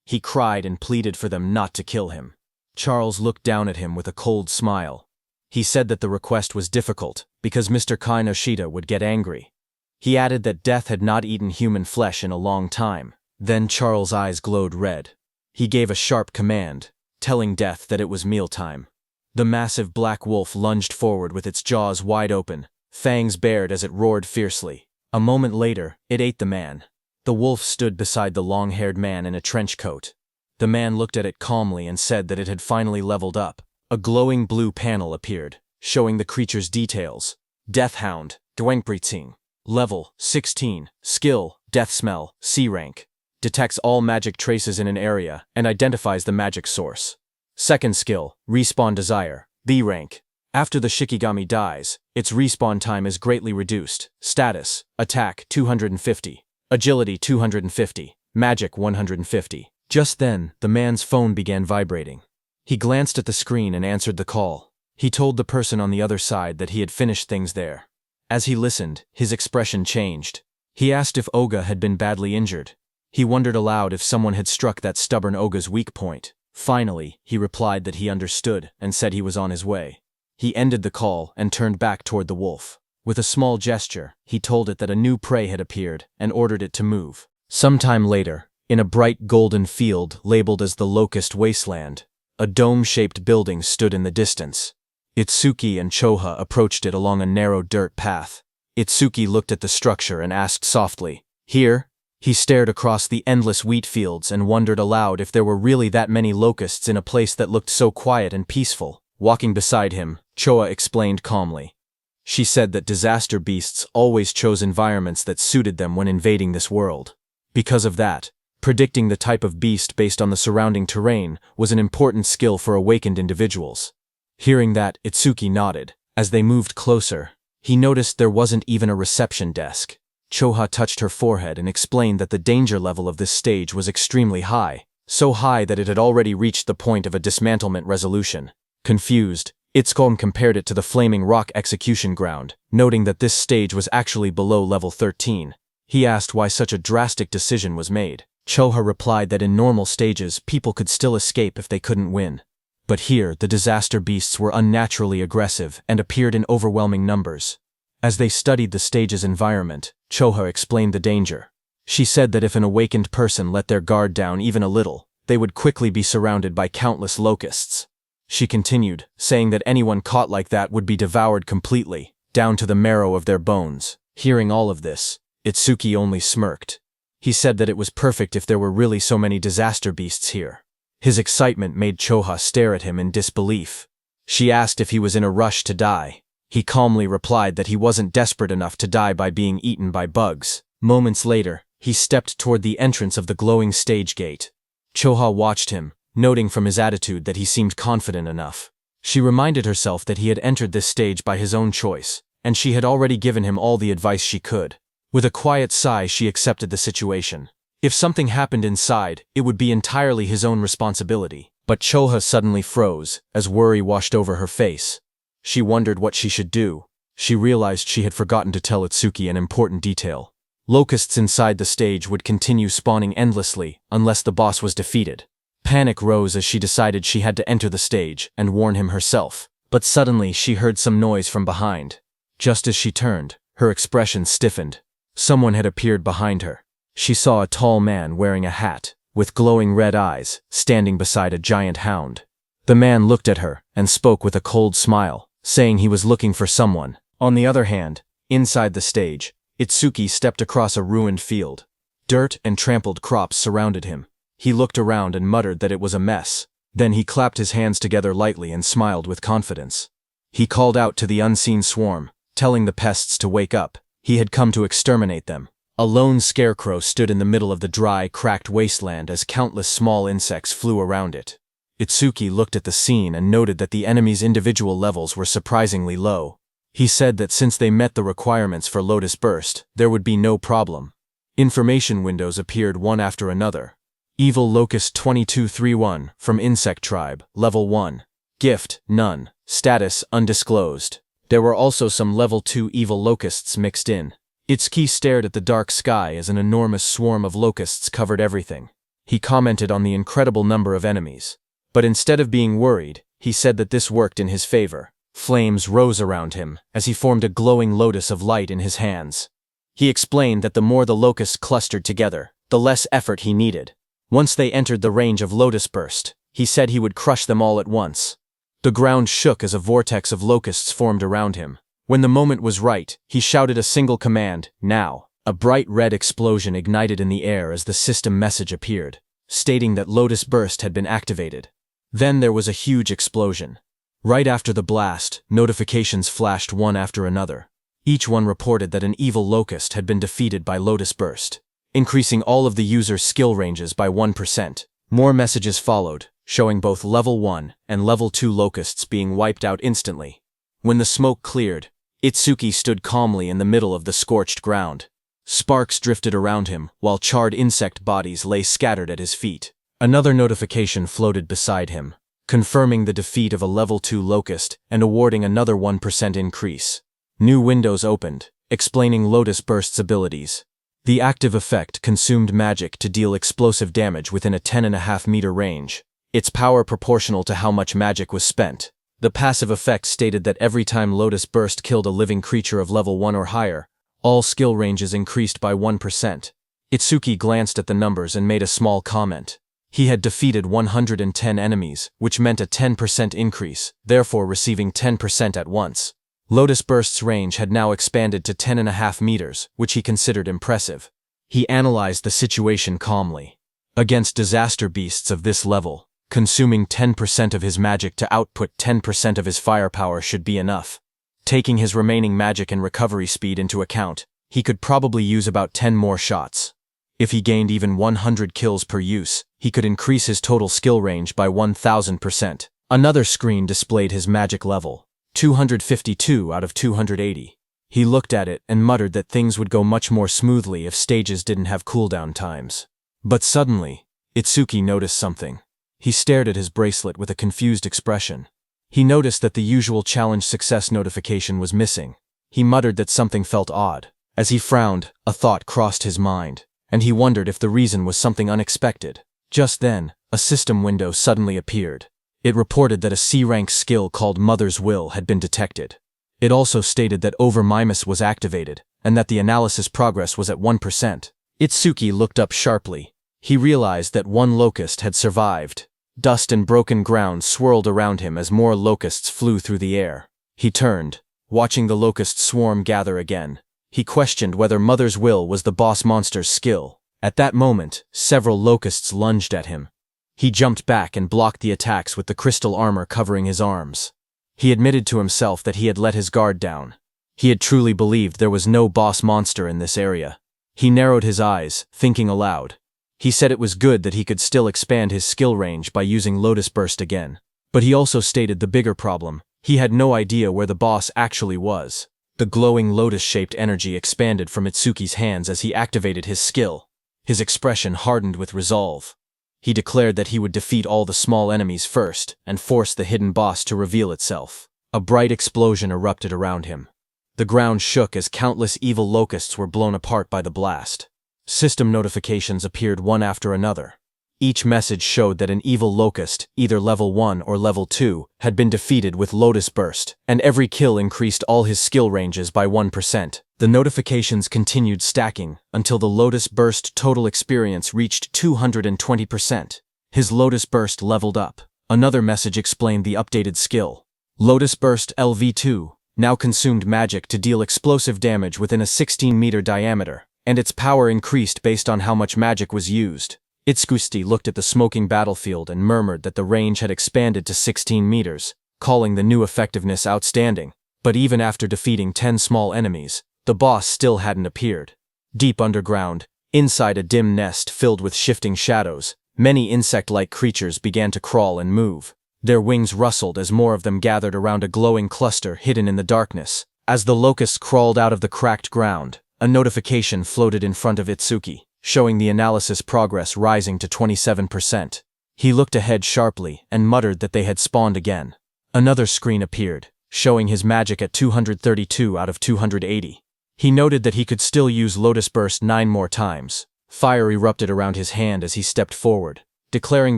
He cried and pleaded for them not to kill him. Charles looked down at him with a cold smile. He said that the request was difficult, because Mr. Kinoshita would get angry. He added that Death had not eaten human flesh in a long time. Then Charles' eyes glowed red. He gave a sharp command, telling Death that it was mealtime. The massive black wolf lunged forward with its jaws wide open, fangs bared as it roared fiercely. A moment later, it ate the man. The wolf stood beside the long-haired man in a trench coat. The man looked at it calmly and said that it had finally leveled up. A glowing blue panel appeared, showing the creature's details. Death Hound, Dwangpriting. Level, 16. Skill, Death Smell, C rank. Detects all magic traces in an area and identifies the magic source. Second skill, Respawn Desire, B rank. After the Shikigami dies, its respawn time is greatly reduced. Status, Attack 250, Agility 250, Magic 150. Just then, the man's phone began vibrating. He glanced at the screen and answered the call. He told the person on the other side that he had finished things there. As he listened, his expression changed. He asked if Oga had been badly injured. He wondered aloud if someone had struck that stubborn Oga's weak point. Finally, he replied that he understood and said he was on his way. He ended the call and turned back toward the wolf. With a small gesture, he told it that a new prey had appeared and ordered it to move. Sometime later, in a bright golden field labeled as the Locust Wasteland, a dome-shaped building stood in the distance. Itsuki and Choha approached it along a narrow dirt path. Itsuki looked at the structure and asked softly, "Here?" He stared across the endless wheat fields and wondered aloud if there were really that many locusts in a place that looked so quiet and peaceful. Walking beside him, Choa explained calmly. She said that disaster beasts always chose environments that suited them when invading this world. Because of that, predicting the type of beast based on the surrounding terrain was an important skill for awakened individuals. Hearing that, Itsuki nodded. As they moved closer, he noticed there wasn't even a reception desk. Choha touched her forehead and explained that the danger level of this stage was extremely high, so high that it had already reached the point of a dismantlement resolution. Confused, Itsuki compared it to the Flaming Rock execution ground, noting that this stage was actually below level 13. He asked why such a drastic decision was made. Choha replied that in normal stages, people could still escape if they couldn't win. But here, the disaster beasts were unnaturally aggressive and appeared in overwhelming numbers. As they studied the stage's environment, Choha explained the danger. She said that if an awakened person let their guard down even a little, they would quickly be surrounded by countless locusts. She continued, saying that anyone caught like that would be devoured completely, down to the marrow of their bones. Hearing all of this, Itsuki only smirked. He said that it was perfect if there were really so many disaster beasts here. His excitement made Choha stare at him in disbelief. She asked if he was in a rush to die. He calmly replied that he wasn't desperate enough to die by being eaten by bugs. Moments later, he stepped toward the entrance of the glowing stage gate. Choha watched him, noting from his attitude that he seemed confident enough. She reminded herself that he had entered this stage by his own choice, and she had already given him all the advice she could. With a quiet sigh, she accepted the situation. If something happened inside, it would be entirely his own responsibility. But Choha suddenly froze, as worry washed over her face. She wondered what she should do. She realized she had forgotten to tell Itsuki an important detail. Locusts inside the stage would continue spawning endlessly unless the boss was defeated. Panic rose as she decided she had to enter the stage and warn him herself. But suddenly she heard some noise from behind. Just as she turned, her expression stiffened. Someone had appeared behind her. She saw a tall man wearing a hat, with glowing red eyes, standing beside a giant hound. The man looked at her and spoke with a cold smile, saying he was looking for someone. On the other hand, inside the stage, Itsuki stepped across a ruined field. Dirt and trampled crops surrounded him. He looked around and muttered that it was a mess. Then he clapped his hands together lightly and smiled with confidence. He called out to the unseen swarm, telling the pests to wake up. He had come to exterminate them. A lone scarecrow stood in the middle of the dry, cracked wasteland as countless small insects flew around it. Itsuki looked at the scene and noted that the enemy's individual levels were surprisingly low. He said that since they met the requirements for Lotus Burst, there would be no problem. Information windows appeared one after another. Evil Locust 2231, from Insect Tribe, Level 1. Gift, none. Status, undisclosed. There were also some Level 2 evil locusts mixed in. Itsuki stared at the dark sky as an enormous swarm of locusts covered everything. He commented on the incredible number of enemies. But instead of being worried, he said that this worked in his favor. Flames rose around him as he formed a glowing lotus of light in his hands. He explained that the more the locusts clustered together, the less effort he needed. Once they entered the range of Lotus Burst, he said he would crush them all at once. The ground shook as a vortex of locusts formed around him. When the moment was right, he shouted a single command, "Now." A bright red explosion ignited in the air as the system message appeared, stating that Lotus Burst had been activated. Then there was a huge explosion. Right after the blast, notifications flashed one after another. Each one reported that an evil locust had been defeated by Lotus Burst, increasing all of the user's skill ranges by 1%. More messages followed, showing both Level 1 and Level 2 locusts being wiped out instantly. When the smoke cleared, Itsuki stood calmly in the middle of the scorched ground. Sparks drifted around him, while charred insect bodies lay scattered at his feet. Another notification floated beside him, confirming the defeat of a level 2 Locust and awarding another 1% increase. New windows opened, explaining Lotus Burst's abilities. The active effect consumed magic to deal explosive damage within a 10.5-meter range, its power proportional to how much magic was spent. The passive effect stated that every time Lotus Burst killed a living creature of level 1 or higher, all skill ranges increased by 1%. Itsuki glanced at the numbers and made a small comment. He had defeated 110 enemies, which meant a 10% increase, therefore receiving 10% at once. Lotus Burst's range had now expanded to 10.5 meters, which he considered impressive. He analyzed the situation calmly. Against disaster beasts of this level, consuming 10% of his magic to output 10% of his firepower should be enough. Taking his remaining magic and recovery speed into account, he could probably use about 10 more shots. If he gained even 100 kills per use, he could increase his total skill range by 1000%. Another screen displayed his magic level, 252 out of 280. He looked at it and muttered that things would go much more smoothly if stages didn't have cooldown times. But suddenly, Itsuki noticed something. He stared at his bracelet with a confused expression. He noticed that the usual challenge success notification was missing. He muttered that something felt odd. As he frowned, a thought crossed his mind, and he wondered if the reason was something unexpected. Just then, a system window suddenly appeared. It reported that a C-rank skill called Mother's Will had been detected. It also stated that Over-Mimus was activated, and that the analysis progress was at 1%. Itsuki looked up sharply. He realized that one locust had survived. Dust and broken ground swirled around him as more locusts flew through the air. He turned, watching the locust swarm gather again. He questioned whether Mother's Will was the boss monster's skill. At that moment, several locusts lunged at him. He jumped back and blocked the attacks with the crystal armor covering his arms. He admitted to himself that he had let his guard down. He had truly believed there was no boss monster in this area. He narrowed his eyes, thinking aloud. He said it was good that he could still expand his skill range by using Lotus Burst again. But he also stated the bigger problem. He had no idea where the boss actually was. The glowing lotus-shaped energy expanded from Itsuki's hands as he activated his skill. His expression hardened with resolve. He declared that he would defeat all the small enemies first and force the hidden boss to reveal itself. A bright explosion erupted around him. The ground shook as countless evil locusts were blown apart by the blast. System notifications appeared one after another. Each message showed that an evil locust, either level 1 or level 2, had been defeated with Lotus Burst, and every kill increased all his skill ranges by 1%. The notifications continued stacking until the Lotus Burst total experience reached 220%. His Lotus Burst leveled up. Another message explained the updated skill. Lotus Burst LV2 now consumed magic to deal explosive damage within a 16-meter diameter, and its power increased based on how much magic was used. Itsuki looked at the smoking battlefield and murmured that the range had expanded to 16 meters, calling the new effectiveness outstanding. But even after defeating 10 small enemies, the boss still hadn't appeared. Deep underground, inside a dim nest filled with shifting shadows, many insect-like creatures began to crawl and move. Their wings rustled as more of them gathered around a glowing cluster hidden in the darkness. As the locusts crawled out of the cracked ground, a notification floated in front of Itsuki, showing the analysis progress rising to 27%. He looked ahead sharply and muttered that they had spawned again. Another screen appeared, showing his magic at 232 out of 280. He noted that he could still use Lotus Burst 9 more times. Fire erupted around his hand as he stepped forward, declaring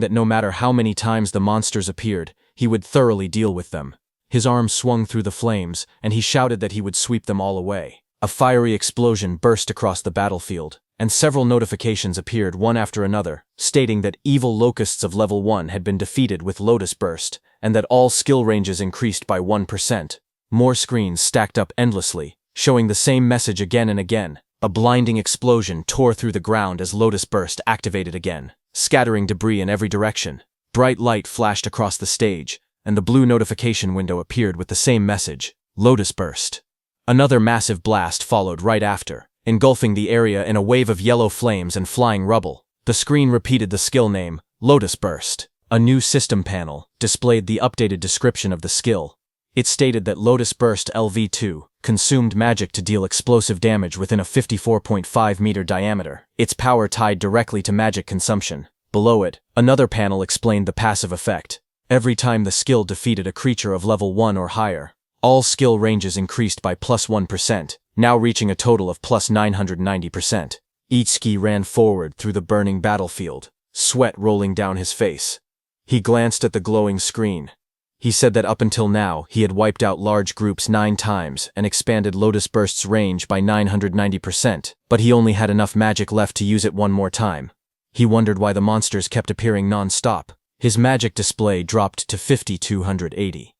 that no matter how many times the monsters appeared, he would thoroughly deal with them. His arm swung through the flames, and he shouted that he would sweep them all away. A fiery explosion burst across the battlefield, and several notifications appeared one after another, stating that evil locusts of level 1 had been defeated with Lotus Burst, and that all skill ranges increased by 1%. More screens stacked up endlessly, showing the same message again and again. A blinding explosion tore through the ground as Lotus Burst activated again, scattering debris in every direction. Bright light flashed across the stage, and the blue notification window appeared with the same message, Lotus Burst. Another massive blast followed right after, engulfing the area in a wave of yellow flames and flying rubble. The screen repeated the skill name, Lotus Burst. A new system panel displayed the updated description of the skill. It stated that Lotus Burst LV2 consumed magic to deal explosive damage within a 54.5-meter diameter, its power tied directly to magic consumption. Below it, another panel explained the passive effect. Every time the skill defeated a creature of level 1 or higher, all skill ranges increased by plus 1%, now reaching a total of plus 990%. Itsuki ran forward through the burning battlefield, sweat rolling down his face. He glanced at the glowing screen. He said that up until now, he had wiped out large groups 9 times and expanded Lotus Burst's range by 990%, but he only had enough magic left to use it one more time. He wondered why the monsters kept appearing non-stop. His magic display dropped to 5280.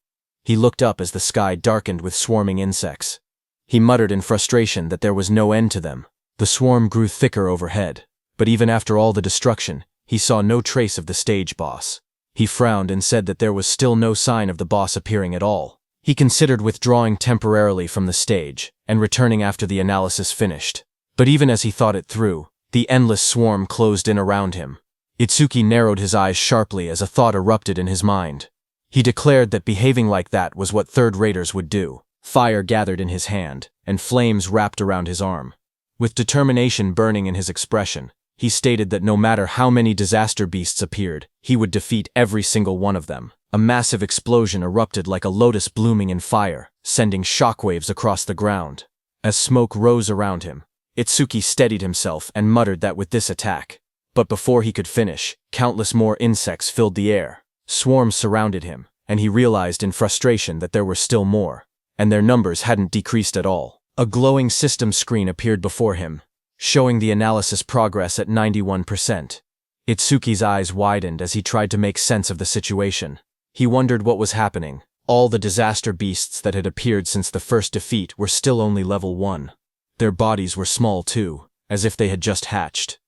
He looked up as the sky darkened with swarming insects. He muttered in frustration that there was no end to them. The swarm grew thicker overhead, but even after all the destruction, he saw no trace of the stage boss. He frowned and said that there was still no sign of the boss appearing at all. He considered withdrawing temporarily from the stage and returning after the analysis finished. But even as he thought it through, the endless swarm closed in around him. Itsuki narrowed his eyes sharply as a thought erupted in his mind. He declared that behaving like that was what third raters would do. Fire gathered in his hand, and flames wrapped around his arm. With determination burning in his expression, he stated that no matter how many disaster beasts appeared, he would defeat every single one of them. A massive explosion erupted like a lotus blooming in fire, sending shockwaves across the ground. As smoke rose around him, Itsuki steadied himself and muttered that with this attack. But before he could finish, countless more insects filled the air. Swarms surrounded him, and he realized in frustration that there were still more, and their numbers hadn't decreased at all. A glowing system screen appeared before him, showing the analysis progress at 91%. Itsuki's eyes widened as he tried to make sense of the situation. He wondered what was happening. All the disaster beasts that had appeared since the first defeat were still only level 1. Their bodies were small too, as if they had just hatched.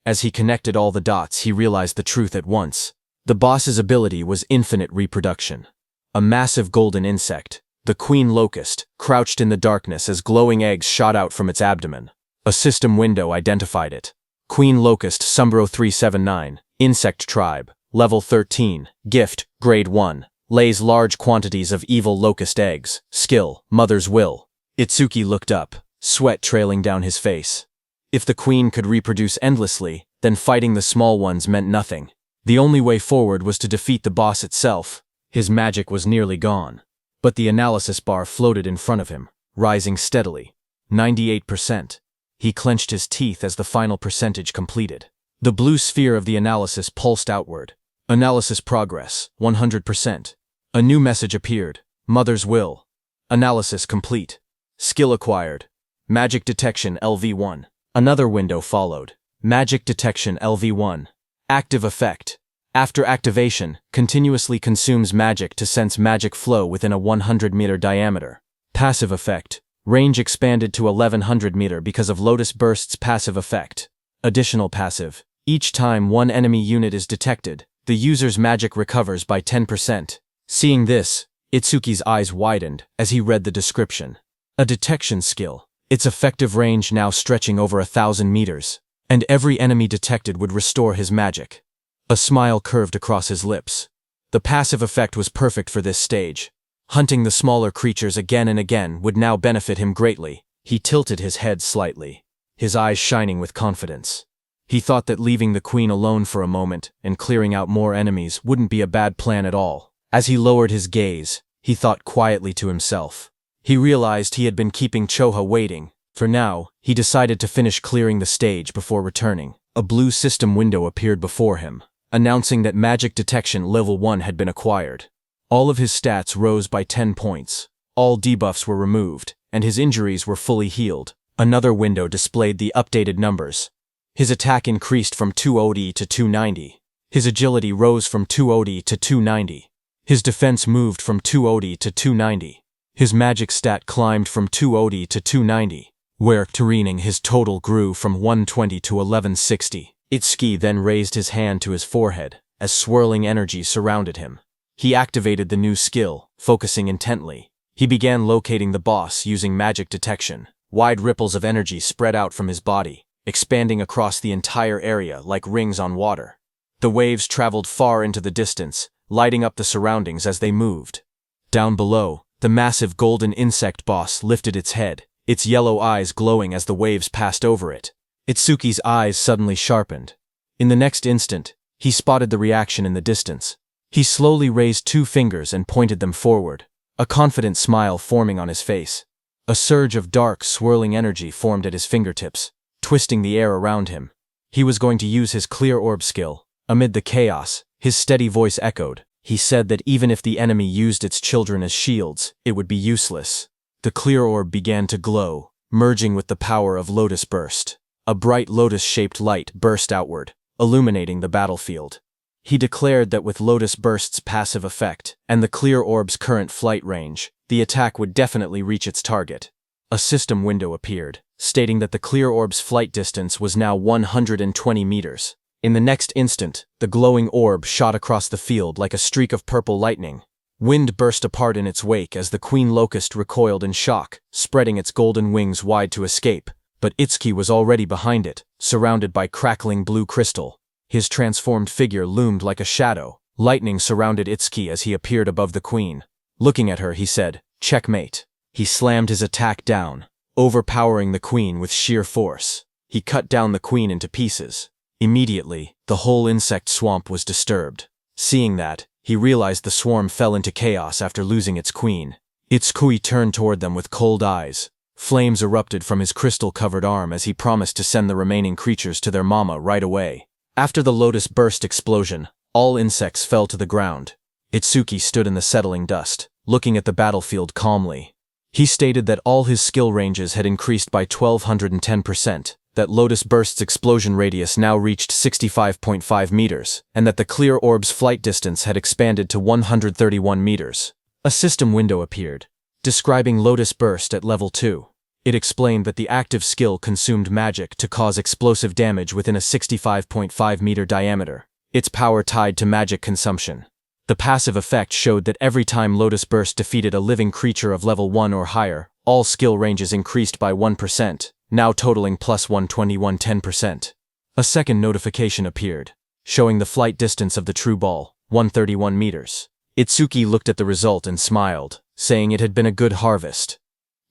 As he connected all the dots, he realized the truth at once. The boss's ability was infinite reproduction. A massive golden insect, the queen locust, crouched in the darkness as glowing eggs shot out from its abdomen. A system window identified it. Queen locust Sumbro 379, insect tribe, level 13, gift, grade 1, lays large quantities of evil locust eggs, skill, mother's will. Itsuki looked up, sweat trailing down his face. If the queen could reproduce endlessly, then fighting the small ones meant nothing. The only way forward was to defeat the boss itself. His magic was nearly gone. But the analysis bar floated in front of him, rising steadily. 98%. He clenched his teeth as the final percentage completed. The blue sphere of the analysis pulsed outward. Analysis progress, 100%. A new message appeared. Mother's will. Analysis complete. Skill acquired. Magic detection LV1. Another window followed. Magic detection LV1. Active effect. After activation, continuously consumes magic to sense magic flow within a 100-meter diameter. Passive effect. Range expanded to 1100 meter because of Lotus Burst's passive effect. Additional passive. Each time one enemy unit is detected, the user's magic recovers by 10%. Seeing this, Itsuki's eyes widened as he read the description. A detection skill. Its effective range now stretching over 1,000 meters, and every enemy detected would restore his magic. A smile curved across his lips. The passive effect was perfect for this stage. Hunting the smaller creatures again and again would now benefit him greatly. He tilted his head slightly, his eyes shining with confidence. He thought that leaving the queen alone for a moment and clearing out more enemies wouldn't be a bad plan at all. As he lowered his gaze, he thought quietly to himself. He realized he had been keeping Choha waiting. For now, he decided to finish clearing the stage before returning. A blue system window appeared before him, announcing that magic detection level 1 had been acquired. All of his stats rose by 10 points. All debuffs were removed, and his injuries were fully healed. Another window displayed the updated numbers. His attack increased from 200 to 290. His agility rose from 200 to 290. His defense moved from 200 to 290. His magic stat climbed from 200 to 290, where Turening his total grew from 120 to 1160. Itsuki then raised his hand to his forehead, as swirling energy surrounded him. He activated the new skill, focusing intently. He began locating the boss using magic detection. Wide ripples of energy spread out from his body, expanding across the entire area like rings on water. The waves traveled far into the distance, lighting up the surroundings as they moved. Down below, the massive golden insect boss lifted its head, its yellow eyes glowing as the waves passed over it. Itsuki's eyes suddenly sharpened. In the next instant, He spotted the reaction in the distance. He slowly raised 2 fingers and pointed them forward, a confident smile forming on his face. A surge of dark, swirling energy formed at his fingertips, twisting the air around him. He was going to use his clear orb skill. Amid the chaos, his steady voice echoed. He said that even if the enemy used its children as shields, it would be useless. The clear orb began to glow, merging with the power of Lotus Burst. A bright lotus-shaped light burst outward, illuminating the battlefield. He declared that with Lotus Burst's passive effect and the clear orb's current flight range, the attack would definitely reach its target. A system window appeared, stating that the clear orb's flight distance was now 120 meters. In the next instant, the glowing orb shot across the field like a streak of purple lightning. Wind burst apart in its wake as the queen locust recoiled in shock, spreading its golden wings wide to escape. But Itsuki was already behind it, surrounded by crackling blue crystal. His transformed figure loomed like a shadow. Lightning surrounded Itsuki as he appeared above the queen. Looking at her, he said, "Checkmate." He slammed his attack down, overpowering the queen with sheer force. He cut down the queen into pieces. Immediately, the whole insect swamp was disturbed. Seeing that, he realized the swarm fell into chaos after losing its queen. Itsuki turned toward them with cold eyes. Flames erupted from his crystal-covered arm as he promised to send the remaining creatures to their mama right away. After the Lotus Burst explosion, all insects fell to the ground. Itsuki stood in the settling dust, looking at the battlefield calmly. He stated that all his skill ranges had increased by 1210%, that Lotus Burst's explosion radius now reached 65.5 meters, and that the clear orb's flight distance had expanded to 131 meters. A system window appeared, describing Lotus Burst at level 2. It explained that the active skill consumed magic to cause explosive damage within a 65.5 meter diameter, its power tied to magic consumption. The passive effect showed that every time Lotus Burst defeated a living creature of level 1 or higher, all skill ranges increased by 1%, now totaling plus 121-10%. A second notification appeared, showing the flight distance of the true ball, 131 meters. Itsuki looked at the result and smiled, saying it had been a good harvest.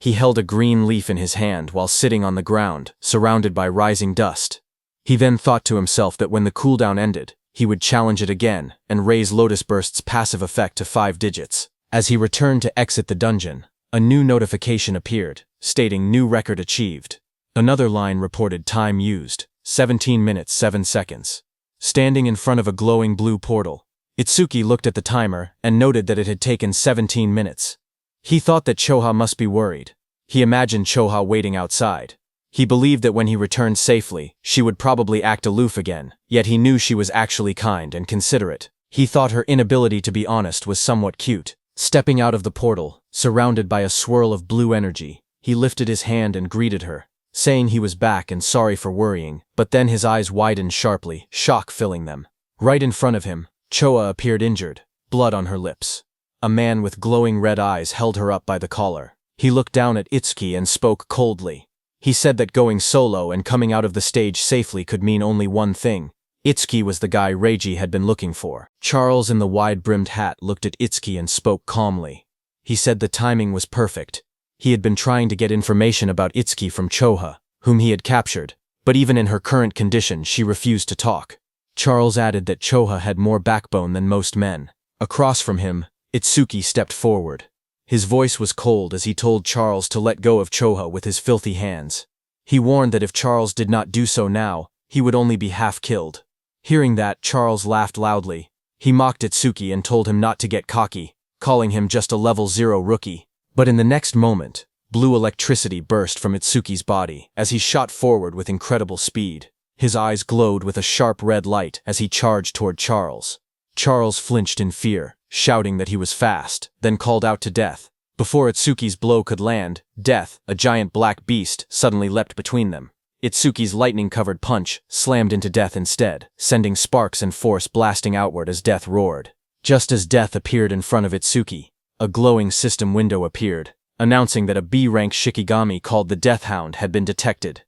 He held a green leaf in his hand while sitting on the ground, surrounded by rising dust. He then thought to himself that when the cooldown ended, he would challenge it again and raise Lotus Burst's passive effect to 5 digits. As he returned to exit the dungeon, a new notification appeared, stating new record achieved. Another line reported time used, 17 minutes 7 seconds. Standing in front of a glowing blue portal, Itsuki looked at the timer and noted that it had taken 17 minutes. He thought that Choha must be worried. He imagined Choha waiting outside. He believed that when he returned safely, she would probably act aloof again, yet he knew she was actually kind and considerate. He thought her inability to be honest was somewhat cute. Stepping out of the portal, surrounded by a swirl of blue energy, he lifted his hand and greeted her, saying he was back and sorry for worrying, but then his eyes widened sharply, shock filling them. Right in front of him, Choha appeared injured, blood on her lips. A man with glowing red eyes held her up by the collar. He looked down at Itsuki and spoke coldly. He said that going solo and coming out of the stage safely could mean only one thing. Itsuki was the guy Reiji had been looking for. Charles in the wide-brimmed hat looked at Itsuki and spoke calmly. He said the timing was perfect. He had been trying to get information about Itsuki from Choha, whom he had captured, but even in her current condition she refused to talk. Charles added that Choha had more backbone than most men. Across from him, Itsuki stepped forward. His voice was cold as he told Charles to let go of Choha with his filthy hands. He warned that if Charles did not do so now, he would only be half killed. Hearing that, Charles laughed loudly. He mocked Itsuki and told him not to get cocky, calling him just a level 0 rookie. But in the next moment, blue electricity burst from Itsuki's body as he shot forward with incredible speed. His eyes glowed with a sharp red light as he charged toward Charles. Charles flinched in fear, shouting that he was fast, then called out to Death. Before Itsuki's blow could land, Death, a giant black beast, suddenly leapt between them. Itsuki's lightning-covered punch slammed into Death instead, sending sparks and force blasting outward as Death roared. Just as Death appeared in front of Itsuki, a glowing system window appeared, announcing that a B-rank Shikigami called the Death Hound had been detected.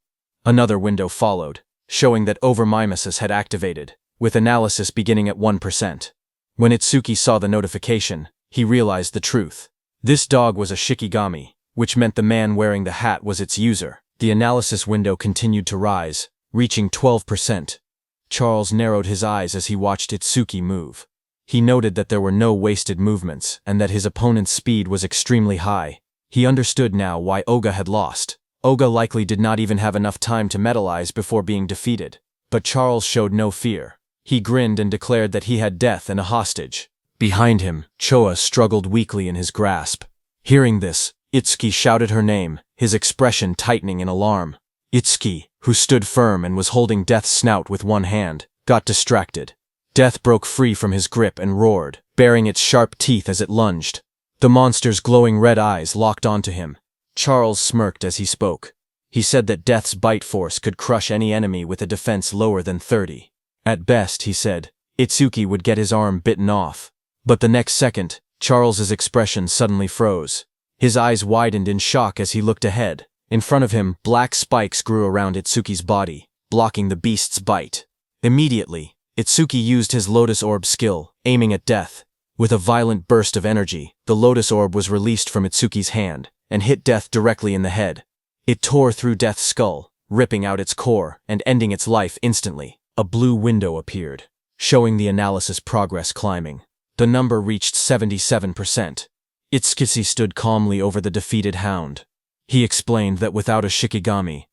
Another window followed, showing that Overmimesis had activated, with analysis beginning at 1%. When Itsuki saw the notification, he realized the truth. This dog was a Shikigami, which meant the man wearing the hat was its user. The analysis window continued to rise, reaching 12%. Charles narrowed his eyes as he watched Itsuki move. He noted that there were no wasted movements and that his opponent's speed was extremely high. He understood now why Oga had lost. Oga likely did not even have enough time to metalize before being defeated. But Charles showed no fear. He grinned and declared that he had death and a hostage. Behind him, Choa struggled weakly in his grasp. Hearing this, Itsuki shouted her name, his expression tightening in alarm. Itsuki, who stood firm and was holding Death's snout with one hand, got distracted. Death broke free from his grip and roared, baring its sharp teeth as it lunged. The monster's glowing red eyes locked onto him. Charles smirked as he spoke. He said that Death's bite force could crush any enemy with a defense lower than 30. At best, he said, Itsuki would get his arm bitten off. But the next second, Charles's expression suddenly froze. His eyes widened in shock as he looked ahead. In front of him, black spikes grew around Itsuki's body, blocking the beast's bite. Immediately, Itsuki used his Lotus Orb skill, aiming at Death. With a violent burst of energy, the Lotus Orb was released from Itsuki's hand and hit Death directly in the head. It tore through Death's skull, ripping out its core and ending its life instantly. A blue window appeared, showing the analysis progress climbing. The number reached 77%. Itsuki stood calmly over the defeated hound. He explained that without a Shikigami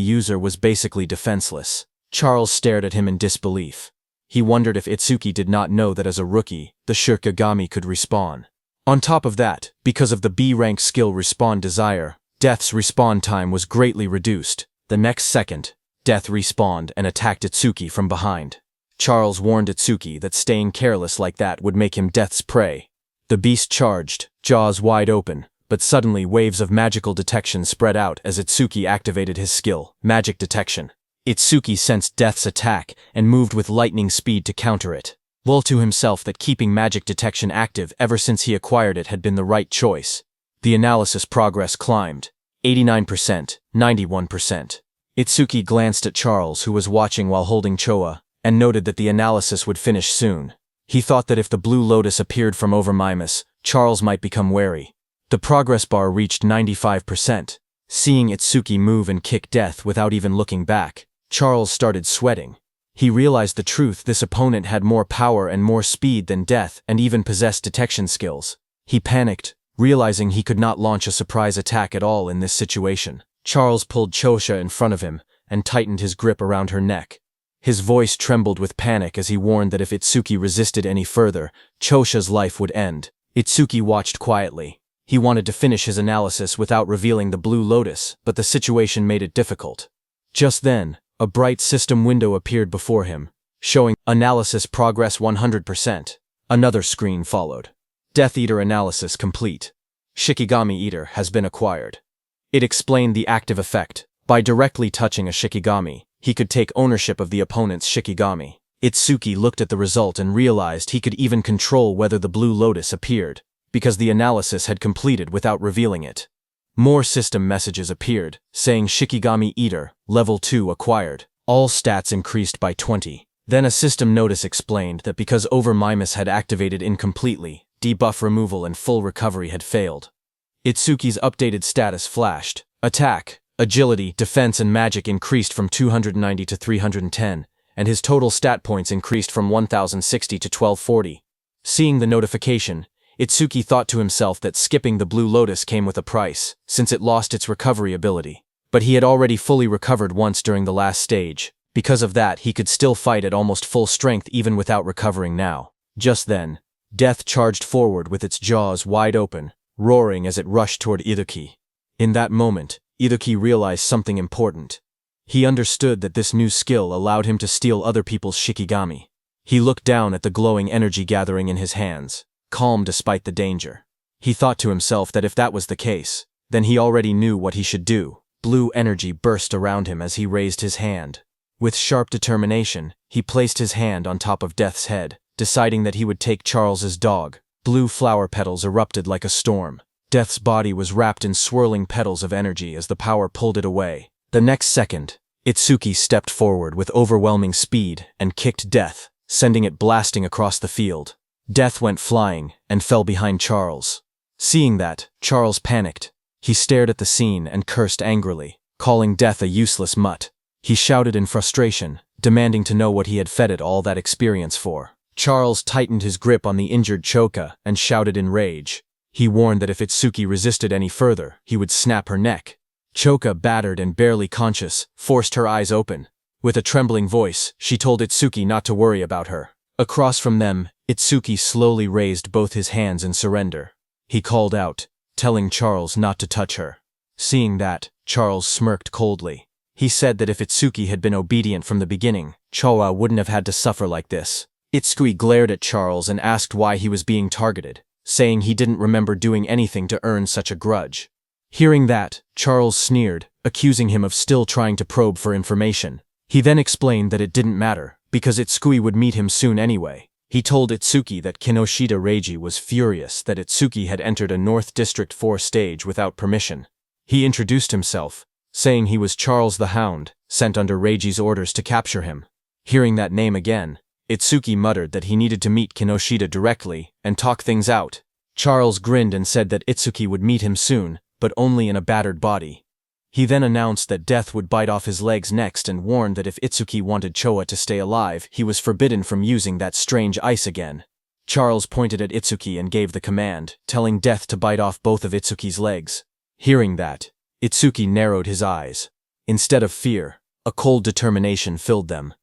user was basically defenseless. Charles stared at him in disbelief. He wondered if Itsuki did not know that as a rookie, the Shikigami could respawn. On top of that, because of the B-rank skill Respawn Desire, Death's respawn time was greatly reduced. The next second, Death respawned and attacked Itsuki from behind. Charles warned Itsuki that staying careless like that would make him Death's prey. The beast charged, jaws wide open, but suddenly waves of magical detection spread out as Itsuki activated his skill, Magic Detection. Itsuki sensed Death's attack and moved with lightning speed to counter it. Well to himself that keeping Magic Detection active ever since he acquired it had been the right choice. The analysis progress climbed. 89%, 91%. Itsuki glanced at Charles, who was watching while holding Choa, and noted that the analysis would finish soon. He thought that if the Blue Lotus appeared from over Mimas, Charles might become wary. The progress bar reached 95%. Seeing Itsuki move and kick Death without even looking back, Charles started sweating. He realized the truth: this opponent had more power and more speed than Death and even possessed detection skills. He panicked, realizing he could not launch a surprise attack at all in this situation. Charles pulled Chosha in front of him and tightened his grip around her neck. His voice trembled with panic as he warned that if Itsuki resisted any further, Chosha's life would end. Itsuki watched quietly. He wanted to finish his analysis without revealing the Blue Lotus, but the situation made it difficult. Just then, a bright system window appeared before him, showing analysis progress 100%. Another screen followed. Death Eater analysis complete. Shikigami Eater has been acquired. It explained the active effect. By directly touching a Shikigami, he could take ownership of the opponent's Shikigami. Itsuki looked at the result and realized he could even control whether the Blue Lotus appeared, because the analysis had completed without revealing it. More system messages appeared, saying Shikigami Eater, Level 2 acquired. All stats increased by 20. Then a system notice explained that because Over Mimas had activated incompletely, debuff removal and full recovery had failed. Itsuki's updated status flashed. Attack, agility, defense and magic increased from 290 to 310, and his total stat points increased from 1060 to 1240. Seeing the notification, Itsuki thought to himself that skipping the Blue Lotus came with a price, since it lost its recovery ability. But he had already fully recovered once during the last stage. Because of that, he could still fight at almost full strength even without recovering now. Just then, Death charged forward with its jaws wide open, roaring as it rushed toward Itsuki. In that moment, Itsuki realized something important. He understood that this new skill allowed him to steal other people's Shikigami. He looked down at the glowing energy gathering in his hands, calm despite the danger. He thought to himself that if that was the case, then he already knew what he should do. Blue energy burst around him as he raised his hand. With sharp determination, he placed his hand on top of Death's head, deciding that he would take Charles's dog. Blue flower petals erupted like a storm. Death's body was wrapped in swirling petals of energy as the power pulled it away. The next second, Itsuki stepped forward with overwhelming speed and kicked Death, sending it blasting across the field. Death went flying and fell behind Charles. Seeing that, Charles panicked. He stared at the scene and cursed angrily, calling Death a useless mutt. He shouted in frustration, demanding to know what he had fed it all that experience for. Charles tightened his grip on the injured Choka and shouted in rage. He warned that if Itsuki resisted any further, he would snap her neck. Choka, battered and barely conscious, forced her eyes open. With a trembling voice, she told Itsuki not to worry about her. Across from them, Itsuki slowly raised both his hands in surrender. He called out, telling Charles not to touch her. Seeing that, Charles smirked coldly. He said that if Itsuki had been obedient from the beginning, Choa wouldn't have had to suffer like this. Itsuki glared at Charles and asked why he was being targeted, saying he didn't remember doing anything to earn such a grudge. Hearing that, Charles sneered, accusing him of still trying to probe for information. He then explained that it didn't matter, because Itsuki would meet him soon anyway. He told Itsuki that Kinoshita Reiji was furious that Itsuki had entered a North District 4 stage without permission. He introduced himself, saying he was Charles the Hound, sent under Reiji's orders to capture him. Hearing that name again, Itsuki muttered that he needed to meet Kinoshita directly and talk things out. Charles grinned and said that Itsuki would meet him soon, but only in a battered body. He then announced that death would bite off his legs next and warned that if Itsuki wanted Choa to stay alive, he was forbidden from using that strange ice again. Charles pointed at Itsuki and gave the command, telling Death to bite off both of Itsuki's legs. Hearing that, Itsuki narrowed his eyes. Instead of fear, a cold determination filled them.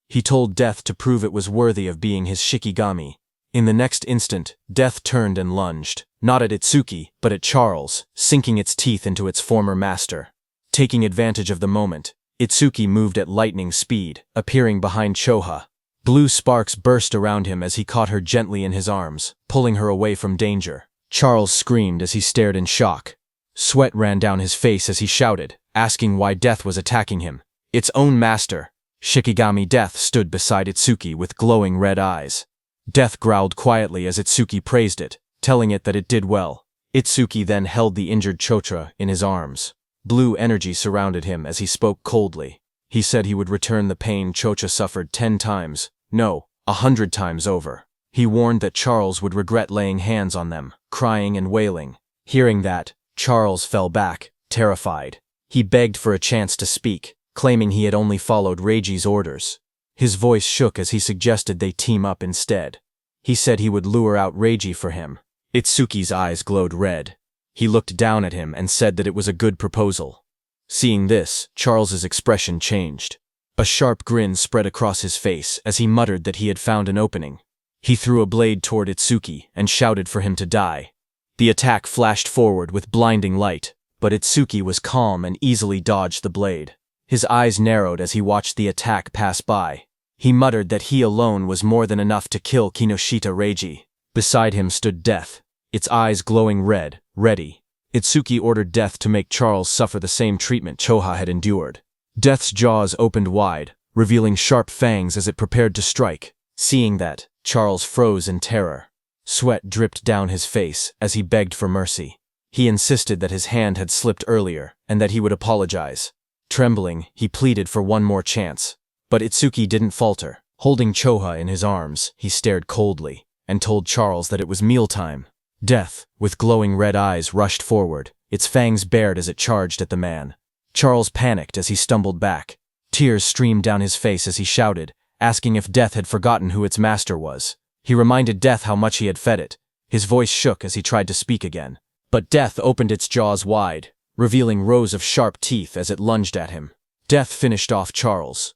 He told Death to prove it was worthy of being his Shikigami. In the next instant, Death turned and lunged, not at Itsuki, but at Charles, sinking its teeth into its former master. Taking advantage of the moment, Itsuki moved at lightning speed, appearing behind Choha. Blue sparks burst around him as he caught her gently in his arms, pulling her away from danger. Charles screamed as he stared in shock. Sweat ran down his face as he shouted, asking why Death was attacking him. Its own master. Shikigami Death stood beside Itsuki with glowing red eyes. Death growled quietly as Itsuki praised it, telling it that it did well. Itsuki then held the injured Chotra in his arms. Blue energy surrounded him as he spoke coldly. He said he would return the pain Chocha suffered 10 times, no, 100 times over. He warned that Charles would regret laying hands on them, crying and wailing. Hearing that, Charles fell back, terrified. He begged for a chance to speak, claiming he had only followed Reiji's orders. His voice shook as he suggested they team up instead. He said he would lure out Reiji for him. Itsuki's eyes glowed red. He looked down at him and said that it was a good proposal. Seeing this, Charles's expression changed. A sharp grin spread across his face as he muttered that he had found an opening. He threw a blade toward Itsuki and shouted for him to die. The attack flashed forward with blinding light, but Itsuki was calm and easily dodged the blade. His eyes narrowed as he watched the attack pass by. He muttered that he alone was more than enough to kill Kinoshita Reiji. Beside him stood Death, its eyes glowing red, ready. Itsuki ordered Death to make Charles suffer the same treatment Choha had endured. Death's jaws opened wide, revealing sharp fangs as it prepared to strike. Seeing that, Charles froze in terror. Sweat dripped down his face as he begged for mercy. He insisted that his hand had slipped earlier and that he would apologize. Trembling, he pleaded for one more chance. But Itsuki didn't falter. Holding Choha in his arms, he stared coldly and told Charles that it was mealtime. Death, with glowing red eyes, rushed forward, its fangs bared as it charged at the man. Charles panicked as he stumbled back. Tears streamed down his face as he shouted, asking if Death had forgotten who its master was. He reminded Death how much he had fed it. His voice shook as he tried to speak again. But Death opened its jaws wide, revealing rows of sharp teeth as it lunged at him. Death finished off Charles.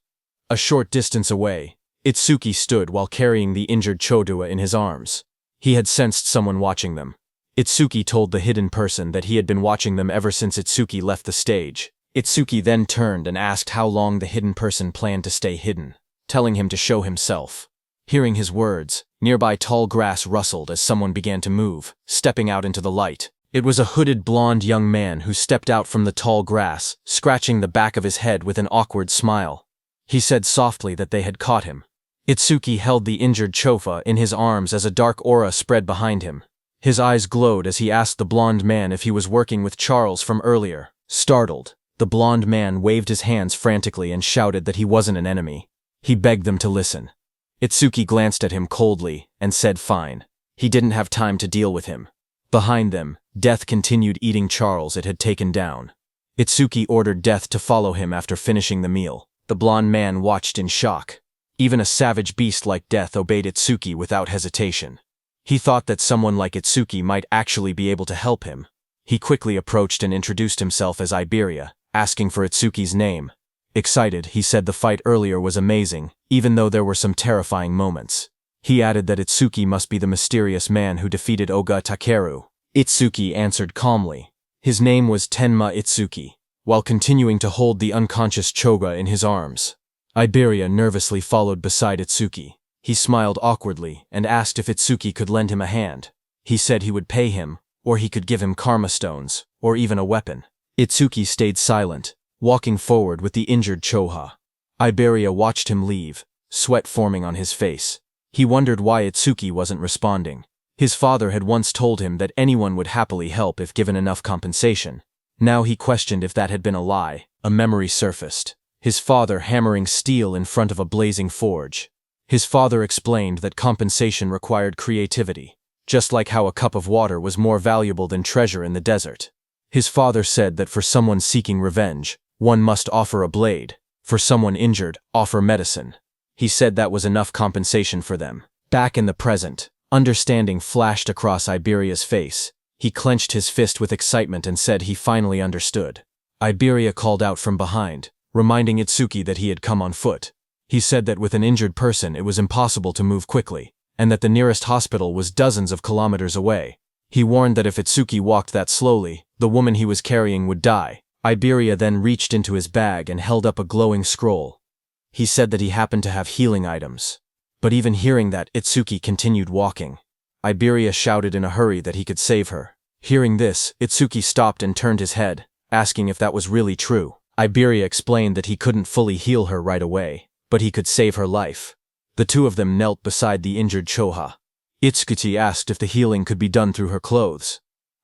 A short distance away, Itsuki stood while carrying the injured Chodua in his arms. He had sensed someone watching them. Itsuki told the hidden person that he had been watching them ever since Itsuki left the stage. Itsuki then turned and asked how long the hidden person planned to stay hidden, telling him to show himself. Hearing his words, nearby tall grass rustled as someone began to move, stepping out into the light. It was a hooded blonde young man who stepped out from the tall grass, scratching the back of his head with an awkward smile. He said softly that they had caught him. Itsuki held the injured Chofa in his arms as a dark aura spread behind him. His eyes glowed as he asked the blonde man if he was working with Charles from earlier. Startled, the blonde man waved his hands frantically and shouted that he wasn't an enemy. He begged them to listen. Itsuki glanced at him coldly and said fine. He didn't have time to deal with him. Behind them, Death continued eating Charles it had taken down. Itsuki ordered Death to follow him after finishing the meal. The blonde man watched in shock. Even a savage beast like death obeyed Itsuki without hesitation. He thought that someone like Itsuki might actually be able to help him. He quickly approached and introduced himself as Iberia, asking for Itsuki's name. Excited, he said the fight earlier was amazing, even though there were some terrifying moments. He added that Itsuki must be the mysterious man who defeated Oga Takeru. Itsuki answered calmly. His name was Tenma Itsuki, while continuing to hold the unconscious Choga in his arms. Iberia nervously followed beside Itsuki. He smiled awkwardly and asked if Itsuki could lend him a hand. He said he would pay him, or he could give him karma stones, or even a weapon. Itsuki stayed silent, walking forward with the injured Choha. Iberia watched him leave, sweat forming on his face. He wondered why Itsuki wasn't responding. His father had once told him that anyone would happily help if given enough compensation. Now he questioned if that had been a lie. A memory surfaced. His father hammering steel in front of a blazing forge. His father explained that compensation required creativity, just like how a cup of water was more valuable than treasure in the desert. His father said that for someone seeking revenge, one must offer a blade. For someone injured, offer medicine. He said that was enough compensation for them. Back in the present, understanding flashed across Iberia's face. He clenched his fist with excitement and said he finally understood. Iberia called out from behind, reminding Itsuki that he had come on foot. He said that with an injured person it was impossible to move quickly, and that the nearest hospital was dozens of kilometers away. He warned that if Itsuki walked that slowly, the woman he was carrying would die. Iberia then reached into his bag and held up a glowing scroll. He said that he happened to have healing items. But even hearing that, Itsuki continued walking. Iberia shouted in a hurry that he could save her. Hearing this, Itsuki stopped and turned his head, asking if that was really true. Iberia explained that he couldn't fully heal her right away, but he could save her life. The two of them knelt beside the injured Choha. Itsuki asked if the healing could be done through her clothes.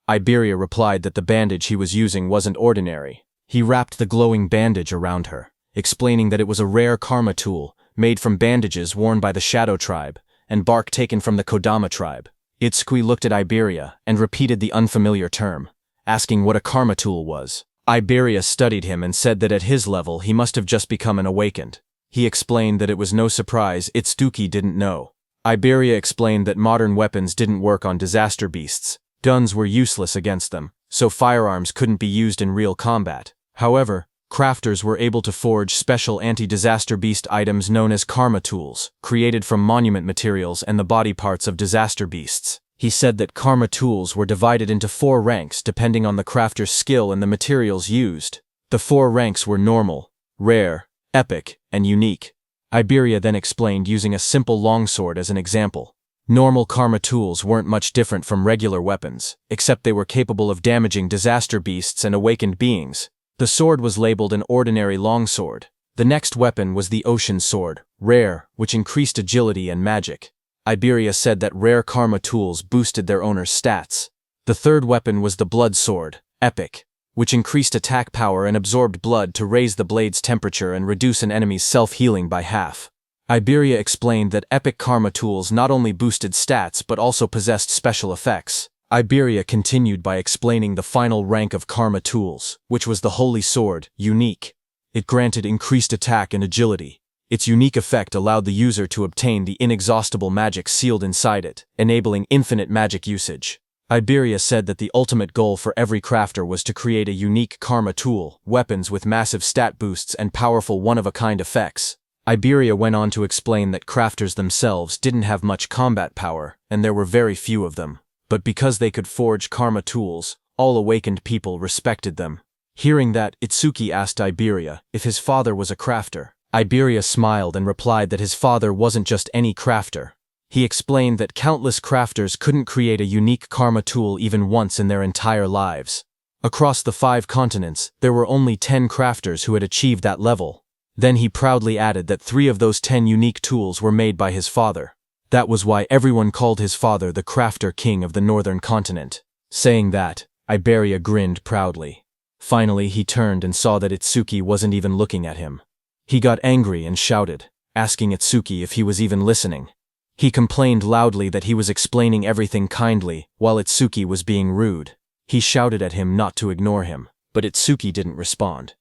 Iberia replied that the bandage he was using wasn't ordinary. He wrapped the glowing bandage around her, explaining that it was a rare karma tool made from bandages worn by the Shadow tribe and bark taken from the Kodama tribe. Itsuki looked at Iberia and repeated the unfamiliar term, asking what a karma tool was. Iberia studied him and said that at his level he must have just become an awakened. He explained that it was no surprise Itsuki didn't know. Iberia explained that modern weapons didn't work on disaster beasts. Guns were useless against them, so firearms couldn't be used in real combat. However, crafters were able to forge special anti-disaster beast items known as karma tools, created from monument materials and the body parts of disaster beasts. He said that karma tools were divided into 4 ranks depending on the crafter's skill and the materials used. The 4 ranks were normal, rare, epic, and unique. Iberia then explained using a simple longsword as an example. Normal karma tools weren't much different from regular weapons, except they were capable of damaging disaster beasts and awakened beings. The sword was labeled an ordinary longsword. The next weapon was the ocean sword, rare, which increased agility and magic. Iberia said that rare karma tools boosted their owner's stats. The third weapon was the blood sword, epic, which increased attack power and absorbed blood to raise the blade's temperature and reduce an enemy's self-healing by half. Iberia explained that epic karma tools not only boosted stats but also possessed special effects. Iberia continued by explaining the final rank of karma tools, which was the holy sword, unique. It granted increased attack and agility. Its unique effect allowed the user to obtain the inexhaustible magic sealed inside it, enabling infinite magic usage. Iberia said that the ultimate goal for every crafter was to create a unique karma tool, weapons with massive stat boosts and powerful one-of-a-kind effects. Iberia went on to explain that crafters themselves didn't have much combat power, and there were very few of them. But because they could forge karma tools, all awakened people respected them. Hearing that, Itsuki asked Iberia if his father was a crafter. Iberia smiled and replied that his father wasn't just any crafter. He explained that countless crafters couldn't create a unique karma tool even once in their entire lives. Across the 5 continents, there were only 10 crafters who had achieved that level. Then he proudly added that 3 of those 10 unique tools were made by his father. That was why everyone called his father the crafter king of the northern continent. Saying that, Iberia grinned proudly. Finally, he turned and saw that Itsuki wasn't even looking at him. He got angry and shouted, asking Itsuki if he was even listening. He complained loudly that he was explaining everything kindly, while Itsuki was being rude. He shouted at him not to ignore him, but Itsuki didn't respond.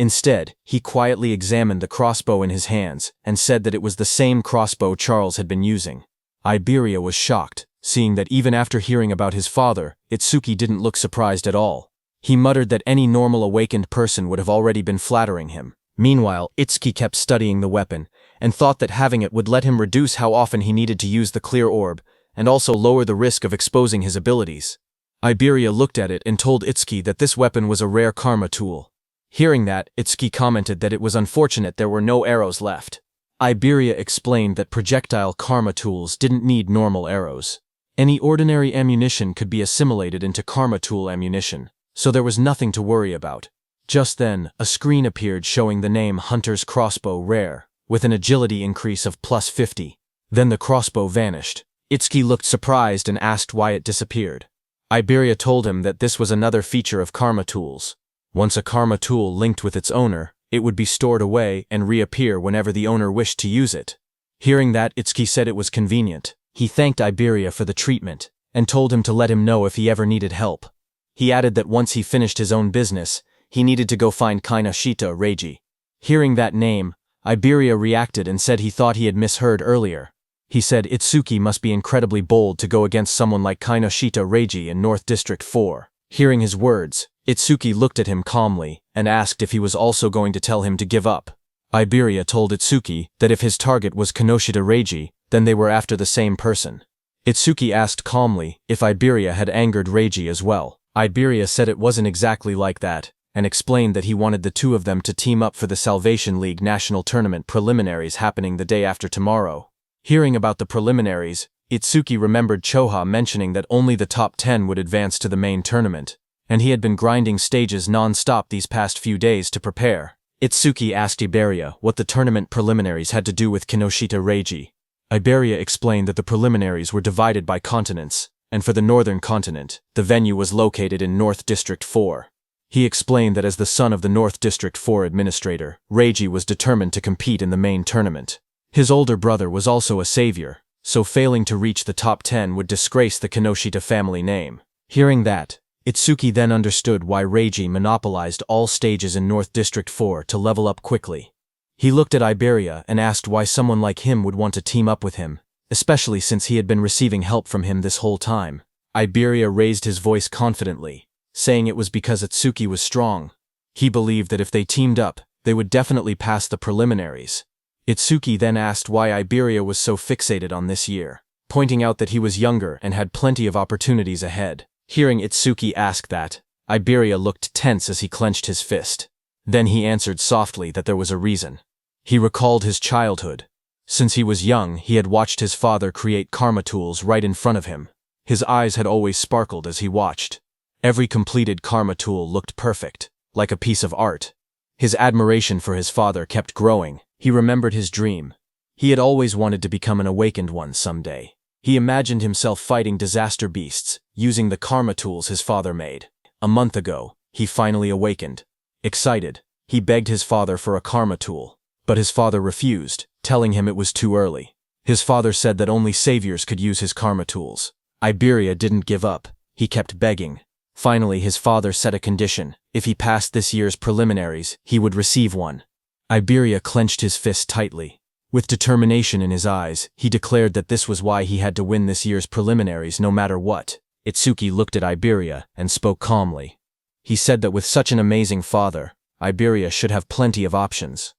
Instead, he quietly examined the crossbow in his hands and said that it was the same crossbow Charles had been using. Iberia was shocked, seeing that even after hearing about his father, Itsuki didn't look surprised at all. He muttered that any normal awakened person would have already been flattering him. Meanwhile, Itsuki kept studying the weapon, and thought that having it would let him reduce how often he needed to use the clear orb, and also lower the risk of exposing his abilities. Iberia looked at it and told Itsuki that this weapon was a rare karma tool. Hearing that, Itsuki commented that it was unfortunate there were no arrows left. Iberia explained that projectile karma tools didn't need normal arrows. Any ordinary ammunition could be assimilated into karma tool ammunition, so there was nothing to worry about. Just then, a screen appeared showing the name Hunter's Crossbow Rare, with an agility increase of +50. Then the crossbow vanished. Itsuki looked surprised and asked why it disappeared. Iberia told him that this was another feature of karma tools. Once a karma tool linked with its owner, it would be stored away and reappear whenever the owner wished to use it. Hearing that, Itsuki said it was convenient. He thanked Iberia for the treatment, and told him to let him know if he ever needed help. He added that once he finished his own business, he needed to go find Kinoshita Reiji. Hearing that name, Iberia reacted and said he thought he had misheard earlier. He said Itsuki must be incredibly bold to go against someone like Kinoshita Reiji in North District 4. Hearing his words, Itsuki looked at him calmly and asked if he was also going to tell him to give up. Iberia told Itsuki that if his target was Kinoshita Reiji, then they were after the same person. Itsuki asked calmly if Iberia had angered Reiji as well. Iberia said it wasn't exactly like that, and explained that he wanted the two of them to team up for the Salvation League National Tournament preliminaries happening the day after tomorrow. Hearing about the preliminaries, Itsuki remembered Choha mentioning that only the top 10 would advance to the main tournament, and he had been grinding stages non-stop these past few days to prepare. Itsuki asked Iberia what the tournament preliminaries had to do with Kinoshita Reiji. Iberia explained that the preliminaries were divided by continents, and for the northern continent, the venue was located in North District 4. He explained that as the son of the North District 4 administrator, Reiji was determined to compete in the main tournament. His older brother was also a savior, so failing to reach the top 10 would disgrace the Kinoshita family name. Hearing that, Itsuki then understood why Reiji monopolized all stages in North District 4 to level up quickly. He looked at Iberia and asked why someone like him would want to team up with him, especially since he had been receiving help from him this whole time. Iberia raised his voice confidently, saying it was because Itsuki was strong. He believed that if they teamed up, they would definitely pass the preliminaries. Itsuki then asked why Iberia was so fixated on this year, pointing out that he was younger and had plenty of opportunities ahead. Hearing Itsuki ask that, Iberia looked tense as he clenched his fist. Then he answered softly that there was a reason. He recalled his childhood. Since he was young, he had watched his father create karma tools right in front of him. His eyes had always sparkled as he watched. Every completed karma tool looked perfect, like a piece of art. His admiration for his father kept growing. He remembered his dream. He had always wanted to become an awakened one someday. He imagined himself fighting disaster beasts, using the karma tools his father made. A month ago, he finally awakened. Excited, he begged his father for a karma tool, but his father refused, telling him it was too early. His father said that only saviors could use his karma tools. Iberia didn't give up. He kept begging. Finally, his father set a condition. If he passed this year's preliminaries, he would receive one. Iberia clenched his fist tightly. With determination in his eyes, he declared that this was why he had to win this year's preliminaries no matter what. Itsuki looked at Iberia and spoke calmly. He said that with such an amazing father, Iberia should have plenty of options.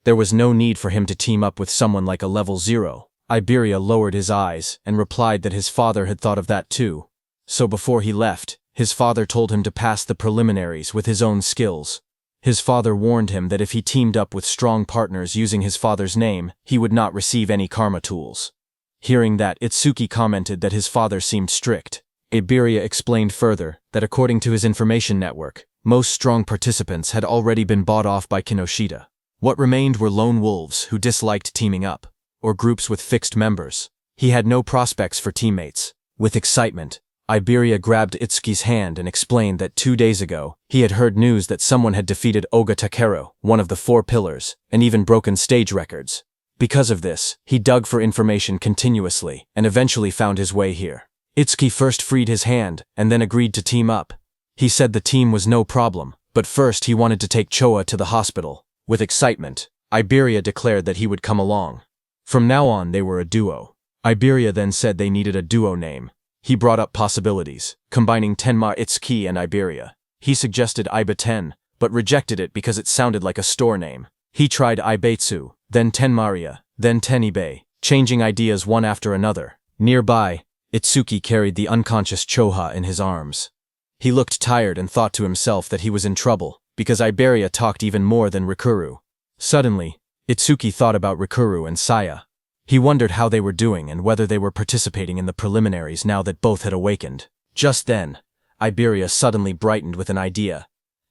There was no need for him to team up with someone like a level 0. Iberia lowered his eyes and replied that his father had thought of that too. So before he left, his father told him to pass the preliminaries with his own skills. His father warned him that if he teamed up with strong partners using his father's name, he would not receive any karma tools. Hearing that, Itsuki commented that his father seemed strict. Iberia explained further that according to his information network, most strong participants had already been bought off by Kinoshita. What remained were lone wolves who disliked teaming up, or groups with fixed members. He had no prospects for teammates. With excitement, Iberia grabbed Itsuki's hand and explained that 2 days ago, he had heard news that someone had defeated Oga Takeru, one of the 4 pillars, and even broken stage records. Because of this, he dug for information continuously and eventually found his way here. Itsuki first freed his hand and then agreed to team up. He said the team was no problem, But first he wanted to take Choa to the hospital. With excitement, Iberia declared that he would come along. From now on they were a duo. Iberia then said they needed a duo name. He brought up possibilities, combining Tenma Itsuki and Iberia. He suggested Iba-ten, but rejected it because it sounded like a store name. He tried Ibeitsu, then Tenmaria, then Tenibe, changing ideas one after another. Nearby, Itsuki carried the unconscious Choha in his arms. He looked tired and thought to himself that he was in trouble, because Iberia talked even more than Rikuru. Suddenly, Itsuki thought about Rikuru and Saya. He wondered how they were doing and whether they were participating in the preliminaries now that both had awakened. Just then, Iberia suddenly brightened with an idea.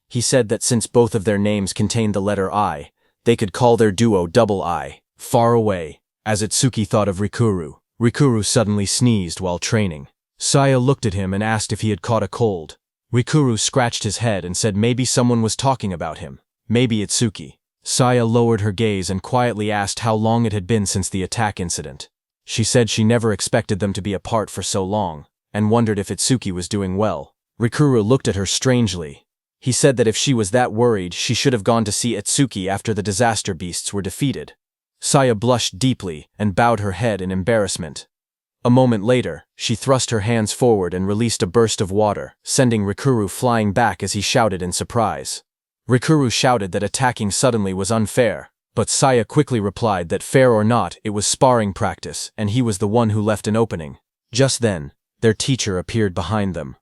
He said that since both of their names contained the letter I, they could call their duo Double I. Far away, as Itsuki thought of Rikuru, Rikuru suddenly sneezed while training. Saya looked at him and asked if he had caught a cold. Rikuru scratched his head and said maybe someone was talking about him. Maybe Itsuki. Saya lowered her gaze and quietly asked how long it had been since the attack incident. She said she never expected them to be apart for so long, and wondered if Itsuki was doing well. Rikuru looked at her strangely. He said that if she was that worried, she should have gone to see Itsuki after the disaster beasts were defeated. Saya blushed deeply and bowed her head in embarrassment. A moment later, she thrust her hands forward and released a burst of water, sending Rikuru flying back as he shouted in surprise. Rikuru shouted that attacking suddenly was unfair, but Saya quickly replied that fair or not, it was sparring practice, and he was the one who left an opening. Just then, their teacher appeared behind them.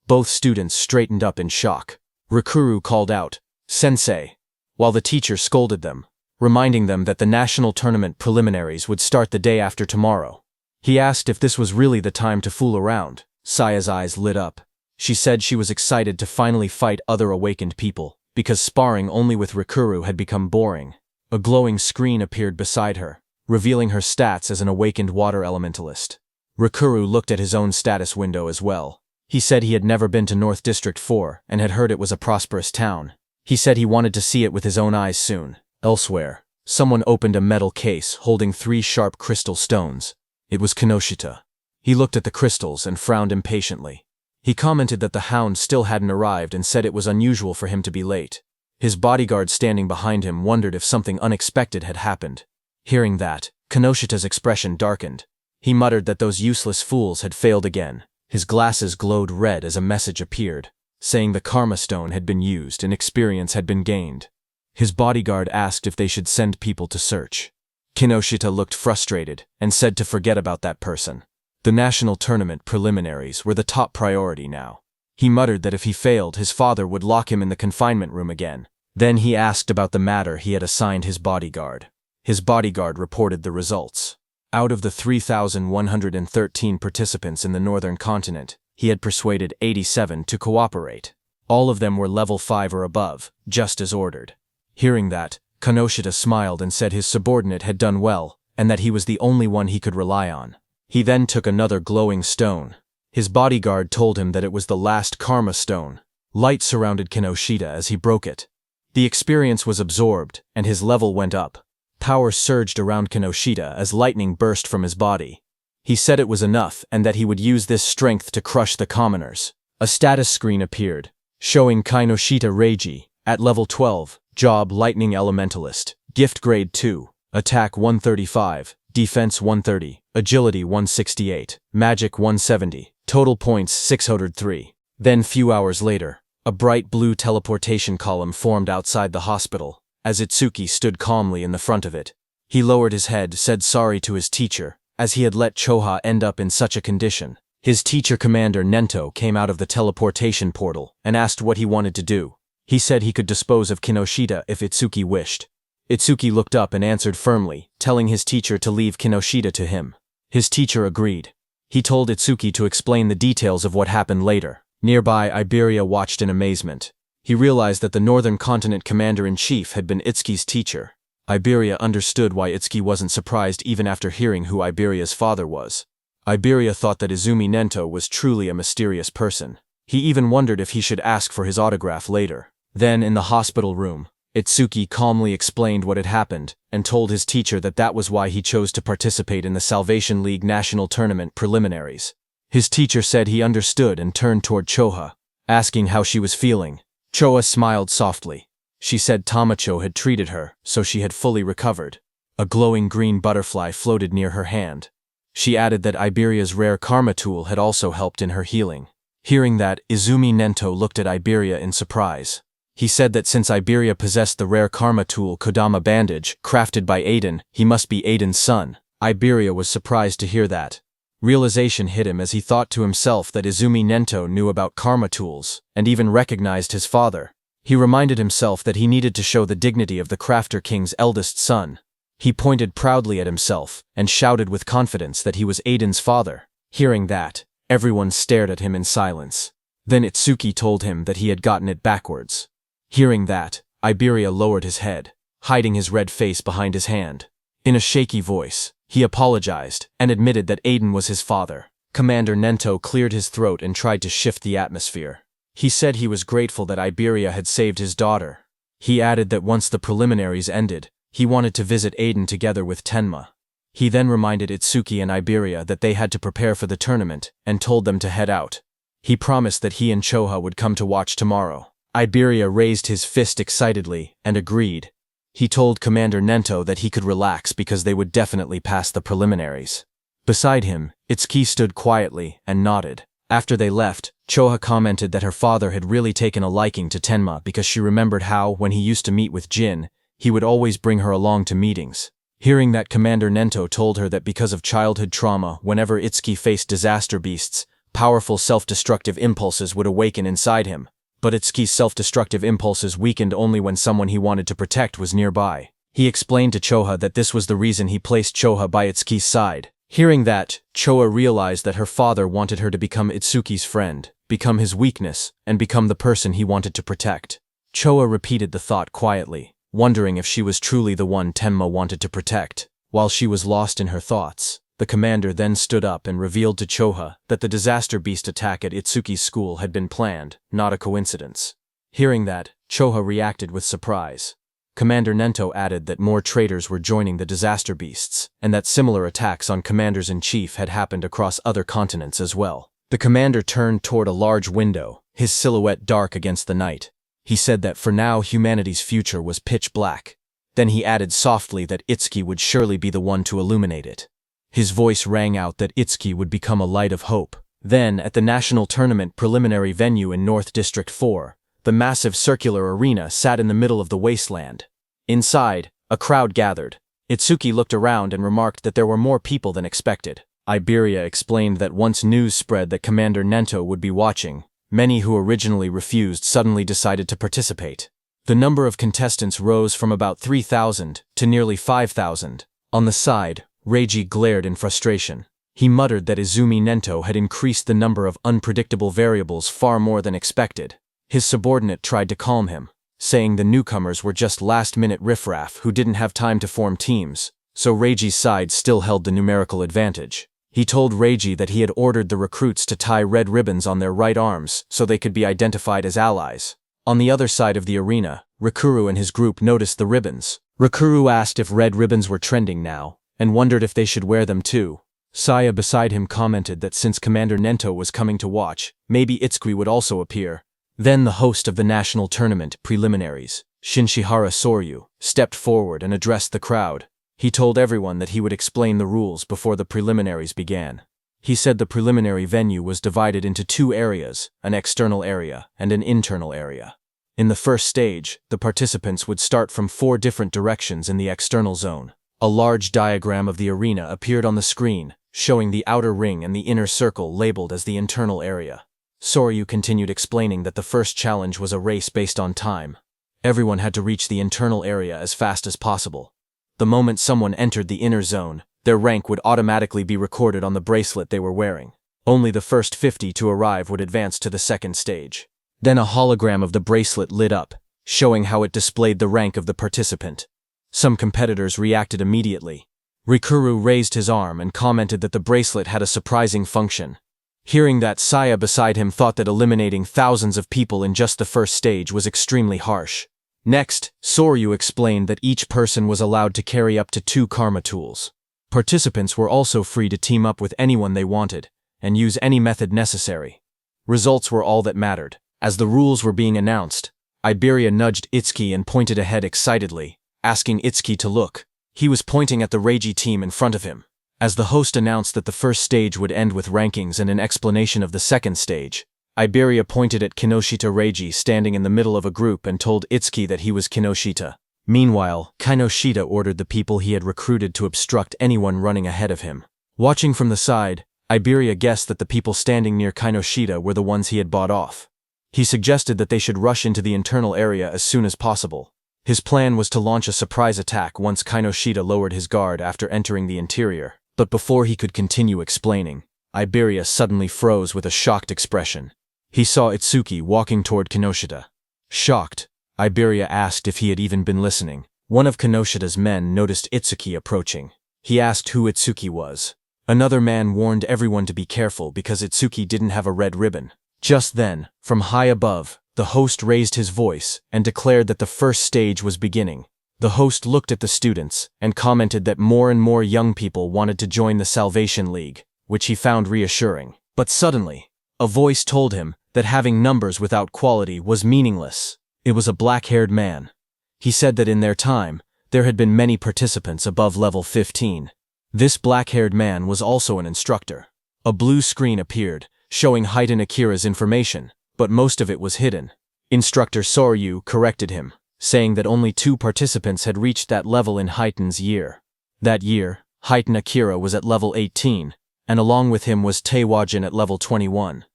Both students straightened up in shock. Rikuru called out, "Sensei," while the teacher scolded them, reminding them that the national tournament preliminaries would start the day after tomorrow. He asked if this was really the time to fool around. Saya's eyes lit up. She said she was excited to finally fight other awakened people, because sparring only with Rikuru had become boring. A glowing screen appeared beside her, revealing her stats as an awakened water elementalist. Rikuru looked at his own status window as well. He said he had never been to North District 4 and had heard it was a prosperous town. He said he wanted to see it with his own eyes soon. Elsewhere, someone opened a metal case holding 3 sharp crystal stones. It was Kinoshita. He looked at the crystals and frowned impatiently. He commented that the hound still hadn't arrived and said it was unusual for him to be late. His bodyguard standing behind him wondered if something unexpected had happened. Hearing that, Kinoshita's expression darkened. He muttered that those useless fools had failed again. His glasses glowed red as a message appeared, saying the Karma Stone had been used and experience had been gained. His bodyguard asked if they should send people to search. Kinoshita looked frustrated and said to forget about that person. The national tournament preliminaries were the top priority now. He muttered that if he failed, his father would lock him in the confinement room again. Then he asked about the matter he had assigned his bodyguard. His bodyguard reported the results. Out of the 3,113 participants in the northern continent, he had persuaded 87 to cooperate. All of them were level 5 or above, just as ordered. Hearing that, Kinoshita smiled and said his subordinate had done well, and that he was the only one he could rely on. He then took another glowing stone. His bodyguard told him that it was the last Karma Stone. Light surrounded Kinoshita as he broke it. The experience was absorbed, and his level went up. Power surged around Kinoshita as lightning burst from his body. He said it was enough and that he would use this strength to crush the commoners. A status screen appeared, showing Kinoshita Reiji, at level 12, job Lightning Elementalist, gift grade 2, attack 135, defense 130, agility 168, magic 170, total points 603. Then few hours later, a bright blue teleportation column formed outside the hospital. As Itsuki stood calmly in the front of it, he lowered his head, said sorry to his teacher, as he had let Choha end up in such a condition. His teacher commander Nento came out of the teleportation portal and asked what he wanted to do. He said he could dispose of Kinoshita if Itsuki wished. Itsuki looked up and answered firmly, telling his teacher to leave Kinoshita to him. His teacher agreed. He told Itsuki to explain the details of what happened later. Nearby, Iberia watched in amazement. He realized that the Northern Continent Commander-in-Chief had been Itsuki's teacher. Iberia understood why Itsuki wasn't surprised even after hearing who Iberia's father was. Iberia thought that Izumi Nento was truly a mysterious person. He even wondered if he should ask for his autograph later. Then, in the hospital room, Itsuki calmly explained what had happened and told his teacher that that was why he chose to participate in the Salvation League National Tournament preliminaries. His teacher said he understood and turned toward Choha, asking how she was feeling. Choa smiled softly. She said Tamacho had treated her, so she had fully recovered. A glowing green butterfly floated near her hand. She added that Iberia's rare karma tool had also helped in her healing. Hearing that, Izumi Nento looked at Iberia in surprise. He said that since Iberia possessed the rare karma tool Kodama bandage, crafted by Aiden, he must be Aiden's son. Iberia was surprised to hear that. Realization hit him as he thought to himself that Izumi Nento knew about karma tools, and even recognized his father. He reminded himself that he needed to show the dignity of the Crafter King's eldest son. He pointed proudly at himself, and shouted with confidence that he was Aiden's father. Hearing that, everyone stared at him in silence. Then Itsuki told him that he had gotten it backwards. Hearing that, Iberia lowered his head, hiding his red face behind his hand. In a shaky voice, he apologized and admitted that Aiden was his father. Commander Nento cleared his throat and tried to shift the atmosphere. He said he was grateful that Iberia had saved his daughter. He added that once the preliminaries ended, he wanted to visit Aiden together with Tenma. He then reminded Itsuki and Iberia that they had to prepare for the tournament and told them to head out. He promised that he and Choha would come to watch tomorrow. Iberia raised his fist excitedly and agreed. He told Commander Nento that he could relax because they would definitely pass the preliminaries. Beside him, Itsuki stood quietly and nodded. After they left, Choha commented that her father had really taken a liking to Tenma because she remembered how, when he used to meet with Jin, he would always bring her along to meetings. Hearing that, Commander Nento told her that because of childhood trauma, whenever Itsuki faced disaster beasts, powerful self-destructive impulses would awaken inside him. But Itsuki's self-destructive impulses weakened only when someone he wanted to protect was nearby. He explained to Choha that this was the reason he placed Choha by Itsuki's side. Hearing that, Choha realized that her father wanted her to become Itsuki's friend, become his weakness, and become the person he wanted to protect. Choha repeated the thought quietly, wondering if she was truly the one Tenma wanted to protect. While she was lost in her thoughts, the commander then stood up and revealed to Choha that the disaster beast attack at Itsuki's school had been planned, not a coincidence. Hearing that, Choha reacted with surprise. Commander Nento added that more traitors were joining the disaster beasts, and that similar attacks on commanders-in-chief had happened across other continents as well. The commander turned toward a large window, his silhouette dark against the night. He said that for now humanity's future was pitch black. Then he added softly that Itsuki would surely be the one to illuminate it. His voice rang out that Itsuki would become a light of hope. Then, at the national tournament preliminary venue in North District 4, the massive circular arena sat in the middle of the wasteland. Inside, a crowd gathered. Itsuki looked around and remarked that there were more people than expected. Iberia explained that once news spread that Commander Nento would be watching, many who originally refused suddenly decided to participate. The number of contestants rose from about 3,000 to nearly 5,000. On the side, Reiji glared in frustration. He muttered that Izumi Nento had increased the number of unpredictable variables far more than expected. His subordinate tried to calm him, saying the newcomers were just last-minute riffraff who didn't have time to form teams, so Reiji's side still held the numerical advantage. He told Reiji that he had ordered the recruits to tie red ribbons on their right arms so they could be identified as allies. On the other side of the arena, Rikuru and his group noticed the ribbons. Rikuru asked if red ribbons were trending now, and wondered if they should wear them too. Saya beside him commented that since Commander Nento was coming to watch, maybe Itsuki would also appear. Then the host of the national tournament preliminaries, Shinshihara Soryu, stepped forward and addressed the crowd. He told everyone that he would explain the rules before the preliminaries began. He said the preliminary venue was divided into two areas, an external area and an internal area. In the first stage, the participants would start from 4 different directions in the external zone. A large diagram of the arena appeared on the screen, showing the outer ring and the inner circle labeled as the internal area. Soryu continued explaining that the first challenge was a race based on time. Everyone had to reach the internal area as fast as possible. The moment someone entered the inner zone, their rank would automatically be recorded on the bracelet they were wearing. Only the first 50 to arrive would advance to the second stage. Then a hologram of the bracelet lit up, showing how it displayed the rank of the participant. Some competitors reacted immediately. Rikuru raised his arm and commented that the bracelet had a surprising function. Hearing that, Saya beside him thought that eliminating thousands of people in just the first stage was extremely harsh. Next, Soryu explained that each person was allowed to carry up to 2 karma tools. Participants were also free to team up with anyone they wanted, and use any method necessary. Results were all that mattered. As the rules were being announced, Iberia nudged Itsuki and pointed ahead excitedly, asking Itsuki to look. He was pointing at the Reiji team in front of him. As the host announced that the first stage would end with rankings and an explanation of the second stage, Iberia pointed at Kinoshita Reiji standing in the middle of a group and told Itsuki that he was Kinoshita. Meanwhile, Kinoshita ordered the people he had recruited to obstruct anyone running ahead of him. Watching from the side, Iberia guessed that the people standing near Kinoshita were the ones he had bought off. He suggested that they should rush into the internal area as soon as possible. His plan was to launch a surprise attack once Kinoshita lowered his guard after entering the interior. But before he could continue explaining, Iberia suddenly froze with a shocked expression. He saw Itsuki walking toward Kinoshita. Shocked, Iberia asked if he had even been listening. One of Kinoshita's men noticed Itsuki approaching. He asked who Itsuki was. Another man warned everyone to be careful because Itsuki didn't have a red ribbon. Just then, from high above, the host raised his voice and declared that the first stage was beginning. The host looked at the students and commented that more and more young people wanted to join the Salvation League, which he found reassuring. But suddenly, a voice told him that having numbers without quality was meaningless. It was a black-haired man. He said that in their time, there had been many participants above level 15. This black-haired man was also an instructor. A blue screen appeared, showing Heitan Akira's information, but most of it was hidden. Instructor Soryu corrected him, saying that only 2 participants had reached that level in Heitan's year. That year, Heitan Akira was at level 18, and along with him was Taewajin at level 21.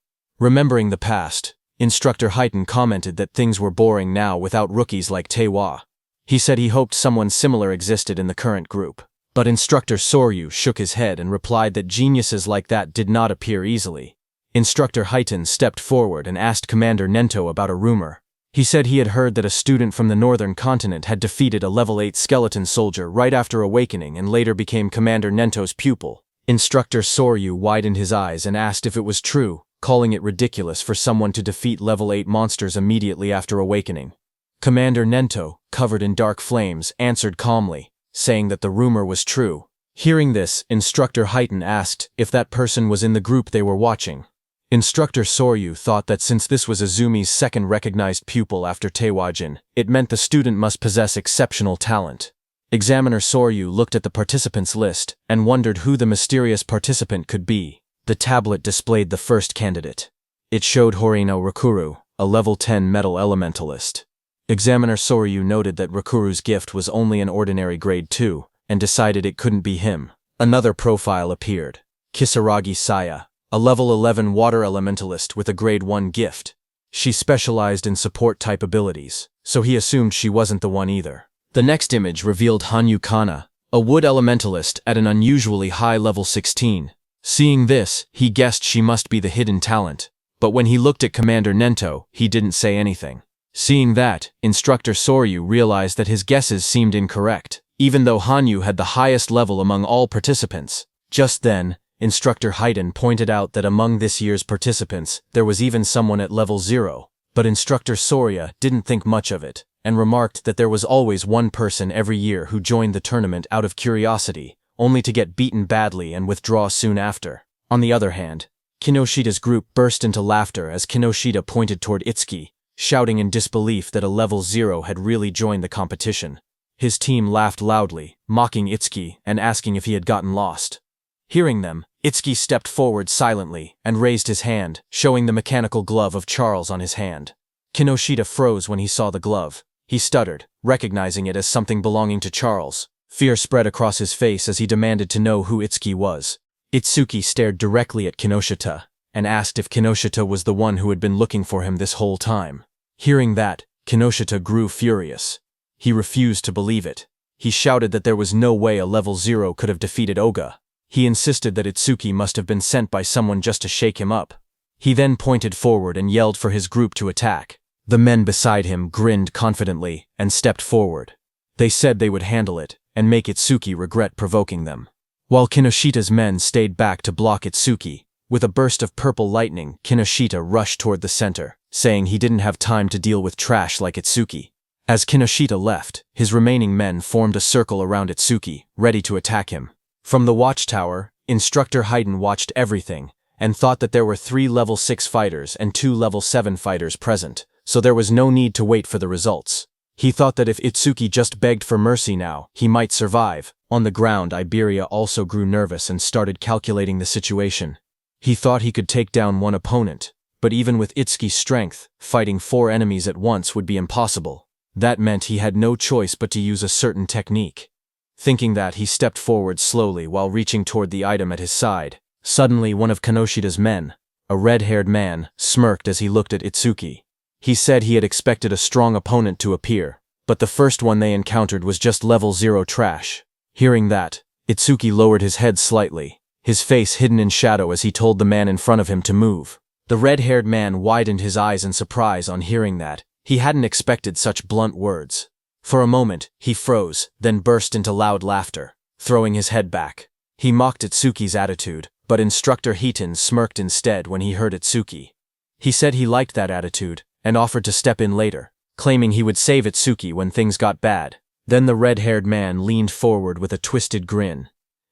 Remembering the past, Instructor Heitan commented that things were boring now without rookies like Taewa. He said he hoped someone similar existed in the current group. But Instructor Soryu shook his head and replied that geniuses like that did not appear easily. Instructor Heitan stepped forward and asked Commander Nento about a rumor. He said he had heard that a student from the northern continent had defeated a level 8 skeleton soldier right after awakening and later became Commander Nento's pupil. Instructor Soryu widened his eyes and asked if it was true, calling it ridiculous for someone to defeat level 8 monsters immediately after awakening. Commander Nento, covered in dark flames, answered calmly, saying that the rumor was true. Hearing this, Instructor Heitan asked if that person was in the group they were watching. Instructor Soryu thought that since this was Azumi's second recognized pupil after Taewajin, it meant the student must possess exceptional talent. Examiner Soryu looked at the participants list and wondered who the mysterious participant could be. The tablet displayed the first candidate. It showed Horino Rakuru, a level 10 metal elementalist. Examiner Soryu noted that Rakuru's gift was only an ordinary grade 2, and decided it couldn't be him. Another profile appeared. Kisaragi Saya, a level 11 water elementalist with a grade 1 gift. She specialized in support-type abilities, so he assumed she wasn't the one either. The next image revealed Hanyu Kana, a wood elementalist at an unusually high level 16. Seeing this, he guessed she must be the hidden talent, but when he looked at Commander Nento, he didn't say anything. Seeing that, Instructor Soryu realized that his guesses seemed incorrect, even though Hanyu had the highest level among all participants. Just then, Instructor Heitan pointed out that among this year's participants, there was even someone at level 0, but Instructor Sorya didn't think much of it, and remarked that there was always one person every year who joined the tournament out of curiosity, only to get beaten badly and withdraw soon after. On the other hand, Kinoshita's group burst into laughter as Kinoshita pointed toward Itsuki, shouting in disbelief that a level 0 had really joined the competition. His team laughed loudly, mocking Itsuki and asking if he had gotten lost. Hearing them, Itsuki stepped forward silently and raised his hand, showing the mechanical glove of Charles on his hand. Kinoshita froze when he saw the glove. He stuttered, recognizing it as something belonging to Charles. Fear spread across his face as he demanded to know who Itsuki was. Itsuki stared directly at Kinoshita and asked if Kinoshita was the one who had been looking for him this whole time. Hearing that, Kinoshita grew furious. He refused to believe it. He shouted that there was no way a level 0 could have defeated Oga. He insisted that Itsuki must have been sent by someone just to shake him up. He then pointed forward and yelled for his group to attack. The men beside him grinned confidently and stepped forward. They said they would handle it and make Itsuki regret provoking them. While Kinoshita's men stayed back to block Itsuki, with a burst of purple lightning, Kinoshita rushed toward the center, saying he didn't have time to deal with trash like Itsuki. As Kinoshita left, his remaining men formed a circle around Itsuki, ready to attack him. From the watchtower, Instructor Heitan watched everything, and thought that there were 3 level 6 fighters and 2 level 7 fighters present, so there was no need to wait for the results. He thought that if Itsuki just begged for mercy now, he might survive. On the ground, Iberia also grew nervous and started calculating the situation. He thought he could take down one opponent, but even with Itsuki's strength, fighting 4 enemies at once would be impossible. That meant he had no choice but to use a certain technique. Thinking that, he stepped forward slowly while reaching toward the item at his side. Suddenly, one of Kanoshida's men, a red-haired man, smirked as he looked at Itsuki. He said he had expected a strong opponent to appear, but the first one they encountered was just level 0 trash. Hearing that, Itsuki lowered his head slightly, his face hidden in shadow as he told the man in front of him to move. The red-haired man widened his eyes in surprise on hearing that. He hadn't expected such blunt words. For a moment, he froze, then burst into loud laughter, throwing his head back. He mocked Itsuki's attitude, but Instructor Hiton smirked instead when he heard Itsuki. He said he liked that attitude, and offered to step in later, claiming he would save Itsuki when things got bad. Then the red-haired man leaned forward with a twisted grin.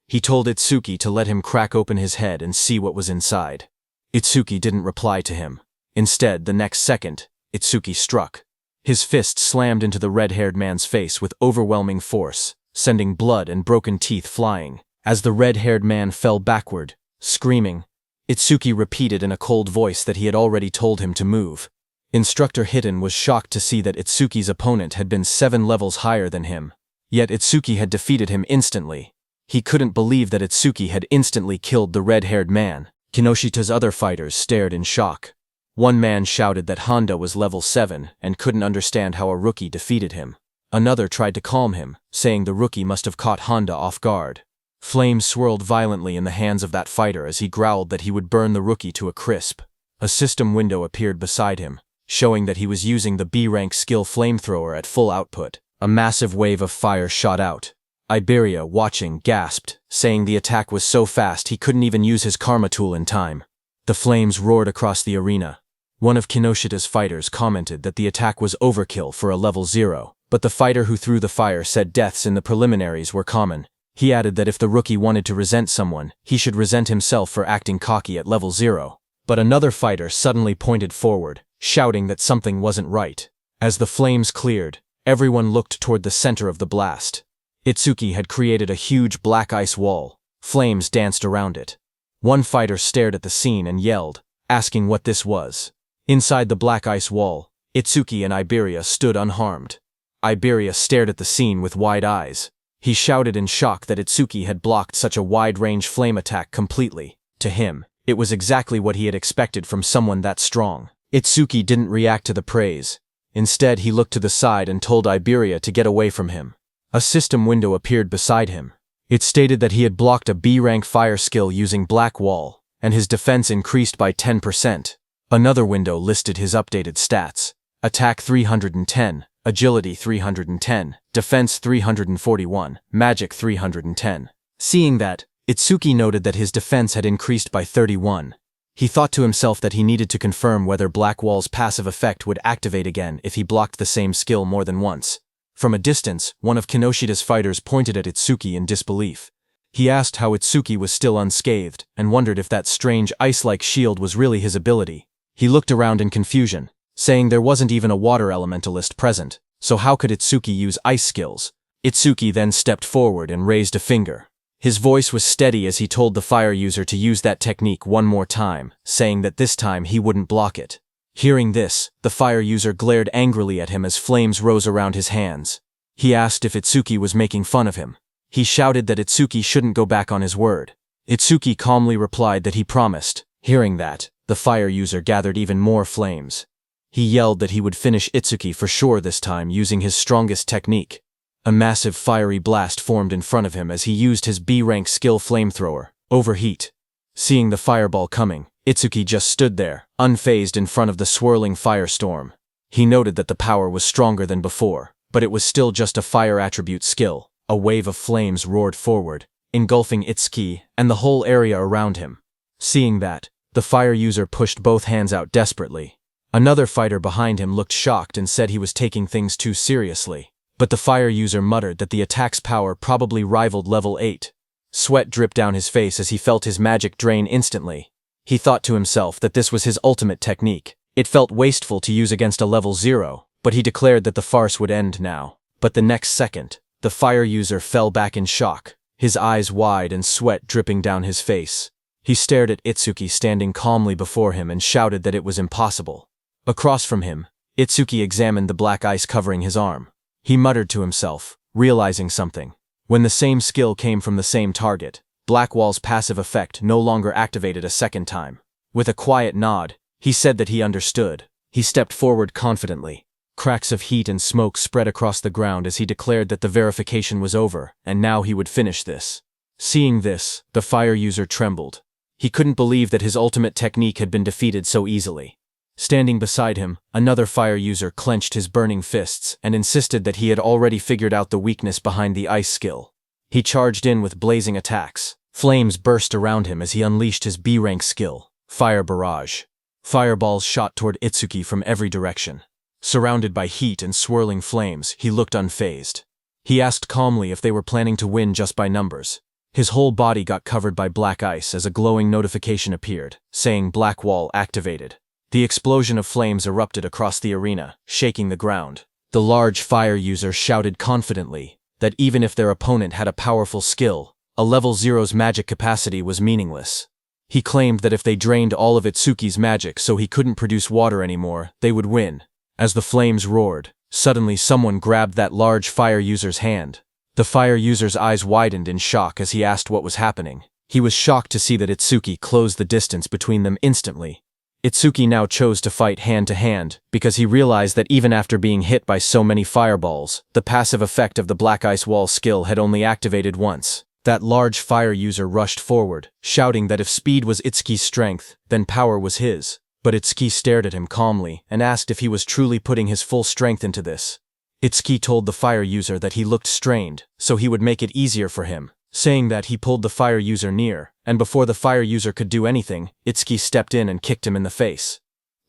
He told Itsuki to let him crack open his head and see what was inside. Itsuki didn't reply to him. Instead, the next second, Itsuki struck. His fist slammed into the red-haired man's face with overwhelming force, sending blood and broken teeth flying. As the red-haired man fell backward, screaming, Itsuki repeated in a cold voice that he had already told him to move. Instructor Hiton was shocked to see that Itsuki's opponent had been 7 levels higher than him. Yet Itsuki had defeated him instantly. He couldn't believe that Itsuki had instantly killed the red-haired man. Kinoshida's other fighters stared in shock. One man shouted that Honda was level 7 and couldn't understand how a rookie defeated him. Another tried to calm him, saying the rookie must have caught Honda off guard. Flames swirled violently in the hands of that fighter as he growled that he would burn the rookie to a crisp. A system window appeared beside him, showing that he was using the B-rank skill flamethrower at full output. A massive wave of fire shot out. Iberia, watching, gasped, saying the attack was so fast he couldn't even use his karma tool in time. The flames roared across the arena. One of Kinoshida's fighters commented that the attack was overkill for a level 0, but the fighter who threw the fire said deaths in the preliminaries were common. He added that if the rookie wanted to resent someone, he should resent himself for acting cocky at level 0. But another fighter suddenly pointed forward, shouting that something wasn't right. As the flames cleared, everyone looked toward the center of the blast. Itsuki had created a huge black ice wall. Flames danced around it. One fighter stared at the scene and yelled, asking what this was. Inside the black ice wall, Itsuki and Iberia stood unharmed. Iberia stared at the scene with wide eyes. He shouted in shock that Itsuki had blocked such a wide-range flame attack completely. To him, it was exactly what he had expected from someone that strong. Itsuki didn't react to the praise. Instead, he looked to the side and told Iberia to get away from him. A system window appeared beside him. It stated that he had blocked a B-rank fire skill using Black Wall, and his defense increased by 10%. Another window listed his updated stats. Attack 310, Agility 310, Defense 341, Magic 310. Seeing that, Itsuki noted that his defense had increased by 31. He thought to himself that he needed to confirm whether Black Wall's passive effect would activate again if he blocked the same skill more than once. From a distance, one of Kinoshida's fighters pointed at Itsuki in disbelief. He asked how Itsuki was still unscathed, and wondered if that strange ice-like shield was really his ability. He looked around in confusion, saying there wasn't even a water elementalist present, so how could Itsuki use ice skills? Itsuki then stepped forward and raised a finger. His voice was steady as he told the fire user to use that technique one more time, saying that this time he wouldn't block it. Hearing this, the fire user glared angrily at him as flames rose around his hands. He asked if Itsuki was making fun of him. He shouted that Itsuki shouldn't go back on his word. Itsuki calmly replied that he promised. Hearing that, the fire user gathered even more flames. He yelled that he would finish Itsuki for sure this time using his strongest technique. A massive fiery blast formed in front of him as he used his B-rank skill flamethrower, Overheat. Seeing the fireball coming, Itsuki just stood there, unfazed in front of the swirling firestorm. He noted that the power was stronger than before, but it was still just a fire attribute skill. A wave of flames roared forward, engulfing Itsuki and the whole area around him. Seeing that, the fire user pushed both hands out desperately. Another fighter behind him looked shocked and said he was taking things too seriously. But the fire user muttered that the attack's power probably rivaled level 8. Sweat dripped down his face as he felt his magic drain instantly. He thought to himself that this was his ultimate technique. It felt wasteful to use against a level 0, but he declared that the farce would end now. But the next second, the fire user fell back in shock, his eyes wide and sweat dripping down his face. He stared at Itsuki standing calmly before him and shouted that it was impossible. Across from him, Itsuki examined the black ice covering his arm. He muttered to himself, realizing something. When the same skill came from the same target, Blackwall's passive effect no longer activated a second time. With a quiet nod, he said that he understood. He stepped forward confidently. Cracks of heat and smoke spread across the ground as he declared that the verification was over, and now he would finish this. Seeing this, the fire user trembled. He couldn't believe that his ultimate technique had been defeated so easily. Standing beside him, another fire user clenched his burning fists and insisted that he had already figured out the weakness behind the ice skill. He charged in with blazing attacks. Flames burst around him as he unleashed his B-rank skill, Fire Barrage. Fireballs shot toward Itsuki from every direction. Surrounded by heat and swirling flames, he looked unfazed. He asked calmly if they were planning to win just by numbers. His whole body got covered by black ice as a glowing notification appeared, saying Blackwall activated. The explosion of flames erupted across the arena, shaking the ground. The large fire user shouted confidently that even if their opponent had a powerful skill, a level 0's magic capacity was meaningless. He claimed that if they drained all of Itsuki's magic so he couldn't produce water anymore, they would win. As the flames roared, suddenly someone grabbed that large fire user's hand. The fire user's eyes widened in shock as he asked what was happening. He was shocked to see that Itsuki closed the distance between them instantly. Itsuki now chose to fight hand-to-hand because he realized that even after being hit by so many fireballs, the passive effect of the Black Ice Wall skill had only activated once. That large fire user rushed forward, shouting that if speed was Itsuki's strength, then power was his. But Itsuki stared at him calmly and asked if he was truly putting his full strength into this. Itsuki told the fire user that he looked strained, so he would make it easier for him, saying that he pulled the fire user near, and before the fire user could do anything, Itsuki stepped in and kicked him in the face.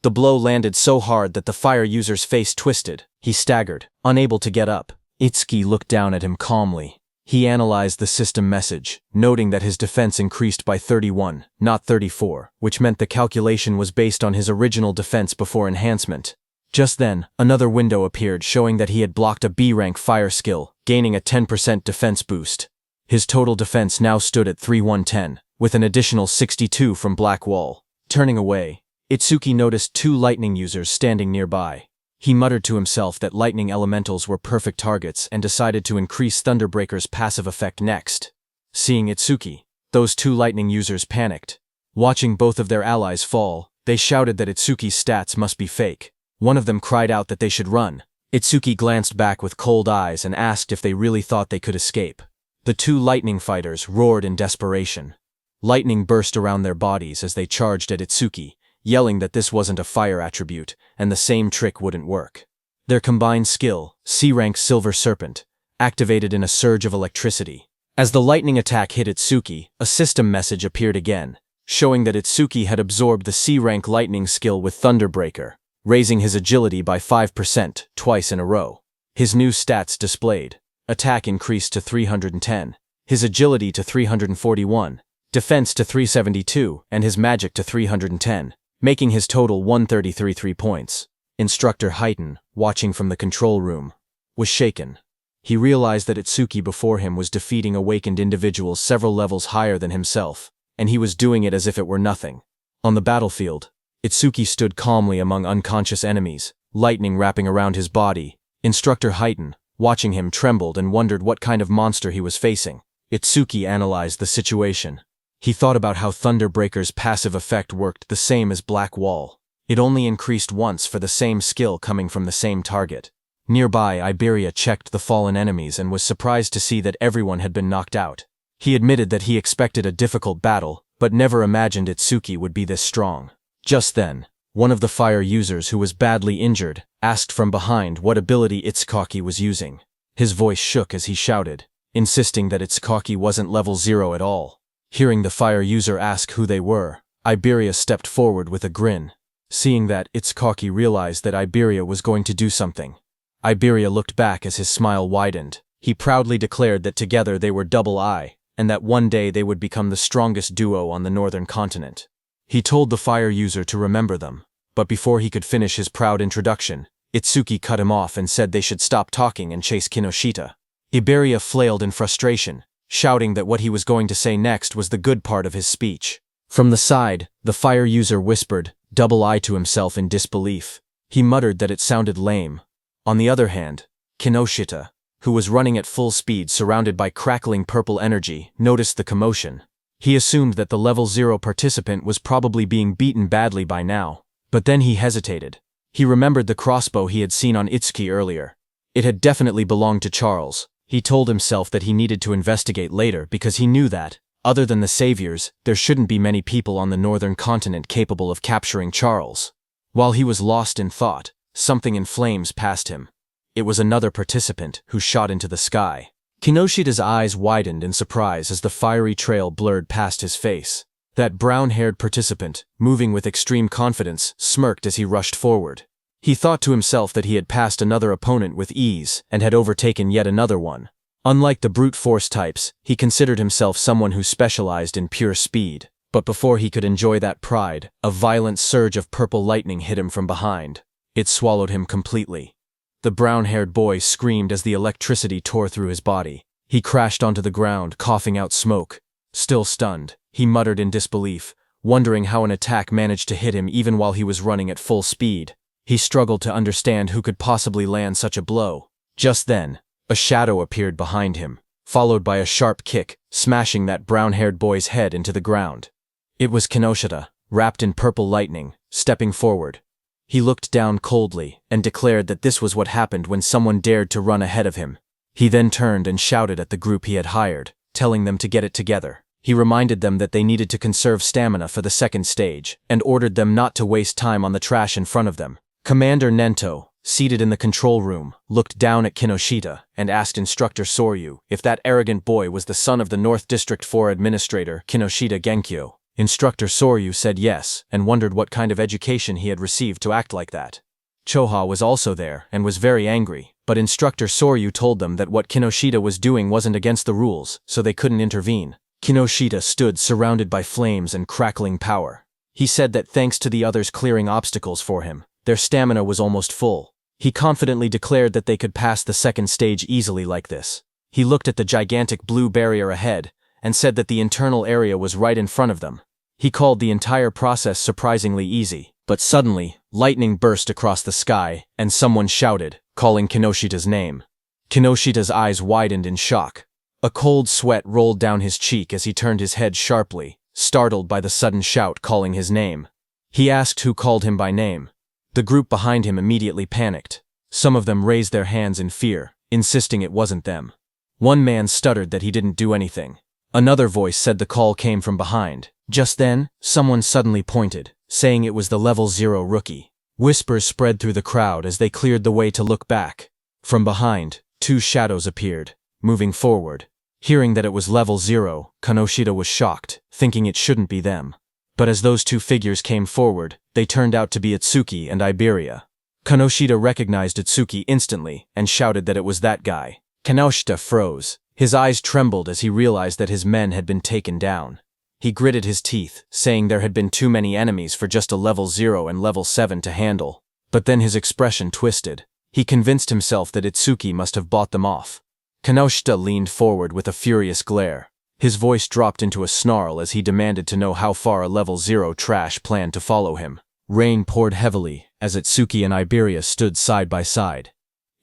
The blow landed so hard that the fire user's face twisted. He staggered, unable to get up. Itsuki looked down at him calmly. He analyzed the system message, noting that his defense increased by 31, not 34, which meant the calculation was based on his original defense before enhancement. Just then, another window appeared showing that he had blocked a B-rank fire skill, gaining a 10% defense boost. His total defense now stood at 3110, with an additional 62 from Blackwall. Turning away, Itsuki noticed two lightning users standing nearby. He muttered to himself that lightning elementals were perfect targets and decided to increase Thunderbreaker's passive effect next. Seeing Itsuki, those two lightning users panicked. Watching both of their allies fall, they shouted that Itsuki's stats must be fake. One of them cried out that they should run. Itsuki glanced back with cold eyes and asked if they really thought they could escape. The two lightning fighters roared in desperation. Lightning burst around their bodies as they charged at Itsuki, yelling that this wasn't a fire attribute, and the same trick wouldn't work. Their combined skill, C-rank Silver Serpent, activated in a surge of electricity. As the lightning attack hit Itsuki, a system message appeared again, showing that Itsuki had absorbed the C-rank lightning skill with Thunderbreaker, raising his agility by 5% twice in a row. His new stats displayed. Attack increased to 310, his agility to 341, defense to 372, and his magic to 310. Making his total 133 points. Instructor Haiten, watching from the control room, was shaken. He realized that Itsuki before him was defeating awakened individuals several levels higher than himself, and he was doing it as if it were nothing. On the battlefield, Itsuki stood calmly among unconscious enemies, lightning wrapping around his body. Instructor Haiten, watching him, trembled and wondered what kind of monster he was facing. Itsuki analyzed the situation. He thought about how Thunderbreaker's passive effect worked the same as Blackwall. It only increased once for the same skill coming from the same target. Nearby, Iberia checked the fallen enemies and was surprised to see that everyone had been knocked out. He admitted that he expected a difficult battle, but never imagined Itsuki would be this strong. Just then, one of the fire users who was badly injured asked from behind what ability Itsuki was using. His voice shook as he shouted, insisting that Itsuki wasn't level 0 at all. Hearing the fire user ask who they were, Iberia stepped forward with a grin. Seeing that, Itsuki realized that Iberia was going to do something. Iberia looked back as his smile widened. He proudly declared that together they were Double I, and that one day they would become the strongest duo on the northern continent. He told the fire user to remember them. but before he could finish his proud introduction, Itsuki cut him off and said they should stop talking and chase Kinoshita. Iberia flailed in frustration, shouting that what he was going to say next was the good part of his speech. From the side, the fire user whispered, double I to himself in disbelief. He muttered that it sounded lame. On the other hand, Kinoshita, who was running at full speed surrounded by crackling purple energy, noticed the commotion. He assumed that the level 0 participant was probably being beaten badly by now. But then he hesitated. He remembered the crossbow he had seen on Itsuki earlier. It had definitely belonged to Charles. He told himself that he needed to investigate later because he knew that, other than the saviors, there shouldn't be many people on the northern continent capable of capturing Charles. While he was lost in thought, something in flames passed him. It was another participant who shot into the sky. Kinoshita's eyes widened in surprise as the fiery trail blurred past his face. That brown-haired participant, moving with extreme confidence, smirked as he rushed forward. He thought to himself that he had passed another opponent with ease and had overtaken yet another one. Unlike the brute force types, he considered himself someone who specialized in pure speed. But before he could enjoy that pride, a violent surge of purple lightning hit him from behind. It swallowed him completely. The brown-haired boy screamed as the electricity tore through his body. He crashed onto the ground, coughing out smoke. Still stunned, he muttered in disbelief, wondering how an attack managed to hit him even while he was running at full speed. He struggled to understand who could possibly land such a blow. Just then, a shadow appeared behind him, followed by a sharp kick, smashing that brown-haired boy's head into the ground. It was Kinoshita, wrapped in purple lightning, stepping forward. He looked down coldly and declared that this was what happened when someone dared to run ahead of him. He then turned and shouted at the group he had hired, telling them to get it together. He reminded them that they needed to conserve stamina for the second stage, and ordered them not to waste time on the trash in front of them. Commander Nento, seated in the control room, looked down at Kinoshita and asked Instructor Soryu if that arrogant boy was the son of the North District 4 Administrator Kinoshita Genkyo. Instructor Soryu said yes and wondered what kind of education he had received to act like that. Choha was also there and was very angry, but Instructor Soryu told them that what Kinoshita was doing wasn't against the rules, so they couldn't intervene. Kinoshita stood surrounded by flames and crackling power. He said that thanks to the others clearing obstacles for him, their stamina was almost full. He confidently declared that they could pass the second stage easily like this. He looked at the gigantic blue barrier ahead and said that the internal area was right in front of them. He called the entire process surprisingly easy, but suddenly, lightning burst across the sky and someone shouted, calling Kinoshita's name. Kinoshita's eyes widened in shock. A cold sweat rolled down his cheek as he turned his head sharply, startled by the sudden shout calling his name. He asked who called him by name. The group behind him immediately panicked. Some of them raised their hands in fear, insisting it wasn't them. One man stuttered that he didn't do anything. Another voice said the call came from behind. Just then, someone suddenly pointed, saying it was the level 0 rookie. Whispers spread through the crowd as they cleared the way to look back. From behind, two shadows appeared, moving forward. Hearing that it was level 0, Kinoshita was shocked, thinking it shouldn't be them. But as those two figures came forward, they turned out to be Itsuki and Iberia. Kinoshita recognized Itsuki instantly and shouted that it was that guy. Kinoshita froze. His eyes trembled as he realized that his men had been taken down. He gritted his teeth, saying there had been too many enemies for just a level 0 and level 7 to handle. But then his expression twisted. He convinced himself that Itsuki must have bought them off. Kinoshita leaned forward with a furious glare. His voice dropped into a snarl as he demanded to know how far a level 0 trash planned to follow him. Rain poured heavily as Itsuki and Iberia stood side by side.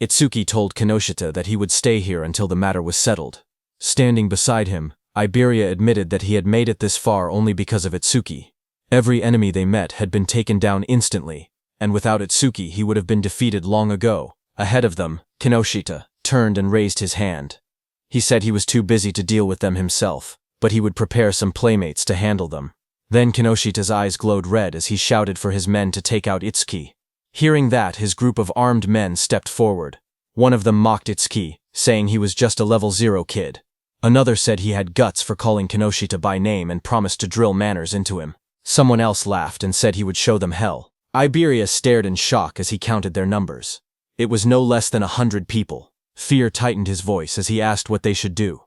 Itsuki told Kinoshita that he would stay here until the matter was settled. Standing beside him, Iberia admitted that he had made it this far only because of Itsuki. Every enemy they met had been taken down instantly, and without Itsuki he would have been defeated long ago. Ahead of them, Kinoshita turned and raised his hand. He said he was too busy to deal with them himself, but he would prepare some playmates to handle them. Then Kinoshita's eyes glowed red as he shouted for his men to take out Itsuki. Hearing that, his group of armed men stepped forward. One of them mocked Itsuki, saying he was just a level 0 kid. Another said he had guts for calling Kinoshita by name and promised to drill manners into him. Someone else laughed and said he would show them hell. Iberia stared in shock as he counted their numbers. It was no less than 100 people. Fear tightened his voice as he asked what they should do.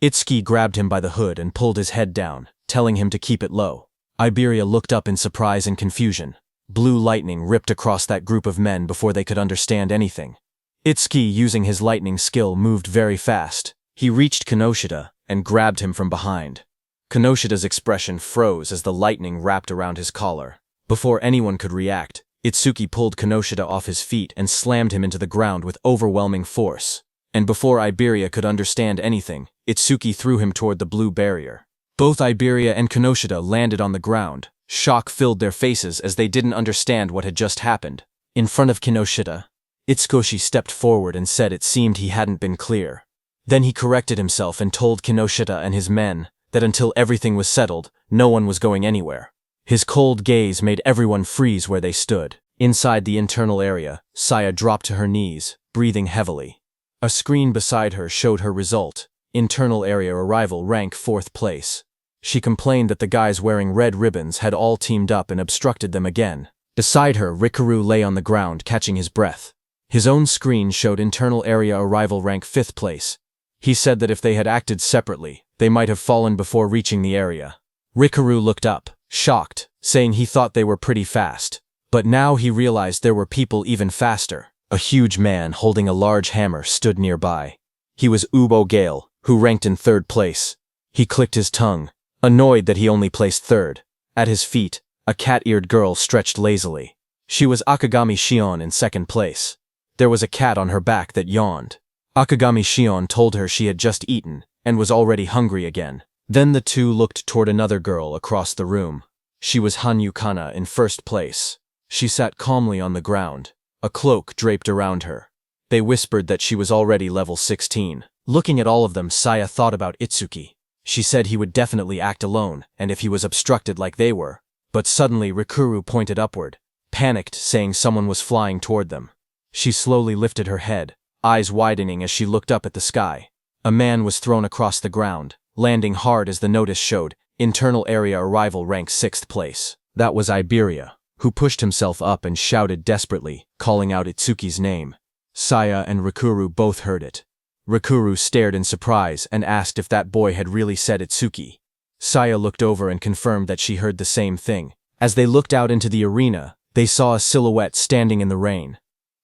Itsuki grabbed him by the hood and pulled his head down, telling him to keep it low. Iberia looked up in surprise and confusion. Blue lightning ripped across that group of men before they could understand anything. Itsuki, using his lightning skill, moved very fast. He reached Kinoshita and grabbed him from behind. Kinoshita's expression froze as the lightning wrapped around his collar. Before anyone could react, Itsuki pulled Kinoshita off his feet and slammed him into the ground with overwhelming force. And before Iberia could understand anything, Itsuki threw him toward the blue barrier. Both Iberia and Kinoshita landed on the ground. Shock filled their faces as they didn't understand what had just happened. In front of Kinoshita, Itsukoshi stepped forward and said it seemed he hadn't been clear. Then he corrected himself and told Kinoshita and his men that until everything was settled, no one was going anywhere. His cold gaze made everyone freeze where they stood. Inside the internal area, Saya dropped to her knees, breathing heavily. A screen beside her showed her result. Internal area arrival rank 4th place. She complained that the guys wearing red ribbons had all teamed up and obstructed them again. Beside her, Rikaru lay on the ground, catching his breath. His own screen showed internal area arrival rank 5th place. He said that if they had acted separately, they might have fallen before reaching the area. Rikaru looked up, shocked, saying he thought they were pretty fast. But now he realized there were people even faster. A huge man holding a large hammer stood nearby. He was Ubo Gale, who ranked in 3rd place. He clicked his tongue, annoyed that he only placed 3rd. At his feet, a cat-eared girl stretched lazily. She was Akagami Shion in 2nd place. There was a cat on her back that yawned. Akagami Shion told her she had just eaten and was already hungry again. Then the two looked toward another girl across the room. She was Hanyu Kana in 1st place. She sat calmly on the ground, a cloak draped around her. They whispered that she was already level 16. Looking at all of them, Saya thought about Itsuki. She said he would definitely act alone, and if he was obstructed like they were. But suddenly Rikuru pointed upward, panicked, saying someone was flying toward them. She slowly lifted her head, eyes widening as she looked up at the sky. A man was thrown across the ground, landing hard as the notice showed, internal area arrival rank 6th place. That was Iberia, who pushed himself up and shouted desperately, calling out Itsuki's name. Saya and Rikuru both heard it. Rikuru stared in surprise and asked if that boy had really said Itsuki. Saya looked over and confirmed that she heard the same thing. As they looked out into the arena, they saw a silhouette standing in the rain.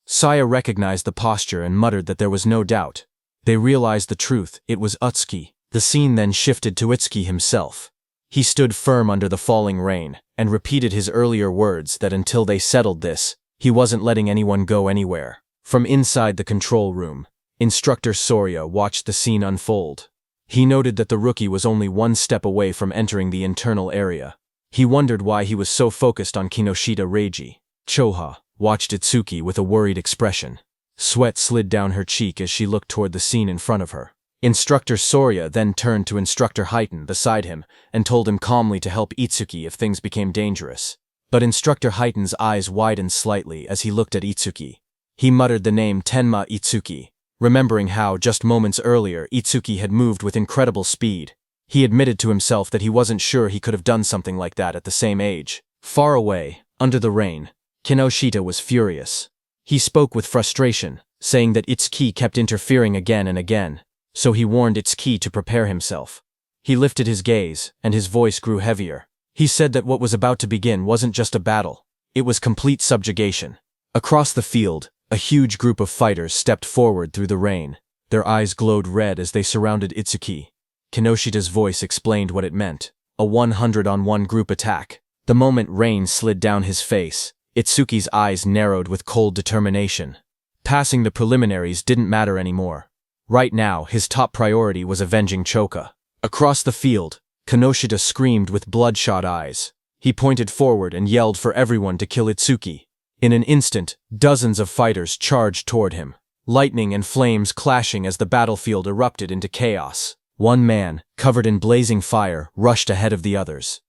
Saya recognized the posture and muttered that there was no doubt. They realized the truth, it was Utsuki. The scene then shifted to Itsuki himself. He stood firm under the falling rain, and repeated his earlier words that until they settled this, he wasn't letting anyone go anywhere. From inside the control room, Instructor Soria watched the scene unfold. He noted that the rookie was only 1 step away from entering the internal area. He wondered why he was so focused on Kinoshita Reiji. Choha watched Itsuki with a worried expression. Sweat slid down her cheek as she looked toward the scene in front of her. Instructor Soria then turned to Instructor Heiton beside him and told him calmly to help Itsuki if things became dangerous. But Instructor Heiton's eyes widened slightly as he looked at Itsuki. He muttered the name Tenma Itsuki, remembering how, just moments earlier, Itsuki had moved with incredible speed. He admitted to himself that he wasn't sure he could have done something like that at the same age. Far away, under the rain, Kinoshita was furious. He spoke with frustration, saying that Itsuki kept interfering again and again, so he warned Itsuki to prepare himself. He lifted his gaze, and his voice grew heavier. He said that what was about to begin wasn't just a battle, it was complete subjugation. Across the field, a huge group of fighters stepped forward through the rain. Their eyes glowed red as they surrounded Itsuki. Kinoshita's voice explained what it meant, a 100-on-1 group attack. The moment rain slid down his face, Itsuki's eyes narrowed with cold determination. Passing the preliminaries didn't matter anymore. Right now, his top priority was avenging Choka. Across the field, Kinoshita screamed with bloodshot eyes. He pointed forward and yelled for everyone to kill Itsuki. In an instant, dozens of fighters charged toward him, lightning and flames clashing as the battlefield erupted into chaos. One man, covered in blazing fire, rushed ahead of the others.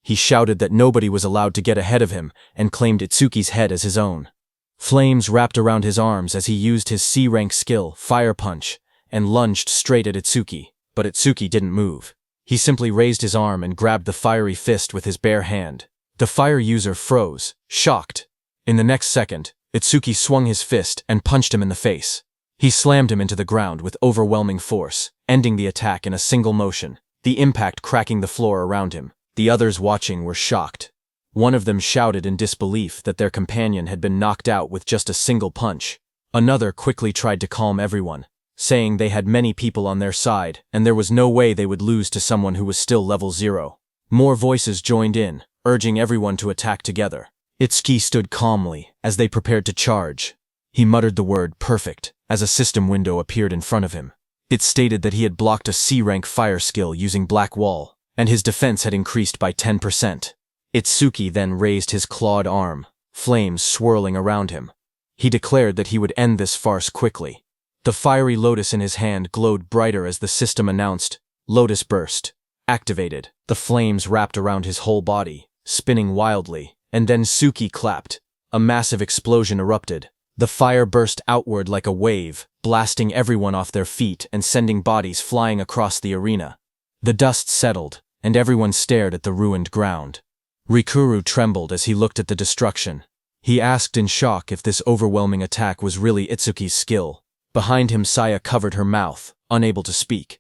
He shouted that nobody was allowed to get ahead of him and claimed Itsuki's head as his own. Flames wrapped around his arms as he used his C-rank skill, Fire Punch, and lunged straight at Itsuki, but Itsuki didn't move. He simply raised his arm and grabbed the fiery fist with his bare hand. The fire user froze, shocked. In the next second, Itsuki swung his fist and punched him in the face. He slammed him into the ground with overwhelming force, ending the attack in a single motion, the impact cracking the floor around him. The others watching were shocked. One of them shouted in disbelief that their companion had been knocked out with just a single punch. Another quickly tried to calm everyone, saying they had many people on their side and there was no way they would lose to someone who was still level 0. More voices joined in, urging everyone to attack together. Itsuki stood calmly as they prepared to charge. He muttered the word perfect as a system window appeared in front of him. It stated that he had blocked a C-rank fire skill using Black Wall, and his defense had increased by 10%. Itsuki then raised his clawed arm, flames swirling around him. He declared that he would end this farce quickly. The fiery lotus in his hand glowed brighter as the system announced, Lotus Burst. Activated. The flames wrapped around his whole body, spinning wildly, and then Suki clapped. A massive explosion erupted. The fire burst outward like a wave, blasting everyone off their feet and sending bodies flying across the arena. The dust settled, and everyone stared at the ruined ground. Rikuru trembled as he looked at the destruction. He asked in shock if this overwhelming attack was really Itsuki's skill. Behind him, Saya covered her mouth, unable to speak.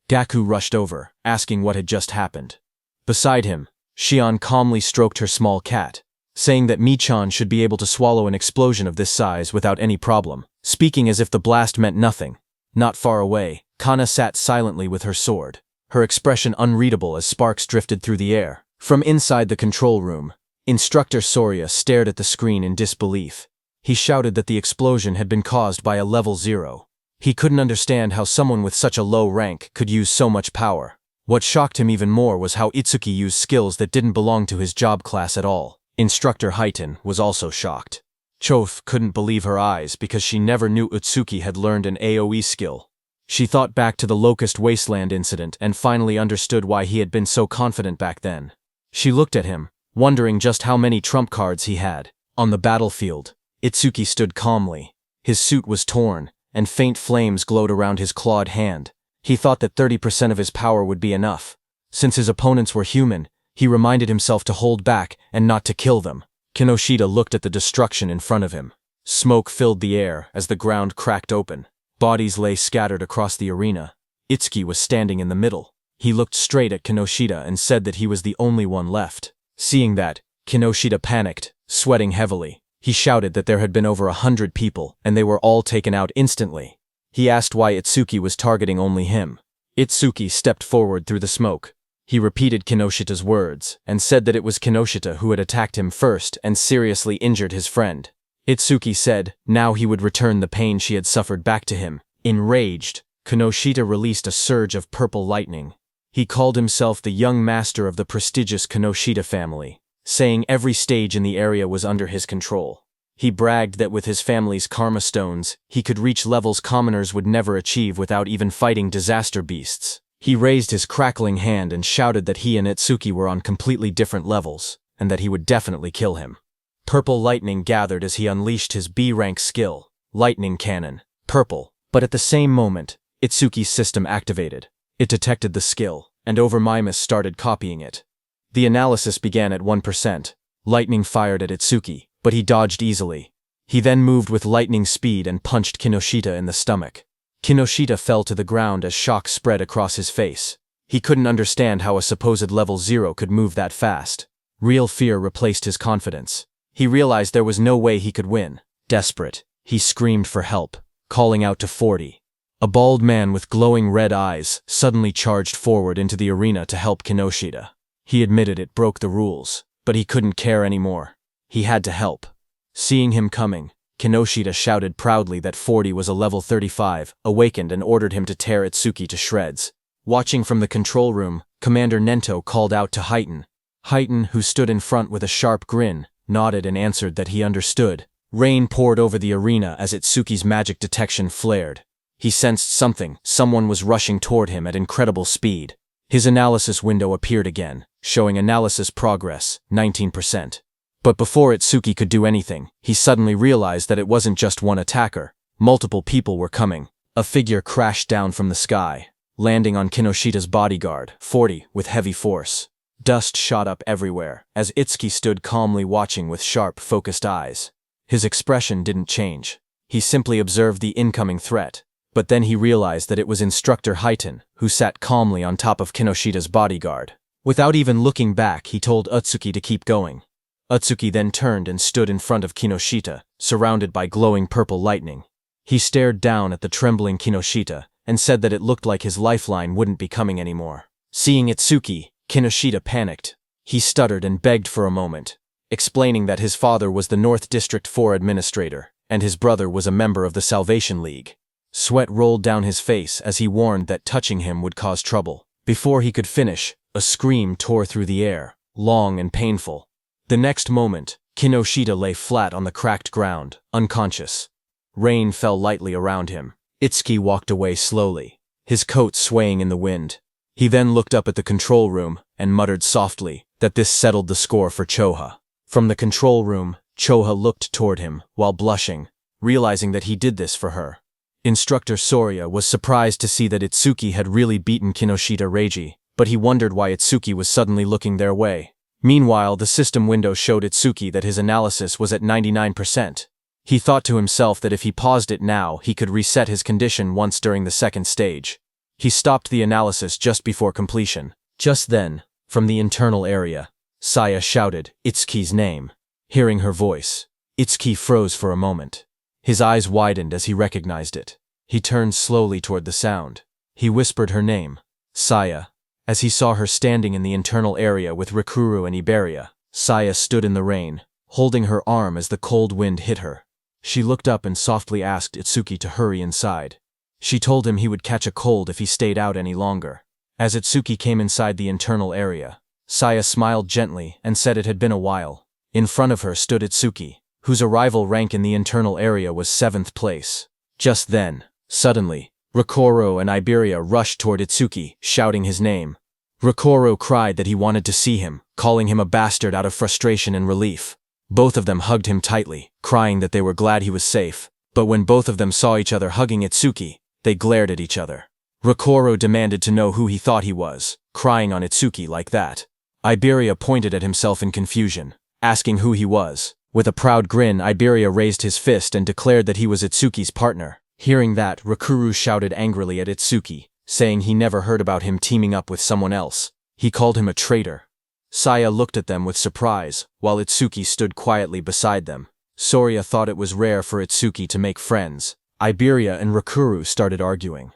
Gaku rushed over, asking what had just happened. Beside him, Shion calmly stroked her small cat, saying that Michan should be able to swallow an explosion of this size without any problem, speaking as if the blast meant nothing. Not far away, Kana sat silently with her sword, her expression unreadable as sparks drifted through the air. From inside the control room, Instructor Soria stared at the screen in disbelief. He shouted that the explosion had been caused by a level 0. He couldn't understand how someone with such a low rank could use so much power. What shocked him even more was how Itsuki used skills that didn't belong to his job class at all. Instructor Haiten was also shocked. Choth couldn't believe her eyes because she never knew Itsuki had learned an AoE skill. She thought back to the Locust Wasteland incident and finally understood why he had been so confident back then. She looked at him, wondering just how many trump cards he had. On the battlefield, Itsuki stood calmly. His suit was torn, and faint flames glowed around his clawed hand. He thought that 30% of his power would be enough. Since his opponents were human, he reminded himself to hold back and not to kill them. Kinoshita looked at the destruction in front of him. Smoke filled the air as the ground cracked open. Bodies lay scattered across the arena. Itsuki was standing in the middle. He looked straight at Kinoshita and said that he was the only one left. Seeing that, Kinoshita panicked, sweating heavily. He shouted that there had been over 100 people, and they were all taken out instantly. He asked why Itsuki was targeting only him. Itsuki stepped forward through the smoke. He repeated Kinoshita's words, and said that it was Kinoshita who had attacked him first and seriously injured his friend. Itsuki said now he would return the pain she had suffered back to him. Enraged, Kinoshita released a surge of purple lightning. He called himself the young master of the prestigious Kinoshita family, saying every stage in the area was under his control. He bragged that with his family's karma stones, he could reach levels commoners would never achieve without even fighting disaster beasts. He raised his crackling hand and shouted that he and Itsuki were on completely different levels, and that he would definitely kill him. Purple lightning gathered as he unleashed his B-rank skill, Lightning Cannon, purple, but at the same moment, Itsuki's system activated. It detected the skill, and Overmimus started copying it. The analysis began at 1%. Lightning fired at Itsuki, but he dodged easily. He then moved with lightning speed and punched Kinoshita in the stomach. Kinoshita fell to the ground as shock spread across his face. He couldn't understand how a supposed level 0 could move that fast. Real fear replaced his confidence. He realized there was no way he could win. Desperate, he screamed for help, calling out to 40. A bald man with glowing red eyes suddenly charged forward into the arena to help Kinoshita. He admitted it broke the rules, but he couldn't care anymore. He had to help. Seeing him coming, Kinoshita shouted proudly that 40 was a level 35, awakened and ordered him to tear Itsuki to shreds. Watching from the control room, Commander Nento called out to Haiten. Haiten, who stood in front with a sharp grin, nodded and answered that he understood. Rain poured over the arena as Itsuki's magic detection flared. He sensed someone was rushing toward him at incredible speed. His analysis window appeared again, showing analysis progress, 19%. But before Itsuki could do anything, he suddenly realized that it wasn't just one attacker. Multiple people were coming. A figure crashed down from the sky, landing on Kinoshita's bodyguard, 40, with heavy force. Dust shot up everywhere, as Itsuki stood calmly watching with sharp, focused eyes. His expression didn't change. He simply observed the incoming threat. But then he realized that it was Instructor Haiten, who sat calmly on top of Kinoshita's bodyguard. Without even looking back, he told Itsuki to keep going. Utsuki then turned and stood in front of Kinoshita, surrounded by glowing purple lightning. He stared down at the trembling Kinoshita and said that it looked like his lifeline wouldn't be coming anymore. Seeing Itsuki, Kinoshita panicked. He stuttered and begged for a moment, explaining that his father was the North District 4 administrator, and his brother was a member of the Salvation League. Sweat rolled down his face as he warned that touching him would cause trouble. Before he could finish, a scream tore through the air, long and painful. The next moment, Kinoshita lay flat on the cracked ground, unconscious. Rain fell lightly around him. Itsuki walked away slowly, his coat swaying in the wind. He then looked up at the control room and muttered softly that this settled the score for Choha. From the control room, Choha looked toward him while blushing, realizing that he did this for her. Instructor Soria was surprised to see that Itsuki had really beaten Kinoshita Reiji, but he wondered why Itsuki was suddenly looking their way. Meanwhile, the system window showed Itsuki that his analysis was at 99%. He thought to himself that if he paused it now, he could reset his condition once during the second stage. He stopped the analysis just before completion. Just then, from the internal area, Saya shouted Itsuki's name. Hearing her voice, Itsuki froze for a moment. His eyes widened as he recognized it. He turned slowly toward the sound. He whispered her name, Saya. As he saw her standing in the internal area with Rikuru and Iberia, Saya stood in the rain, holding her arm as the cold wind hit her. She looked up and softly asked Itsuki to hurry inside. She told him he would catch a cold if he stayed out any longer. As Itsuki came inside the internal area, Saya smiled gently and said it had been a while. In front of her stood Itsuki, whose arrival rank in the internal area was 7th place. Just then, suddenly, Rikuru and Iberia rushed toward Itsuki, shouting his name. Rikuru cried that he wanted to see him, calling him a bastard out of frustration and relief. Both of them hugged him tightly, crying that they were glad he was safe. But when both of them saw each other hugging Itsuki, they glared at each other. Rikuru demanded to know who he thought he was, crying on Itsuki like that. Iberia pointed at himself in confusion, asking who he was. With a proud grin, Iberia raised his fist and declared that he was Itsuki's partner. Hearing that, Rikuru shouted angrily at Itsuki, saying he never heard about him teaming up with someone else. He called him a traitor. Saya looked at them with surprise, while Itsuki stood quietly beside them. Soria thought it was rare for Itsuki to make friends. Iberia and Rikuru started arguing.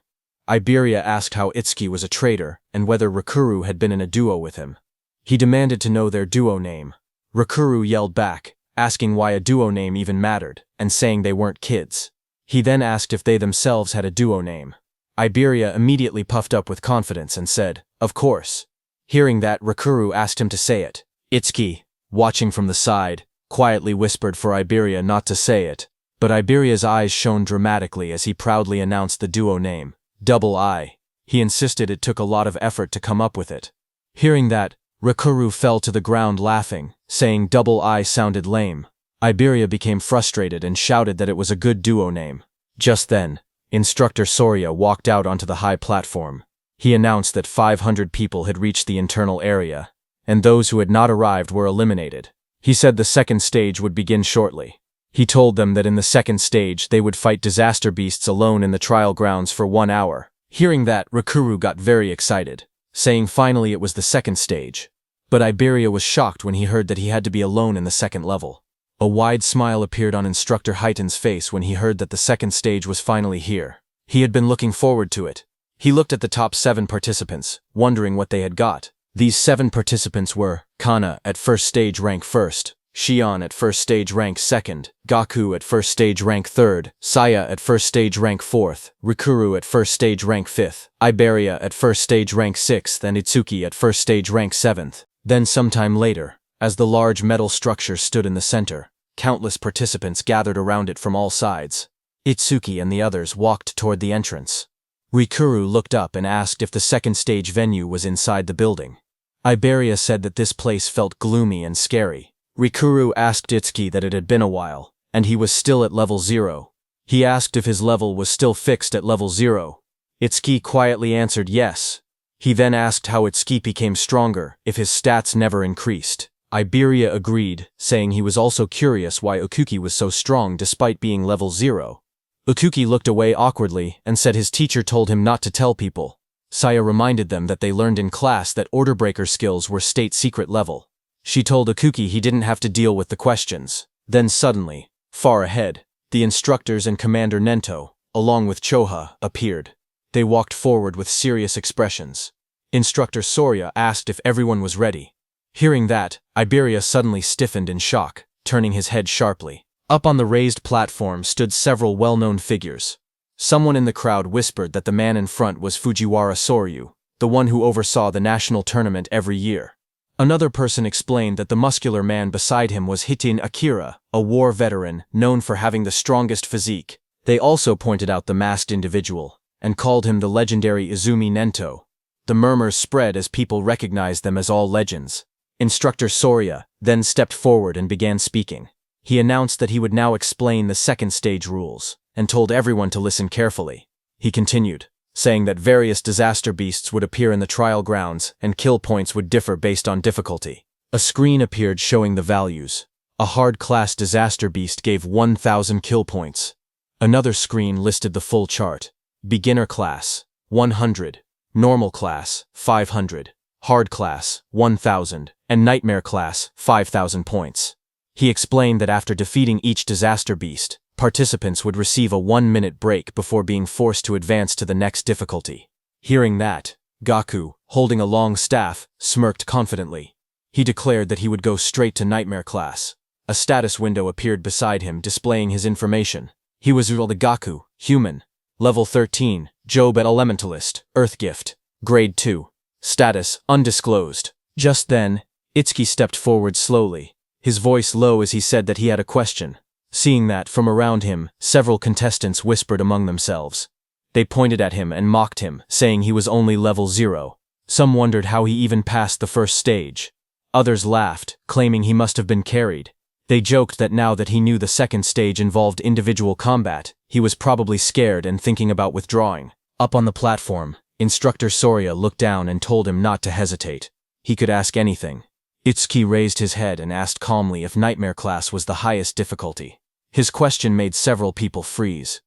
Iberia asked how Itsuki was a traitor and whether Rikuru had been in a duo with him. He demanded to know their duo name. Rikuru yelled back, asking why a duo name even mattered, and saying they weren't kids. He then asked if they themselves had a duo name. Iberia immediately puffed up with confidence and said, "Of course." Hearing that, Rikuru asked him to say it. Itsuki, watching from the side, quietly whispered for Iberia not to say it, but Iberia's eyes shone dramatically as he proudly announced the duo name, Double I. He insisted it took a lot of effort to come up with it. Hearing that, Rikuru fell to the ground laughing, saying Double I sounded lame. Iberia became frustrated and shouted that it was a good duo name. Just then, Instructor Soria walked out onto the high platform. He announced that 500 people had reached the internal area, and those who had not arrived were eliminated. He said the second stage would begin shortly. He told them that in the second stage they would fight disaster beasts alone in the trial grounds for 1 hour. Hearing that, Rikuru got very excited, saying finally it was the second stage. But Iberia was shocked when he heard that he had to be alone in the second level. A wide smile appeared on Instructor Heighten's face when he heard that the second stage was finally here. He had been looking forward to it. He looked at the top 7 participants, wondering what they had got. These 7 participants were Kana at first stage rank 1st, Shion at first stage rank 2nd, Gaku at first stage rank 3rd, Saya at first stage rank 4th, Rikuru at first stage rank 5th, Iberia at first stage rank 6th, and Itsuki at first stage rank 7th. Then sometime later, as the large metal structure stood in the center, countless participants gathered around it from all sides. Itsuki and the others walked toward the entrance. Rikuru looked up and asked if the second stage venue was inside the building. Iberia said that this place felt gloomy and scary. Rikuru asked Itsuki that it had been a while, and he was still at level 0. He asked if his level was still fixed at level 0. Itsuki quietly answered yes. He then asked how Itsuki became stronger if his stats never increased. Iberia agreed, saying he was also curious why Okuki was so strong despite being level 0. Okuki looked away awkwardly and said his teacher told him not to tell people. Saya reminded them that they learned in class that order breaker skills were state secret level. She told Ikuki he didn't have to deal with the questions. Then suddenly, far ahead, the instructors and Commander Nento, along with Choha, appeared. They walked forward with serious expressions. Instructor Soria asked if everyone was ready. Hearing that, Iberia suddenly stiffened in shock, turning his head sharply. Up on the raised platform stood several well-known figures. Someone in the crowd whispered that the man in front was Fujiwara Soryu, the one who oversaw the national tournament every year. Another person explained that the muscular man beside him was Hitin Akira, a war veteran known for having the strongest physique. They also pointed out the masked individual, and called him the legendary Izumi Nento. The murmurs spread as people recognized them as all legends. Instructor Soria then stepped forward and began speaking. He announced that he would now explain the second stage rules, and told everyone to listen carefully. He continued, saying that various disaster beasts would appear in the trial grounds and kill points would differ based on difficulty. A screen appeared showing the values. A hard-class disaster beast gave 1,000 kill points. Another screen listed the full chart. Beginner class, 100. Normal class, 500. Hard class, 1,000. And nightmare class, 5,000 points. He explained that after defeating each disaster beast, participants would receive a 1-minute break before being forced to advance to the next difficulty. Hearing that, Gaku, holding a long staff, smirked confidently. He declared that he would go straight to nightmare class. A status window appeared beside him displaying his information. He was the Gaku, human. Level 13, Job at Elementalist, Earth Gift. Grade 2. Status, undisclosed. Just then, Itsuki stepped forward slowly, his voice low as he said that he had a question. Seeing that, from around him, several contestants whispered among themselves. They pointed at him and mocked him, saying he was only level 0. Some wondered how he even passed the first stage. Others laughed, claiming he must have been carried. They joked that now that he knew the second stage involved individual combat, he was probably scared and thinking about withdrawing. Up on the platform, Instructor Soria looked down and told him not to hesitate. He could ask anything. Itsuki raised his head and asked calmly if Nightmare class was the highest difficulty. His question made several people freeze.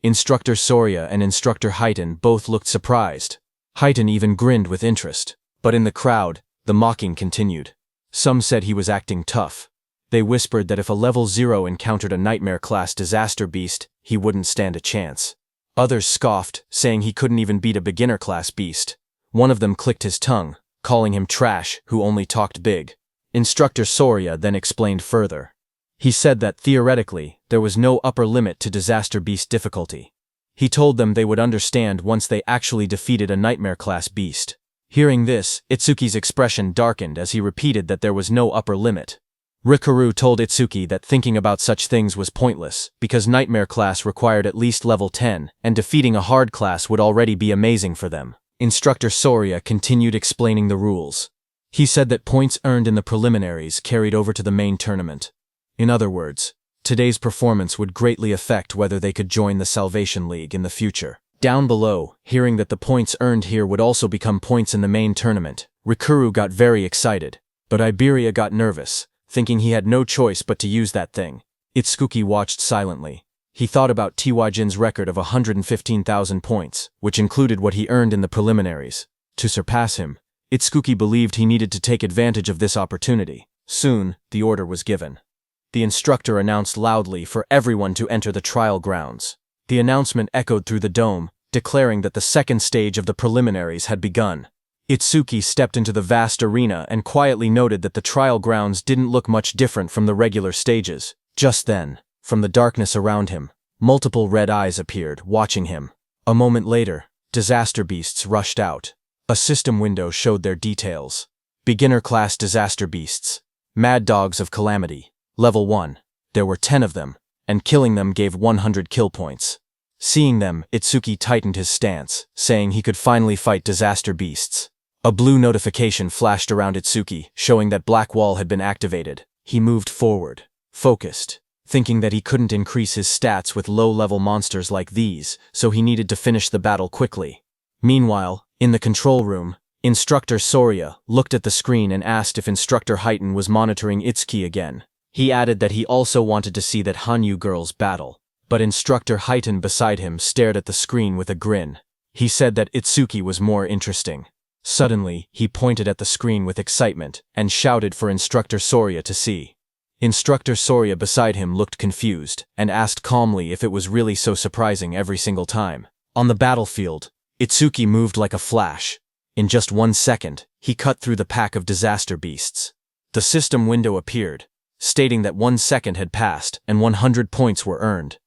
Instructor Soria and Instructor Heiton both looked surprised. Heiton even grinned with interest. But in the crowd, the mocking continued. Some said he was acting tough. They whispered that if a level 0 encountered a Nightmare class disaster beast, he wouldn't stand a chance. Others scoffed, saying he couldn't even beat a beginner class beast. One of them clicked his tongue, calling him trash who only talked big. Instructor Soria then explained further. He said that theoretically, there was no upper limit to disaster beast difficulty. He told them they would understand once they actually defeated a Nightmare class beast. Hearing this, Itsuki's expression darkened as he repeated that there was no upper limit. Rikuru told Itsuki that thinking about such things was pointless, because Nightmare class required at least level 10, and defeating a hard class would already be amazing for them. Instructor Soria continued explaining the rules. He said that points earned in the preliminaries carried over to the main tournament. In other words, today's performance would greatly affect whether they could join the Salvation League in the future. Down below, hearing that the points earned here would also become points in the main tournament, Rikuru got very excited, but Iberia got nervous, thinking he had no choice but to use that thing. Itsuki watched silently. He thought about Tiwajin's record of 115,000 points, which included what he earned in the preliminaries. To surpass him, Itsuki believed he needed to take advantage of this opportunity. Soon, the order was given. The instructor announced loudly for everyone to enter the trial grounds. The announcement echoed through the dome, declaring that the second stage of the preliminaries had begun. Itsuki stepped into the vast arena and quietly noted that the trial grounds didn't look much different from the regular stages. Just then, from the darkness around him, multiple red eyes appeared, watching him. A moment later, disaster beasts rushed out. A system window showed their details. Beginner class disaster beasts. Mad dogs of calamity. Level 1. There were 10 of them, and killing them gave 100 kill points. Seeing them, Itsuki tightened his stance, saying he could finally fight disaster beasts. A blue notification flashed around Itsuki, showing that Black Wall had been activated. He moved forward, focused, thinking that he couldn't increase his stats with low-level monsters like these, so he needed to finish the battle quickly. Meanwhile, in the control room, Instructor Soria looked at the screen and asked if Instructor Heiton was monitoring Itsuki again. He added that he also wanted to see that Hanyu girls battle, but Instructor Heiton beside him stared at the screen with a grin. He said that Itsuki was more interesting. Suddenly, he pointed at the screen with excitement and shouted for Instructor Soria to see. Instructor Soria beside him looked confused and asked calmly if it was really so surprising every single time. On the battlefield, Itsuki moved like a flash. In just 1 second, he cut through the pack of disaster beasts. The system window appeared, stating that 1 second had passed and 100 points were earned.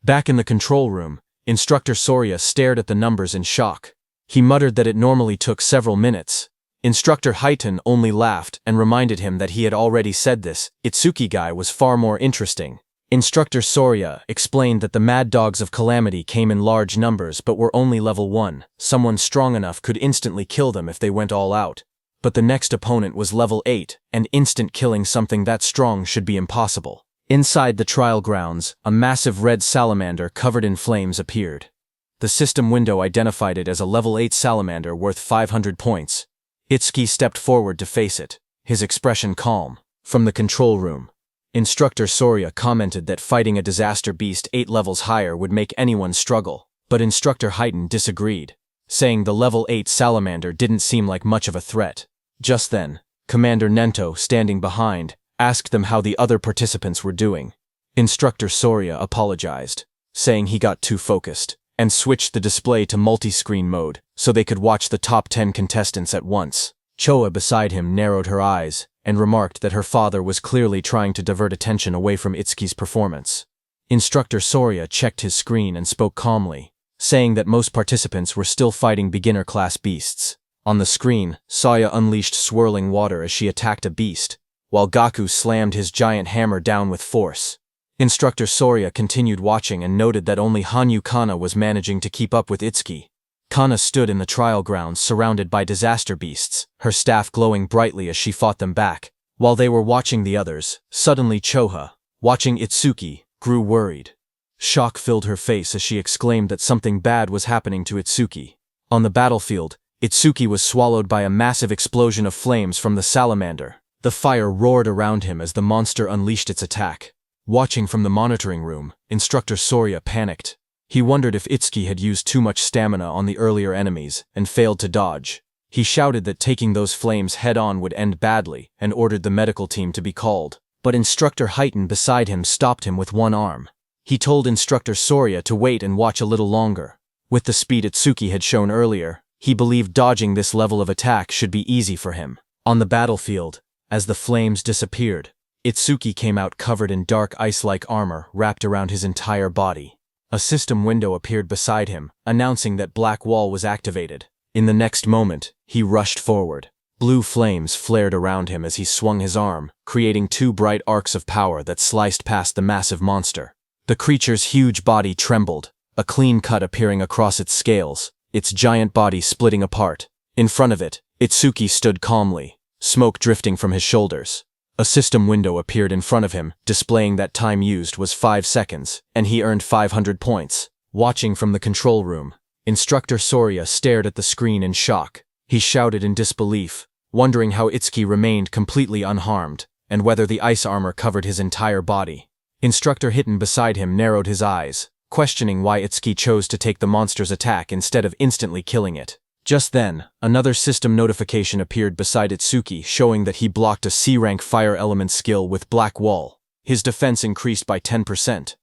Back in the control room, Instructor Soria stared at the numbers in shock. He muttered that it normally took several minutes. Instructor Highton only laughed and reminded him that he had already said this. Itsuki guy was far more interesting. Instructor Soria explained that the Mad Dogs of Calamity came in large numbers but were only level 1. Someone strong enough could instantly kill them if they went all out. But the next opponent was level 8, and instant killing something that strong should be impossible. Inside the trial grounds, a massive red salamander covered in flames appeared. The system window identified it as a level 8 salamander worth 500 points. Itsuki stepped forward to face it, his expression calm. From the control room, Instructor Soria commented that fighting a disaster beast 8 levels higher would make anyone struggle, but Instructor Highton disagreed, saying the level 8 salamander didn't seem like much of a threat. Just then, Commander Nento, standing behind, asked them how the other participants were doing. Instructor Soria apologized, saying he got too focused, and switched the display to multi-screen mode so they could watch the top 10 contestants at once. Choa beside him narrowed her eyes and remarked that her father was clearly trying to divert attention away from Itsuki's performance. Instructor Soria checked his screen and spoke calmly, saying that most participants were still fighting beginner-class beasts. On the screen, Saya unleashed swirling water as she attacked a beast, while Gaku slammed his giant hammer down with force. Instructor Soria continued watching and noted that only Hanyu Kana was managing to keep up with Itsuki. Kana stood in the trial grounds surrounded by disaster beasts, her staff glowing brightly as she fought them back. While they were watching the others, suddenly Choha, watching Itsuki, grew worried. Shock filled her face as she exclaimed that something bad was happening to Itsuki. On the battlefield, Itsuki was swallowed by a massive explosion of flames from the salamander. The fire roared around him as the monster unleashed its attack. Watching from the monitoring room, Instructor Soria panicked. He wondered if Itsuki had used too much stamina on the earlier enemies and failed to dodge. He shouted that taking those flames head-on would end badly and ordered the medical team to be called. But Instructor Highton beside him stopped him with one arm. He told Instructor Soria to wait and watch a little longer. With the speed Itsuki had shown earlier, he believed dodging this level of attack should be easy for him. On the battlefield, as the flames disappeared, Itsuki came out covered in dark ice-like armor wrapped around his entire body. A system window appeared beside him, announcing that Black Wall was activated. In the next moment, he rushed forward. Blue flames flared around him as he swung his arm, creating 2 bright arcs of power that sliced past the massive monster. The creature's huge body trembled, a clean cut appearing across its scales, its giant body splitting apart. In front of it, Itsuki stood calmly, smoke drifting from his shoulders. A system window appeared in front of him, displaying that time used was 5 seconds, and he earned 500 points. Watching from the control room, Instructor Soria stared at the screen in shock. He shouted in disbelief, wondering how Itsuki remained completely unharmed, and whether the ice armor covered his entire body. Instructor Highton beside him narrowed his eyes, questioning why Itsuki chose to take the monster's attack instead of instantly killing it. Just then, another system notification appeared beside Itsuki showing that he blocked a C-rank fire element skill with Black Wall. His defense increased by 10%.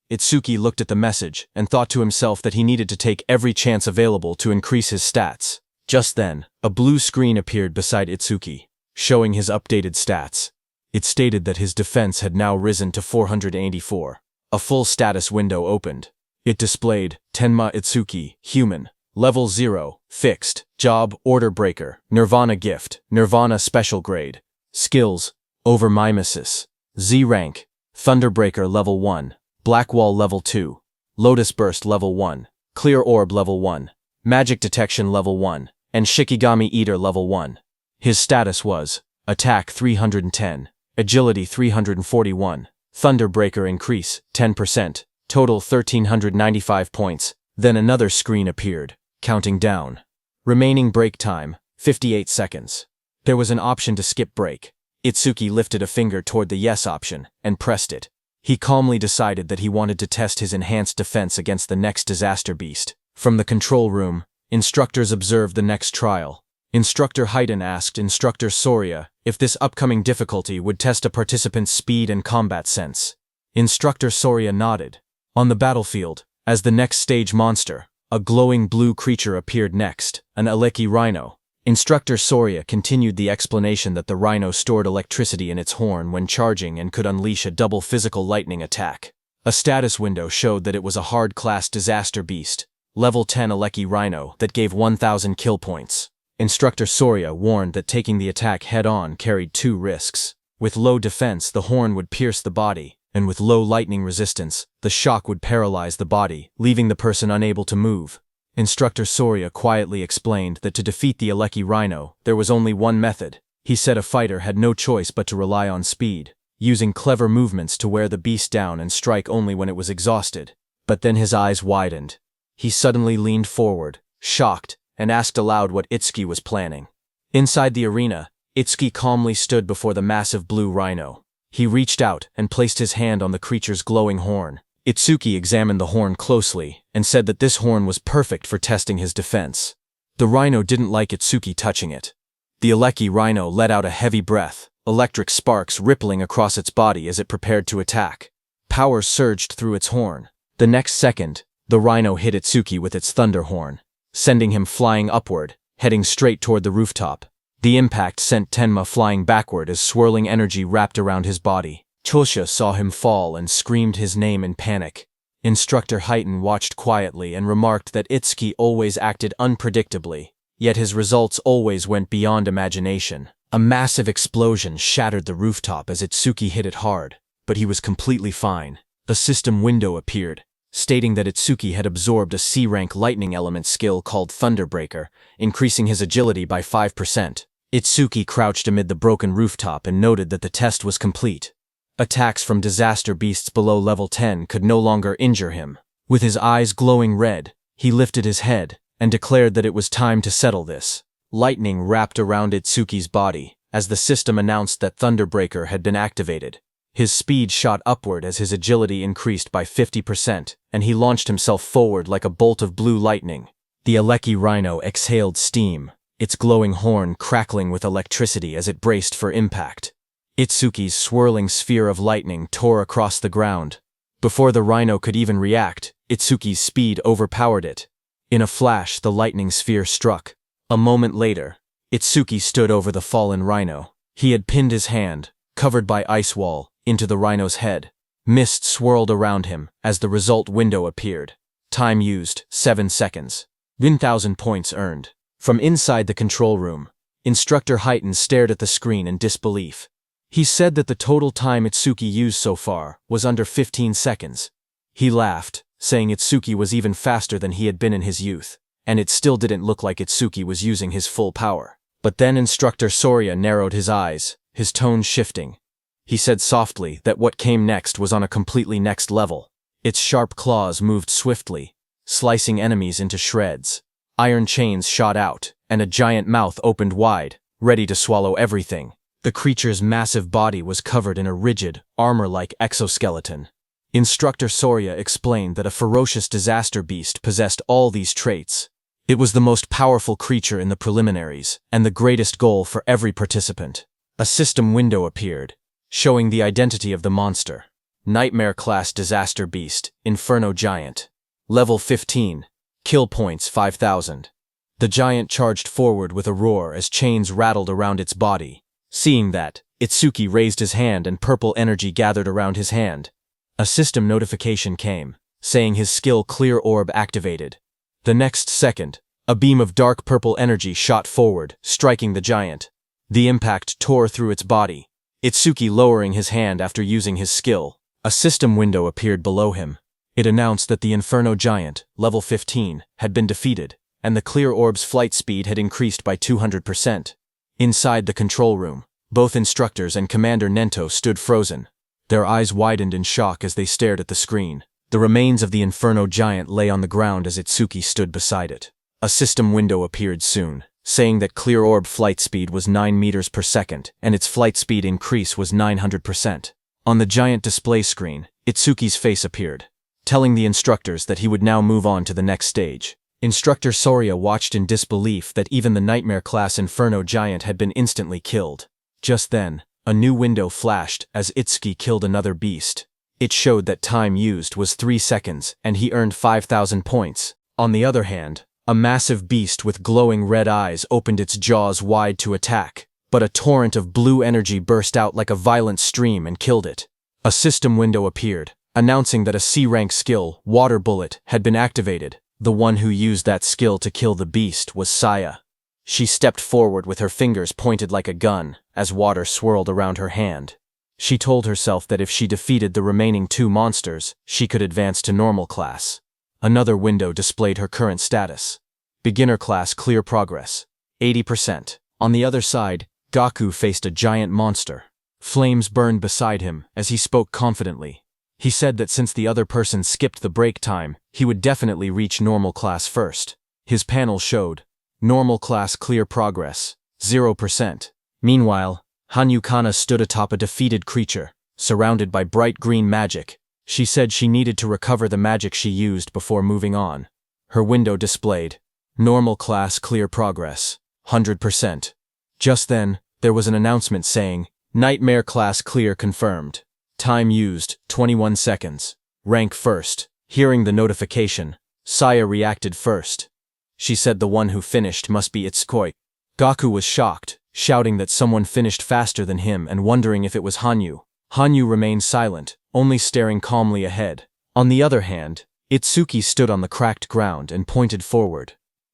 Itsuki looked at the message and thought to himself that he needed to take every chance available to increase his stats. Just then, a blue screen appeared beside Itsuki, showing his updated stats. It stated that his defense had now risen to 484. A full status window opened. It displayed, Tenma Itsuki, Human, Level 0, Fixed, Job, Order Breaker, Nirvana Gift, Nirvana Special Grade. Skills, Overmimesis, Z Rank, Thunderbreaker Level 1, Black Wall Level 2, Lotus Burst Level 1, Clear Orb Level 1, Magic Detection Level 1, and Shikigami Eater Level 1. His status was, Attack 310, Agility 341, Thunderbreaker Increase, 10%, total 1395 points. Then another screen appeared, counting down. Remaining break time, 58 seconds. There was an option to skip break. Itsuki lifted a finger toward the yes option and pressed it. He calmly decided that he wanted to test his enhanced defense against the next disaster beast. From the control room, instructors observed the next trial. Instructor Haydn asked Instructor Soria if this upcoming difficulty would test a participant's speed and combat sense. Instructor Soria nodded. On the battlefield, as the next stage monster, a glowing blue creature appeared next, an Aleki rhino. Instructor Soria continued the explanation that the rhino stored electricity in its horn when charging and could unleash a double physical lightning attack. A status window showed that it was a hard-class disaster beast, level 10 Aleki rhino that gave 1,000 kill points. Instructor Soria warned that taking the attack head-on carried 2 risks. With low defense, the horn would pierce the body, and with low lightning resistance, the shock would paralyze the body, leaving the person unable to move. Instructor Soria quietly explained that to defeat the Aleki rhino, there was only one method. He said a fighter had no choice but to rely on speed, using clever movements to wear the beast down and strike only when it was exhausted. But then his eyes widened. He suddenly leaned forward, shocked, and asked aloud what Itsuki was planning. Inside the arena, Itsuki calmly stood before the massive blue rhino. He reached out and placed his hand on the creature's glowing horn. Itsuki examined the horn closely and said that this horn was perfect for testing his defense. The rhino didn't like Itsuki touching it. The Aleki rhino let out a heavy breath, electric sparks rippling across its body as it prepared to attack. Power surged through its horn. The next second, the rhino hit Itsuki with its thunder horn, sending him flying upward, heading straight toward the rooftop. The impact sent Tenma flying backward as swirling energy wrapped around his body. Chosha saw him fall and screamed his name in panic. Instructor Haydn watched quietly and remarked that Itsuki always acted unpredictably, yet his results always went beyond imagination. A massive explosion shattered the rooftop as Itsuki hit it hard, but he was completely fine. A system window appeared, stating that Itsuki had absorbed a C-rank lightning element skill called Thunderbreaker, increasing his agility by 5%. Itsuki crouched amid the broken rooftop and noted that the test was complete. Attacks from disaster beasts below level 10 could no longer injure him. With his eyes glowing red, he lifted his head and declared that it was time to settle this. Lightning wrapped around Itsuki's body as the system announced that Thunderbreaker had been activated. His speed shot upward as his agility increased by 50%, and he launched himself forward like a bolt of blue lightning. The Aleki rhino exhaled steam, its glowing horn crackling with electricity as it braced for impact. Itsuki's swirling sphere of lightning tore across the ground. Before the rhino could even react, Itsuki's speed overpowered it. In a flash, the lightning sphere struck. A moment later, Itsuki stood over the fallen rhino. He had pinned his hand, covered by ice wall, into the rhino's head. Mist swirled around him as the result window appeared. Time used, 7 seconds. 1,000 points earned. From inside the control room, Instructor Haydn stared at the screen in disbelief. He said that the total time Itsuki used so far was under 15 seconds. He laughed, saying Itsuki was even faster than he had been in his youth, and it still didn't look like Itsuki was using his full power. But then Instructor Soria narrowed his eyes, his tone shifting. He said softly that what came next was on a completely next level. Its sharp claws moved swiftly, slicing enemies into shreds. Iron chains shot out, and a giant mouth opened wide, ready to swallow everything. The creature's massive body was covered in a rigid, armor-like exoskeleton. Instructor Soria explained that a ferocious disaster beast possessed all these traits. It was the most powerful creature in the preliminaries, and the greatest goal for every participant. A system window appeared, showing the identity of the monster. Nightmare-class disaster beast, Inferno Giant. Level 15. Kill points 5,000. The giant charged forward with a roar as chains rattled around its body. Seeing that, Itsuki raised his hand and purple energy gathered around his hand. A system notification came, saying his skill Clear Orb activated. The next second, a beam of dark purple energy shot forward, striking the giant. The impact tore through its body. Itsuki lowering his hand after using his skill. A system window appeared below him. It announced that the Inferno Giant, level 15, had been defeated, and the Clear Orb's flight speed had increased by 200%. Inside the control room, both instructors and Commander Nento stood frozen. Their eyes widened in shock as they stared at the screen. The remains of the Inferno Giant lay on the ground as Itsuki stood beside it. A system window appeared soon, saying that Clear Orb flight speed was 9 meters per second, and its flight speed increase was 900%. On the giant display screen, Itsuki's face appeared, telling the instructors that he would now move on to the next stage. Instructor Soria watched in disbelief that even the Nightmare-class Inferno Giant had been instantly killed. Just then, a new window flashed as Itsuki killed another beast. It showed that time used was 3 seconds, and he earned 5,000 points. On the other hand, a massive beast with glowing red eyes opened its jaws wide to attack, but a torrent of blue energy burst out like a violent stream and killed it. A system window appeared, announcing that a C-rank skill, Water Bullet, had been activated. The one who used that skill to kill the beast was Saya. She stepped forward with her fingers pointed like a gun, as water swirled around her hand. She told herself that if she defeated the remaining 2 monsters, she could advance to normal class. Another window displayed her current status. Beginner class clear progress, 80%. On the other side, Gaku faced a giant monster. Flames burned beside him as he spoke confidently. He said that since the other person skipped the break time, he would definitely reach normal class first. His panel showed, normal class clear progress, 0%. Meanwhile, Hanyu Kana stood atop a defeated creature, surrounded by bright green magic. She said she needed to recover the magic she used before moving on. Her window displayed, normal class clear progress, 100%. Just then, there was an announcement saying, Nightmare class clear confirmed. Time used, 21 seconds. Rank first. Hearing the notification, Saya reacted first. She said the one who finished must be Itsukoi. Gaku was shocked, shouting that someone finished faster than him and wondering if it was Hanyu. Hanyu remained silent, only staring calmly ahead. On the other hand, Itsuki stood on the cracked ground and pointed forward.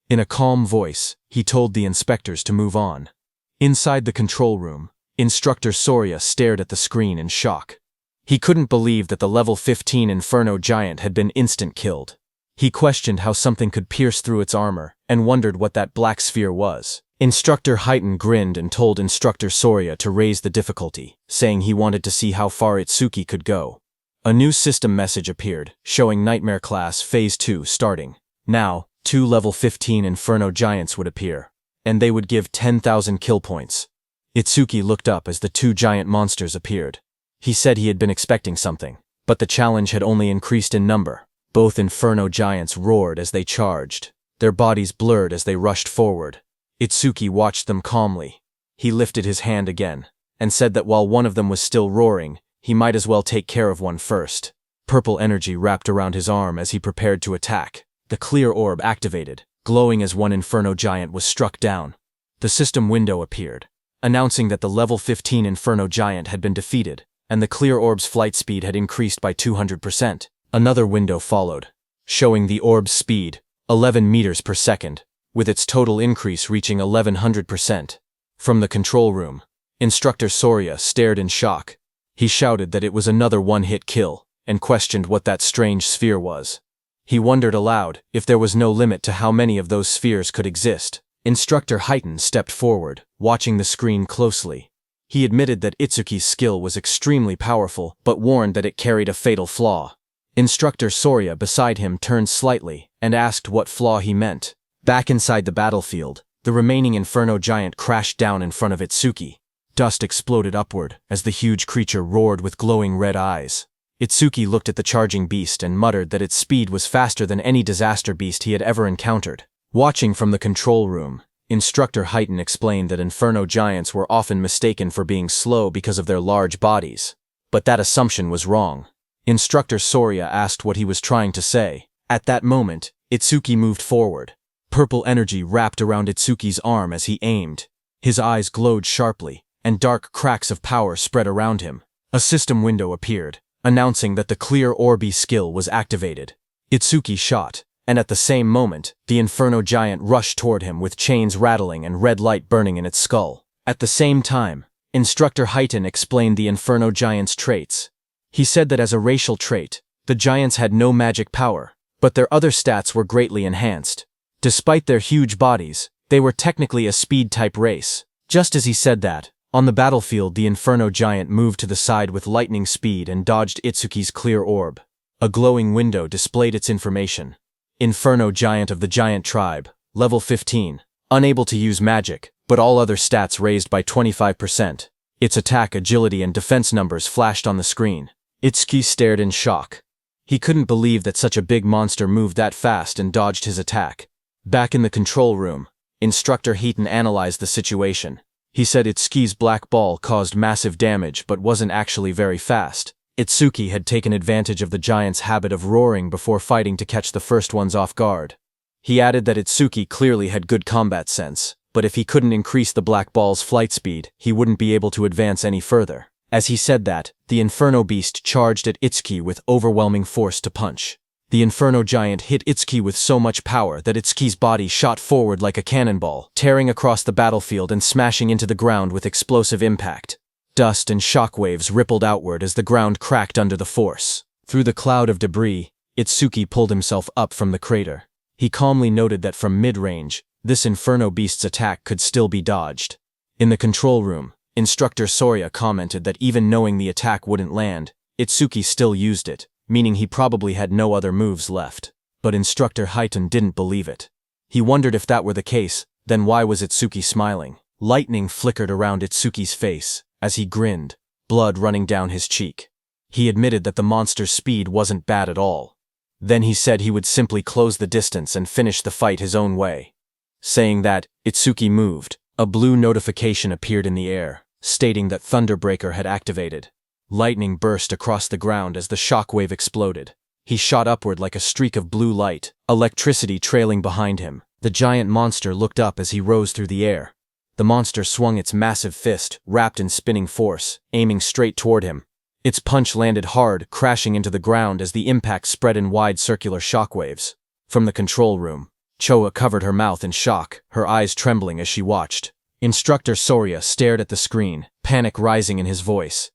In a calm voice, he told the inspectors to move on. Inside the control room, Instructor Soria stared at the screen in shock. He couldn't believe that the level 15 Inferno Giant had been instant killed. He questioned how something could pierce through its armor and wondered what that black sphere was. Instructor Heighten grinned and told Instructor Soria to raise the difficulty, saying he wanted to see how far Itsuki could go. A new system message appeared, showing Nightmare Class Phase 2 starting. Now, 2 level 15 Inferno Giants would appear, and they would give 10,000 kill points. Itsuki looked up as the 2 giant monsters appeared. He said he had been expecting something, but the challenge had only increased in number. Both Inferno Giants roared as they charged. Their bodies blurred as they rushed forward. Itsuki watched them calmly. He lifted his hand again, and said that while one of them was still roaring, he might as well take care of one first. Purple energy wrapped around his arm as he prepared to attack. The clear orb activated, glowing as one Inferno Giant was struck down. The system window appeared, announcing that the level 15 Inferno Giant had been defeated, and the clear orb's flight speed had increased by 200%. Another window followed, showing the orb's speed, 11 meters per second, with its total increase reaching 1100%. From the control room, Instructor Soria stared in shock. He shouted that it was another one-hit kill, and questioned what that strange sphere was. He wondered aloud if there was no limit to how many of those spheres could exist. Instructor Heighten stepped forward, watching the screen closely. He admitted that Itsuki's skill was extremely powerful, but warned that it carried a fatal flaw. Instructor Soria beside him turned slightly and asked what flaw he meant. Back inside the battlefield, the remaining Inferno Giant crashed down in front of Itsuki. Dust exploded upward as the huge creature roared with glowing red eyes. Itsuki looked at the charging beast and muttered that its speed was faster than any disaster beast he had ever encountered. Watching from the control room, Instructor Heighten explained that Inferno Giants were often mistaken for being slow because of their large bodies. But that assumption was wrong. Instructor Soria asked what he was trying to say. At that moment, Itsuki moved forward. Purple energy wrapped around Itsuki's arm as he aimed. His eyes glowed sharply, and dark cracks of power spread around him. A system window appeared, announcing that the clear orby skill was activated. Itsuki shot, and at the same moment, the Inferno Giant rushed toward him with chains rattling and red light burning in its skull. At the same time, Instructor Heighten explained the Inferno Giant's traits. He said that as a racial trait, the Giants had no magic power, but their other stats were greatly enhanced. Despite their huge bodies, they were technically a speed-type race. Just as he said that, on the battlefield the Inferno Giant moved to the side with lightning speed and dodged Itsuki's clear orb. A glowing window displayed its information. Inferno Giant of the Giant Tribe, level 15, unable to use magic, but all other stats raised by 25%. Its attack, agility, and defense numbers flashed on the screen. Itsuki stared in shock. He couldn't believe that such a big monster moved that fast and dodged his attack. Back in the control room, Instructor Heaton analyzed the situation. He said Itsuki's black ball caused massive damage but wasn't actually very fast. Itsuki had taken advantage of the giant's habit of roaring before fighting to catch the first ones off guard. He added that Itsuki clearly had good combat sense, but if he couldn't increase the black ball's flight speed, he wouldn't be able to advance any further. As he said that, the Inferno Beast charged at Itsuki with overwhelming force to punch. The Inferno Giant hit Itsuki with so much power that Itsuki's body shot forward like a cannonball, tearing across the battlefield and smashing into the ground with explosive impact. Dust and shockwaves rippled outward as the ground cracked under the force. Through the cloud of debris, Itsuki pulled himself up from the crater. He calmly noted that from mid-range, this Inferno Beast's attack could still be dodged. In the control room, Instructor Soria commented that even knowing the attack wouldn't land, Itsuki still used it, meaning he probably had no other moves left. But Instructor Heaton didn't believe it. He wondered if that were the case, then why was Itsuki smiling? Lightning flickered around Itsuki's face as he grinned, blood running down his cheek. He admitted that the monster's speed wasn't bad at all. Then he said he would simply close the distance and finish the fight his own way. Saying that, Itsuki moved. A blue notification appeared in the air, stating that Thunderbreaker had activated. Lightning burst across the ground as the shockwave exploded. He shot upward like a streak of blue light, electricity trailing behind him. The giant monster looked up as he rose through the air. The monster swung its massive fist, wrapped in spinning force, aiming straight toward him. Its punch landed hard, crashing into the ground as the impact spread in wide circular shockwaves. From the control room, Choa covered her mouth in shock, her eyes trembling as she watched. Instructor Soria stared at the screen, panic rising in his voice.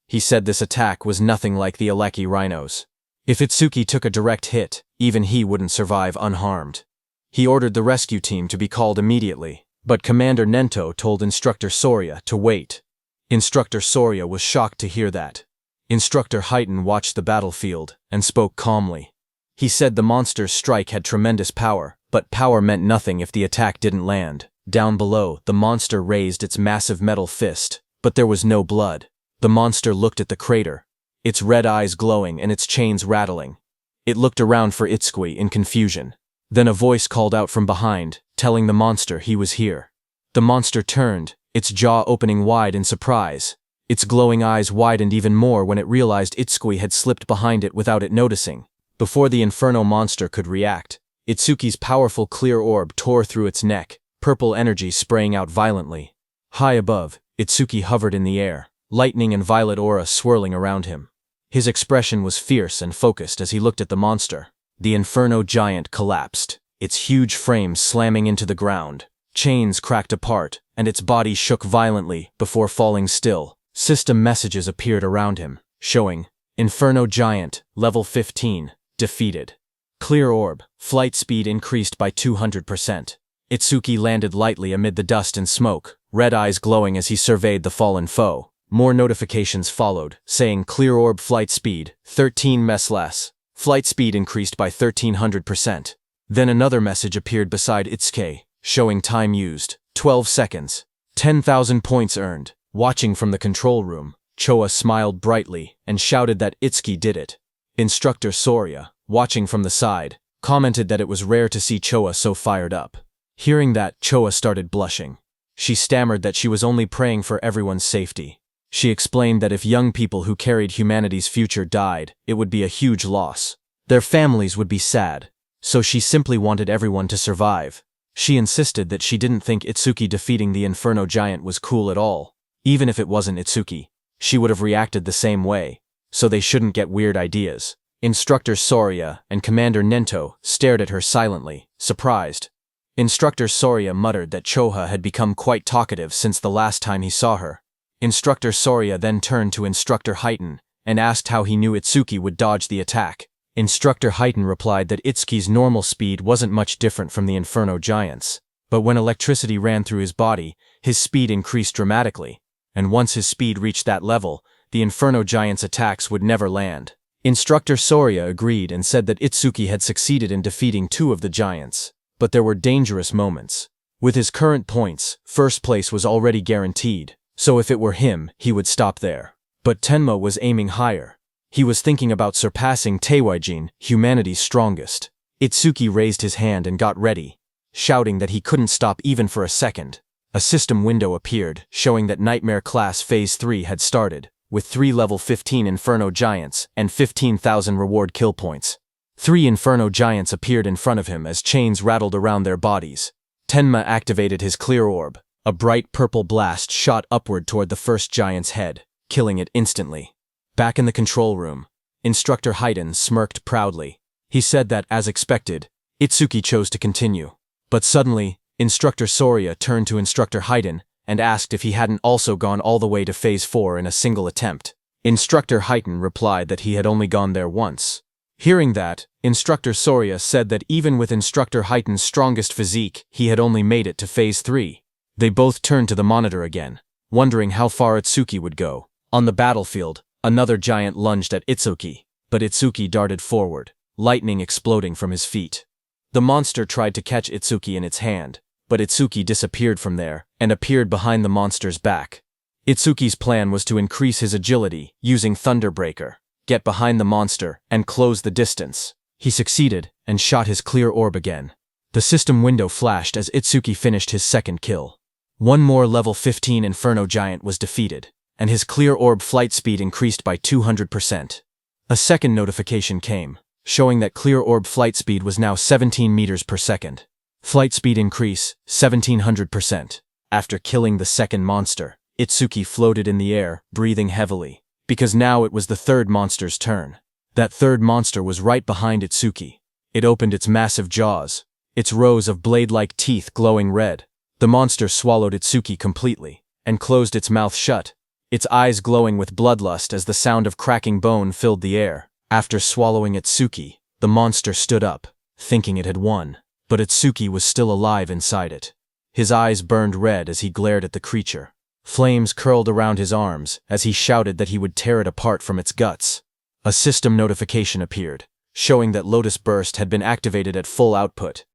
He said this attack was nothing like the Aleki rhinos. If Itsuki took a direct hit, even he wouldn't survive unharmed. He ordered the rescue team to be called immediately, but Commander Nento told Instructor Soria to wait. Instructor Soria was shocked to hear that. Instructor Heaton watched the battlefield and spoke calmly. He said the monster's strike had tremendous power, but power meant nothing if the attack didn't land. Down below, the monster raised its massive metal fist, but there was no blood. The monster looked at the crater, its red eyes glowing and its chains rattling. It looked around for Itsuki in confusion. Then a voice called out from behind, telling the monster he was here. The monster turned, its jaw opening wide in surprise. Its glowing eyes widened even more when it realized Itsuki had slipped behind it without it noticing. Before the Inferno monster could react, Itsuki's powerful clear orb tore through its neck, purple energy spraying out violently. High above, Itsuki hovered in the air, lightning and violet aura swirling around him. His expression was fierce and focused as he looked at the monster. The Inferno Giant collapsed, its huge frame slamming into the ground. Chains cracked apart, and its body shook violently before falling still. System messages appeared around him, showing, Inferno Giant, level 15, defeated. Clear orb, flight speed increased by 200%. Itsuki landed lightly amid the dust and smoke, red eyes glowing as he surveyed the fallen foe. More notifications followed, saying clear orb flight speed, 13 ms less. Flight speed increased by 1300%. Then another message appeared beside Itsuki, showing time used, 12 seconds. 10,000 points earned. Watching from the control room, Choa smiled brightly and shouted that Itsuki did it. Instructor Soria, watching from the side, commented that it was rare to see Choa so fired up. Hearing that, Choa started blushing. She stammered that she was only praying for everyone's safety. She explained that if young people who carried humanity's future died, it would be a huge loss. Their families would be sad, so she simply wanted everyone to survive. She insisted that she didn't think Itsuki defeating the Inferno Giant was cool at all. Even if it wasn't Itsuki, she would have reacted the same way, so they shouldn't get weird ideas. Instructor Soria and Commander Nento stared at her silently, surprised. Instructor Soria muttered that Choha had become quite talkative since the last time he saw her. Instructor Soria then turned to Instructor Heaton and asked how he knew Itsuki would dodge the attack. Instructor Heaton replied that Itsuki's normal speed wasn't much different from the Inferno Giant's, but when electricity ran through his body, his speed increased dramatically, and once his speed reached that level, the Inferno Giant's attacks would never land. Instructor Soria agreed and said that Itsuki had succeeded in defeating 2 of the giants, but there were dangerous moments. With his current points, first place was already guaranteed, so if it were him, he would stop there. But Tenma was aiming higher. He was thinking about surpassing Teiwaijin, humanity's strongest. Itsuki raised his hand and got ready. shouting that he couldn't stop even for a second. A system window appeared, showing that Nightmare Class Phase 3 had started, with 3 level 15 Inferno Giants and 15,000 reward kill points. 3 Inferno Giants appeared in front of him as chains rattled around their bodies. Tenma activated his clear orb. A bright purple blast shot upward toward the first giant's head, killing it instantly. Back in the control room, Instructor Haiden smirked proudly. He said that, as expected, Itsuki chose to continue. But suddenly, Instructor Soria turned to Instructor Haiden and asked if he hadn't also gone all the way to Phase 4 in a single attempt. Instructor Haiden replied that he had only gone there once. Hearing that, Instructor Soria said that even with Instructor Heiden's strongest physique, he had only made it to Phase 3. They both turned to the monitor again, wondering how far Itsuki would go. On the battlefield, another giant lunged at Itsuki, but Itsuki darted forward, lightning exploding from his feet. The monster tried to catch Itsuki in its hand, but Itsuki disappeared from there and appeared behind the monster's back. Itsuki's plan was to increase his agility using Thunderbreaker, get behind the monster, and close the distance. He succeeded and shot his clear orb again. The system window flashed as Itsuki finished his second kill. One more level 15 Inferno Giant was defeated, and his clear orb flight speed increased by 200%. A second notification came, showing that clear orb flight speed was now 17 meters per second. Flight speed increase, 1700%. After killing the second monster, Itsuki floated in the air, breathing heavily, because now it was the third monster's turn. That third monster was right behind Itsuki. It opened its massive jaws, its rows of blade-like teeth glowing red. The monster swallowed Itsuki completely, and closed its mouth shut, its eyes glowing with bloodlust as the sound of cracking bone filled the air. After swallowing Itsuki, the monster stood up, thinking it had won. But Itsuki was still alive inside it. His eyes burned red as he glared at the creature. Flames curled around his arms as he shouted that he would tear it apart from its guts. A system notification appeared, showing that Lotus Burst had been activated at full output,